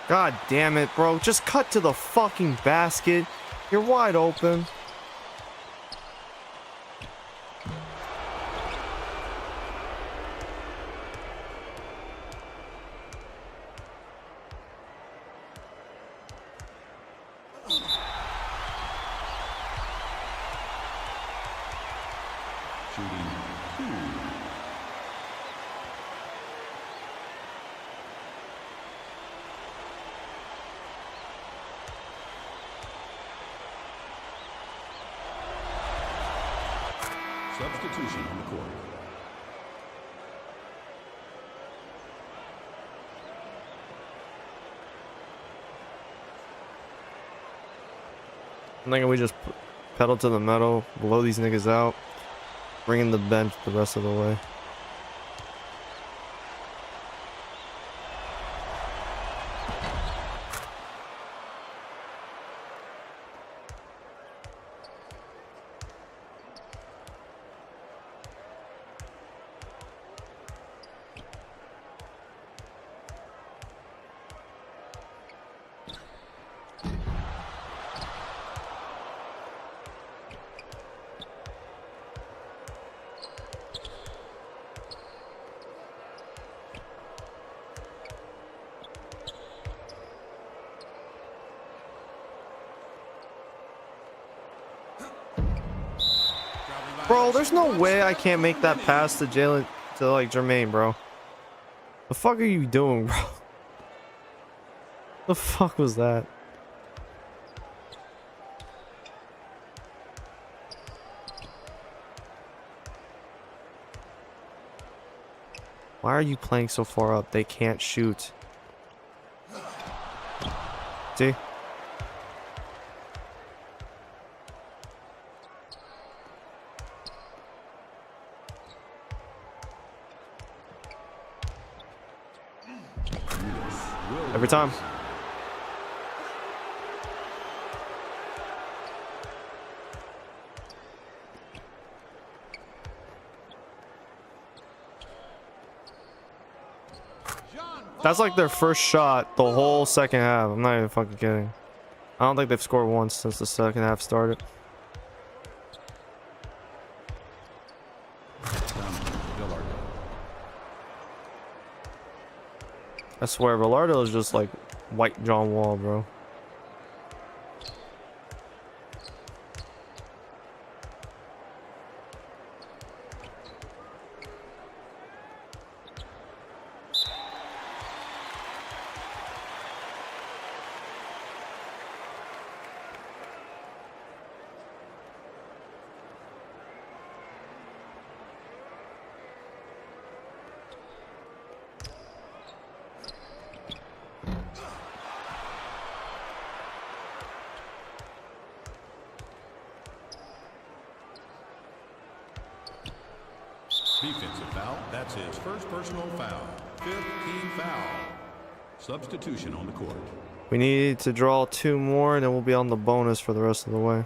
God damn it, bro. Just cut to the fucking basket. You're wide open.
Shooting 2. Substitution on the court.
I'm thinking we just pedal to the metal, blow these niggas out, bring in the bench the rest of the way. Bro, there's no way I can't make that pass to Jalen, to like Jermaine, bro. The fuck are you doing, bro? The fuck was that? Why are you playing so far up? They can't shoot. See? Every time. That's like their first shot the whole second half. I'm not even fucking kidding. I don't think they've scored once since the second half started. I swear, Villardo is just like white John Wall, bro.
Defensive foul. That's his first personal foul. 5th team foul. Substitution on the court.
We need to draw 2 more and then we'll be on the bonus for the rest of the way.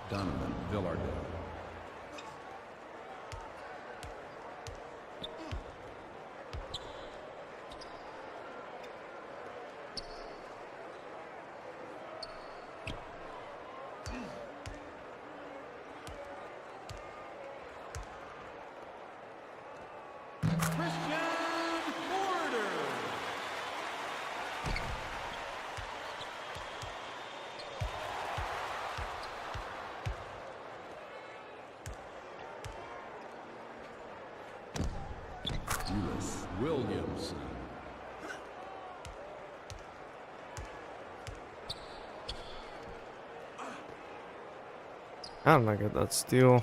Donovan Villardo. Williamson.
I don't get that steal.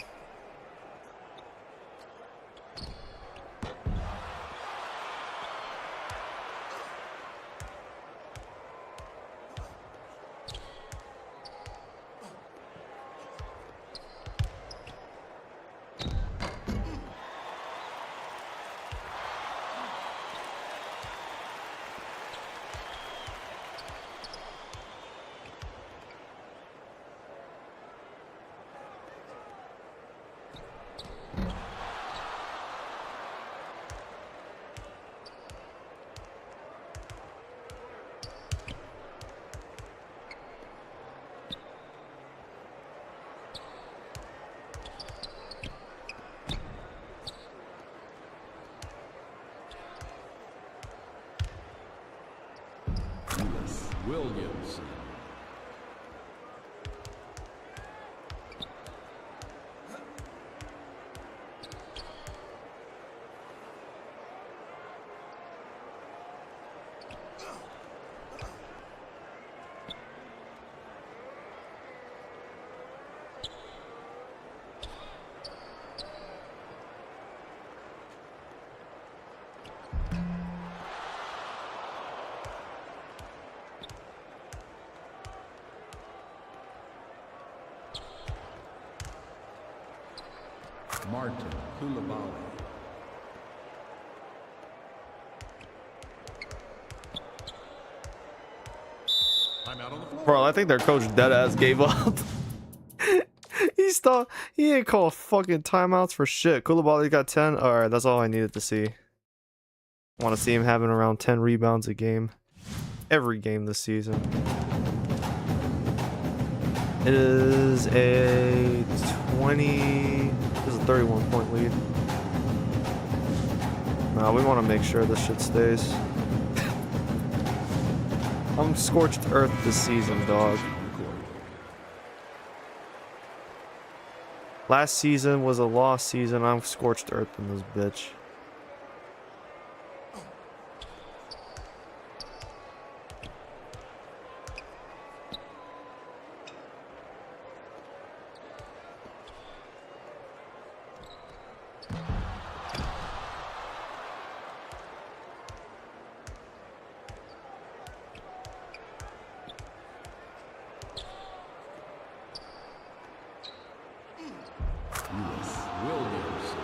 Williamson. Martin Koulibaly.
Timeout on the floor.
Bro, I think their coach deadass gave up. He didn't call fucking timeouts for shit. Koulibaly got 10. Alright, that's all I needed to see. I want to see him having around 10 rebounds a game. Every game this season. It is a 31-point lead. No, we want to make sure this shit stays. I'm scorched earth this season, dog. Last season was a lost season. I'm scorched earth in this bitch.
Williams.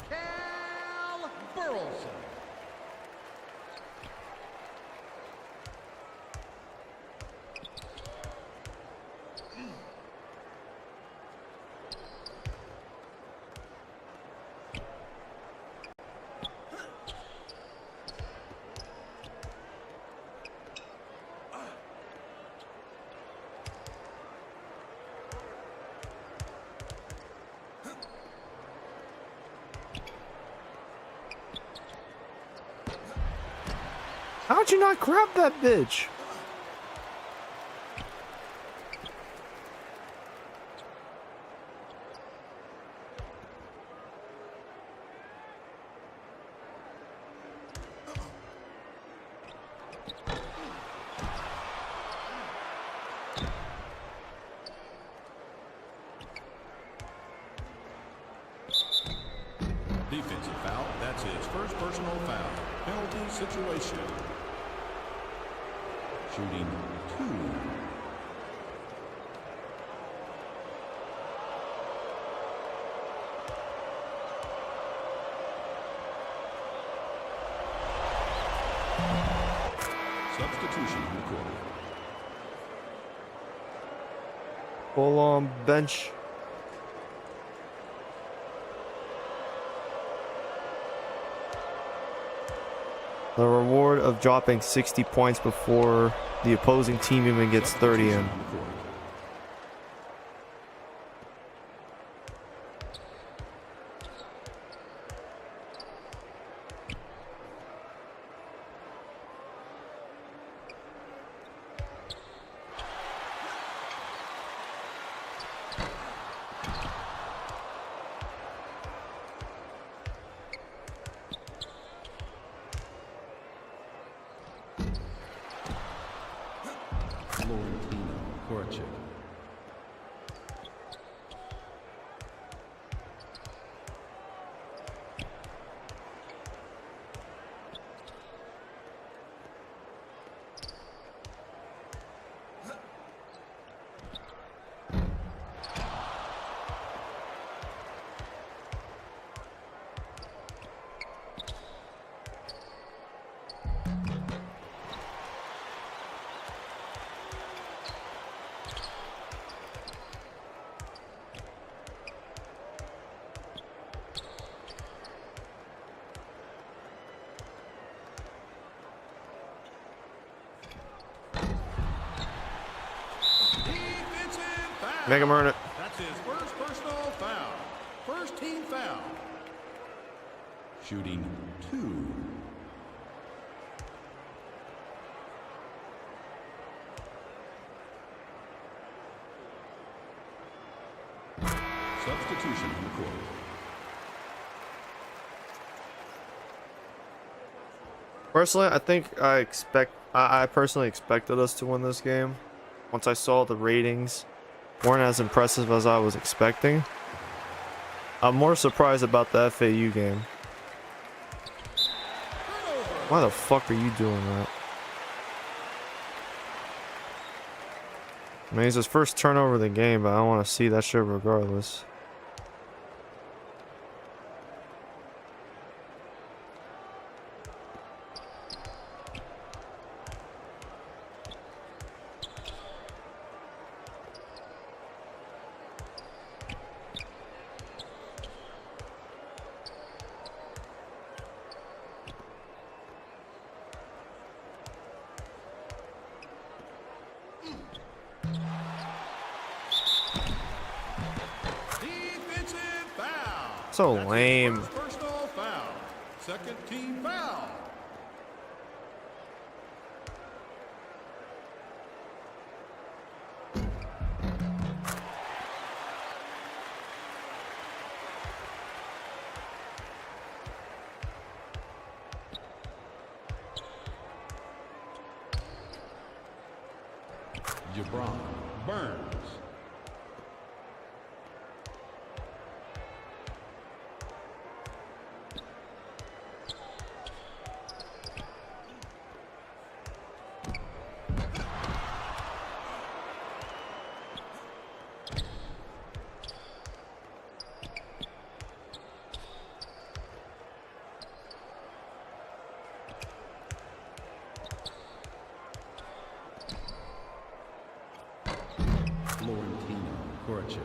Cal Burleson.
How'd you not grab that bitch?
Defensive foul. That's his first personal foul. Penalty situation. Shooting 2. Substitution in the court.
Full on bench. The reward of dropping 60 points before the opposing team even gets 30 in.
Florentino Korchik.
Make him earn it.
That's his first personal foul. First team foul.
Shooting 2. Substitution in the court.
Personally, I personally expected us to win this game. Once I saw the ratings weren't as impressive as I was expecting. I'm more surprised about the FAU game. Why the fuck are you doing that? I mean, it's his first turnover of the game, but I want to see that shit regardless. So lame.
First personal foul. Second team foul. Jabron Burns. Florentino Korachik.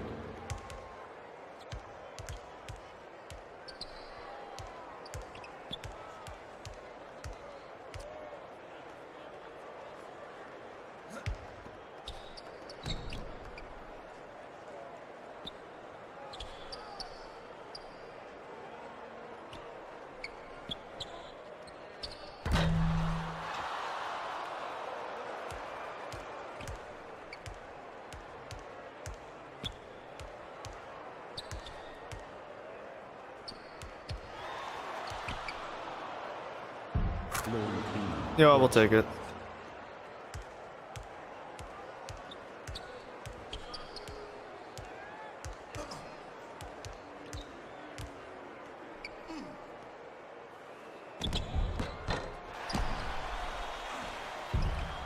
Yeah, we'll take it.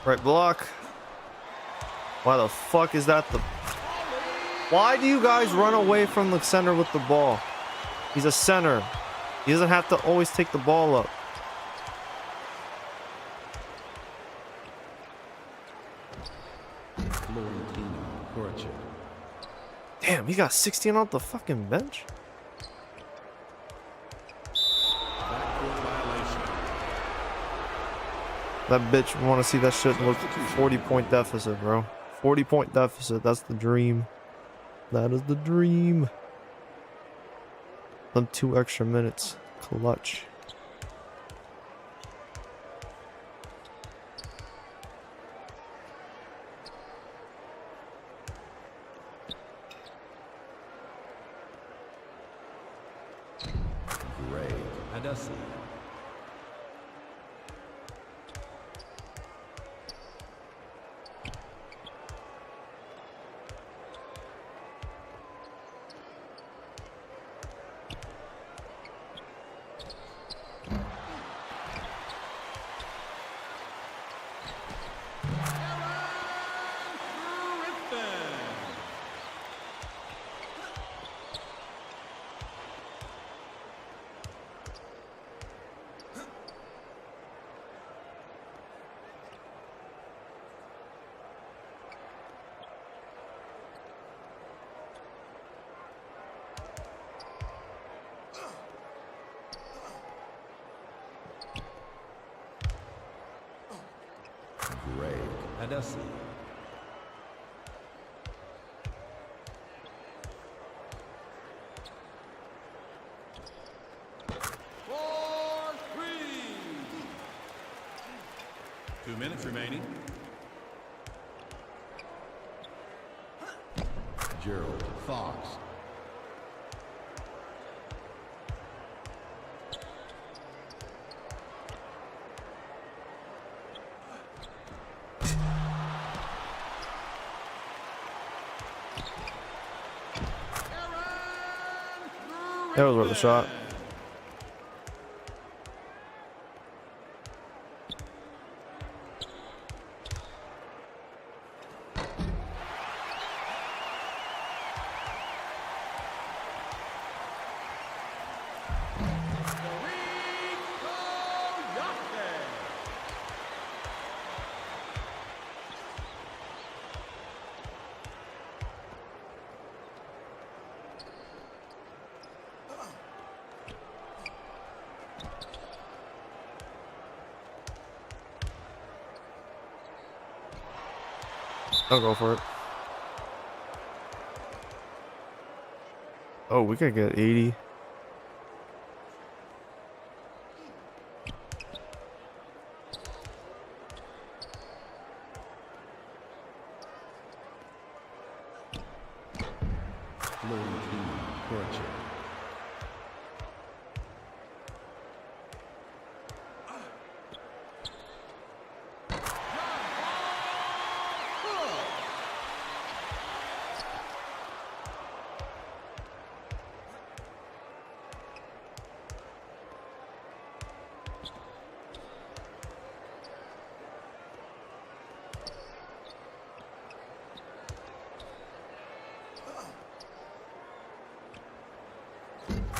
Right block. Why the fuck is that the... Why do you guys run away from the center with the ball? He's a center. He doesn't have to always take the ball up. Damn, he got 16 off the fucking bench? That bitch want to see that shit look 40-point deficit, bro. 40-point deficit, that's the dream. That is the dream. Them 2 extra minutes. Clutch.
Adesi. For 3. 2 minutes remaining. Gerald Fox.
That was worth a shot. I'll go for it. Oh, we could get 80.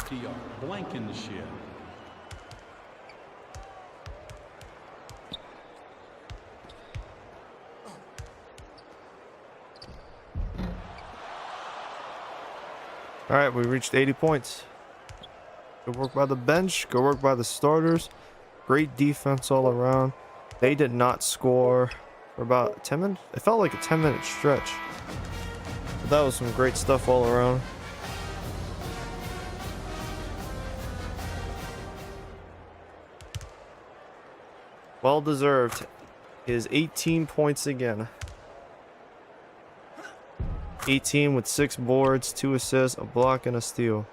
TR blank in the shed.
All right, we reached 80 points. Good work by the bench. Good work by the starters. Great defense all around. They did not score for about 10 minutes. It felt like a 10-minute stretch. But that was some great stuff all around. Well deserved. Is 18 points again. 18 with 6 boards, 2 assists, a block, and a steal.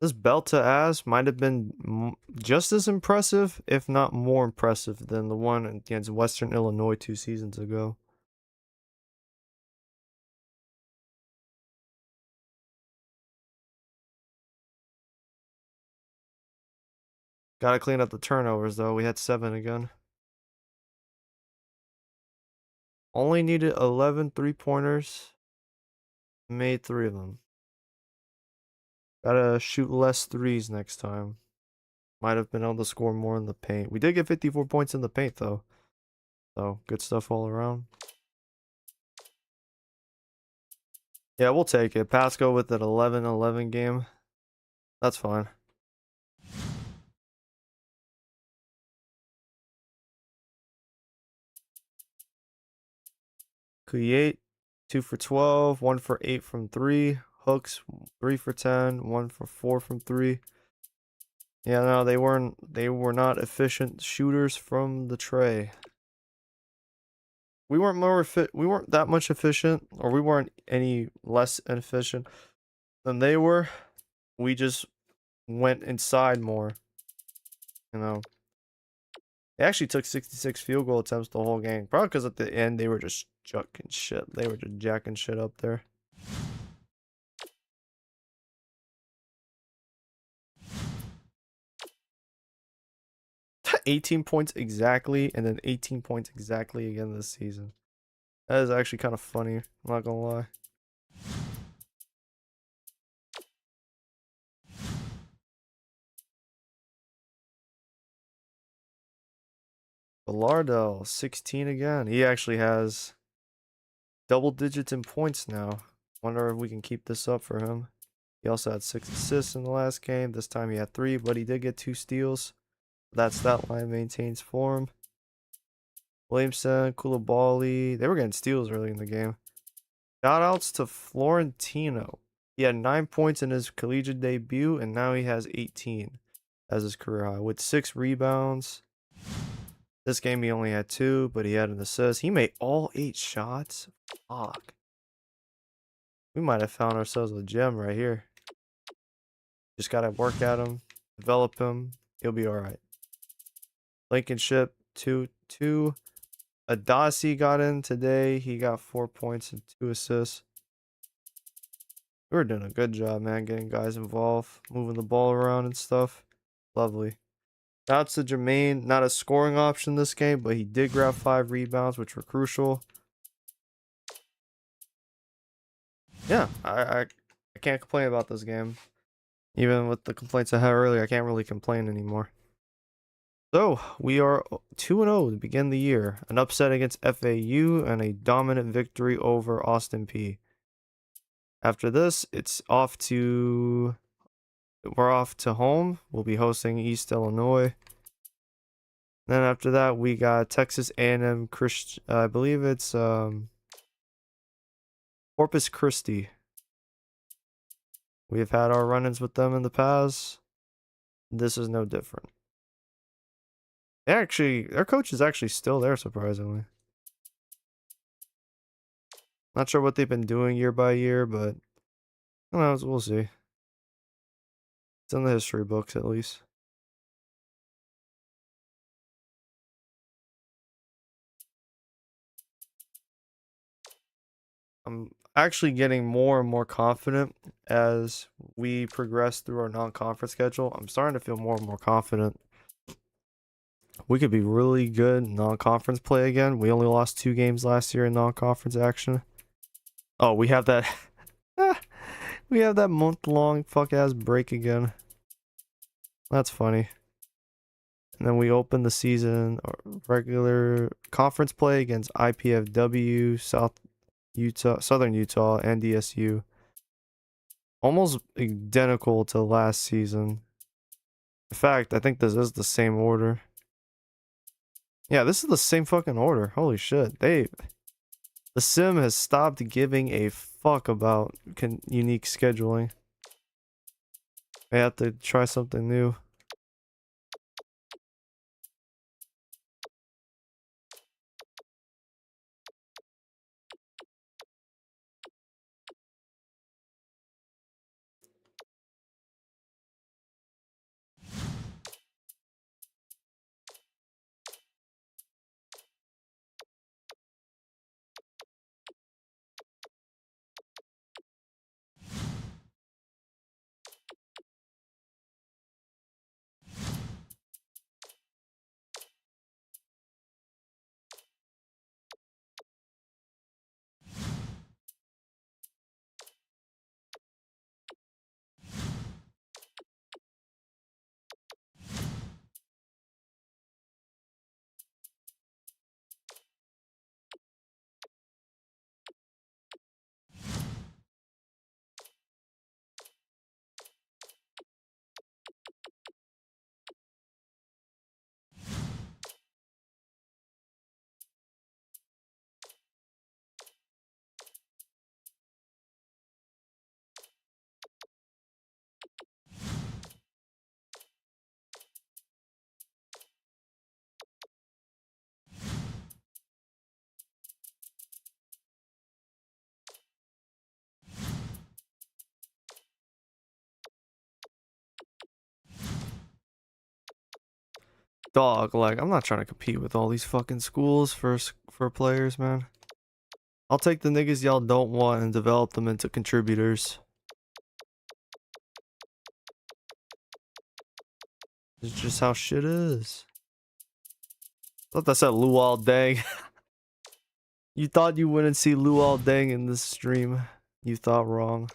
This belt to ass might have been just as impressive, if not more impressive, than the one against Western Illinois 2 seasons ago. Gotta clean up the turnovers, though. We had 7 again. Only needed 11 three-pointers. Made 3 of them. Gotta shoot less threes next time. Might have been able to score more in the paint. We did get 54 points in the paint, though. So, good stuff all around. Yeah, we'll take it. Pasco with an 11-11 game. That's fine. Create 2 for 12, 1 for 8 from 3. Hooks 3 for 10, 1 for 4 from 3. Yeah, no, they were not efficient shooters from the tray. We weren't that much efficient, or we weren't any less efficient than they were. We just went inside more. You know. They actually took 66 field goal attempts the whole game. Probably because at the end they were just chucking shit. They were just jacking shit up there. $18 points exactly, and then 18 points exactly again this season. That is actually kind of funny. I'm not gonna lie. Villardell, 16 again. He actually has double digits in points now. Wonder if we can keep this up for him. He also had 6 assists in the last game. This time he had 3, but he did get 2 steals. That stat line maintains form. Williamson, Koulibaly, they were getting steals early in the game. Shoutouts to Florentino. He had 9 points in his collegiate debut, and now he has 18 as his career high with 6 rebounds. This game he only had 2, but he had an assist. He made all 8 shots. Fuck. We might have found ourselves a gem right here. Just gotta work at him, develop him. He'll be all right. Blankenship 2-2. Adasi got in today. He got 4 points and 2 assists. We were doing a good job, man, getting guys involved, moving the ball around and stuff. Lovely. Shouts to Jermaine. Not a scoring option this game, but he did grab 5 rebounds, which were crucial. Yeah, I can't complain about this game. Even with the complaints I had earlier, I can't really complain anymore. So, we are 2-0 to begin the year. An upset against FAU and a dominant victory over Austin P. After this, we're off to home. We'll be hosting East Illinois. Then after that, we got Texas A&M I believe it's Corpus Christi. We've had our run-ins with them in the past. This is no different. Their coach is actually still there, surprisingly. Not sure what they've been doing year by year, but who knows, we'll see. It's in the history books, at least. I'm actually getting more and more confident as we progress through our non-conference schedule. I'm starting to feel more and more confident. We could be really good in non-conference play again. We only lost 2 games last year in non-conference action. Oh, we have that we have that month-long fuck-ass break again. That's funny. And then we open the season regular conference play against IPFW, Southern Utah, and DSU. Almost identical to last season. In fact, I think this is the same order. Yeah, this is the same fucking order. Holy shit. The sim has stopped giving a fuck about unique scheduling. I have to try something new. Dog, like, I'm not trying to compete with all these fucking schools for players, man. I'll take the niggas y'all don't want and develop them into contributors. It's just how shit is. Thought that said Luol Deng. You thought you wouldn't see Luol Deng in this stream. You thought wrong.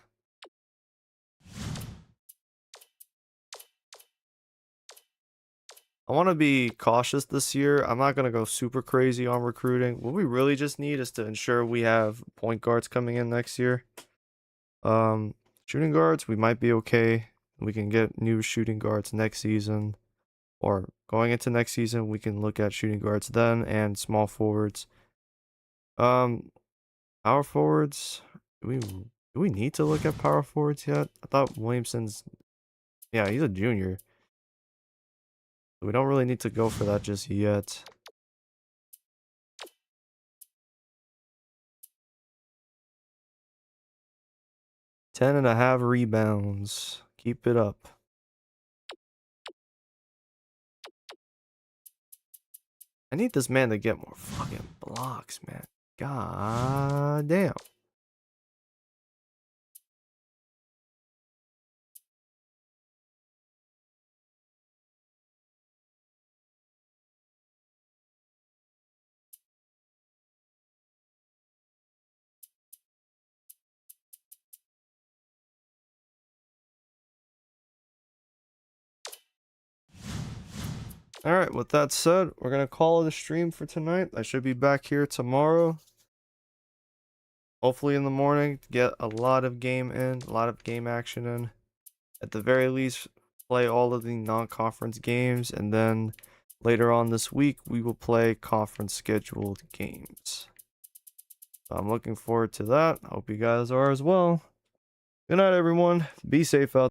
I want to be cautious this year. I'm not going to go super crazy on recruiting. What we really just need is to ensure we have point guards coming in next year. Shooting guards, we might be okay. We can get new shooting guards next season. Or going into next season, we can look at shooting guards then and small forwards. Power forwards, do we need to look at power forwards yet? I thought Williamson's, yeah, he's a junior. We don't really need to go for that just yet. 10.5 rebounds. Keep it up. I need this man to get more fucking blocks, man. God damn. Alright, with that said, we're going to call it a stream for tonight. I should be back here tomorrow. Hopefully in the morning to get a lot of game in, a lot of game action in. At the very least, play all of the non-conference games, and then later on this week, we will play conference scheduled games. So I'm looking forward to that. Hope you guys are as well. Good night, everyone. Be safe out there.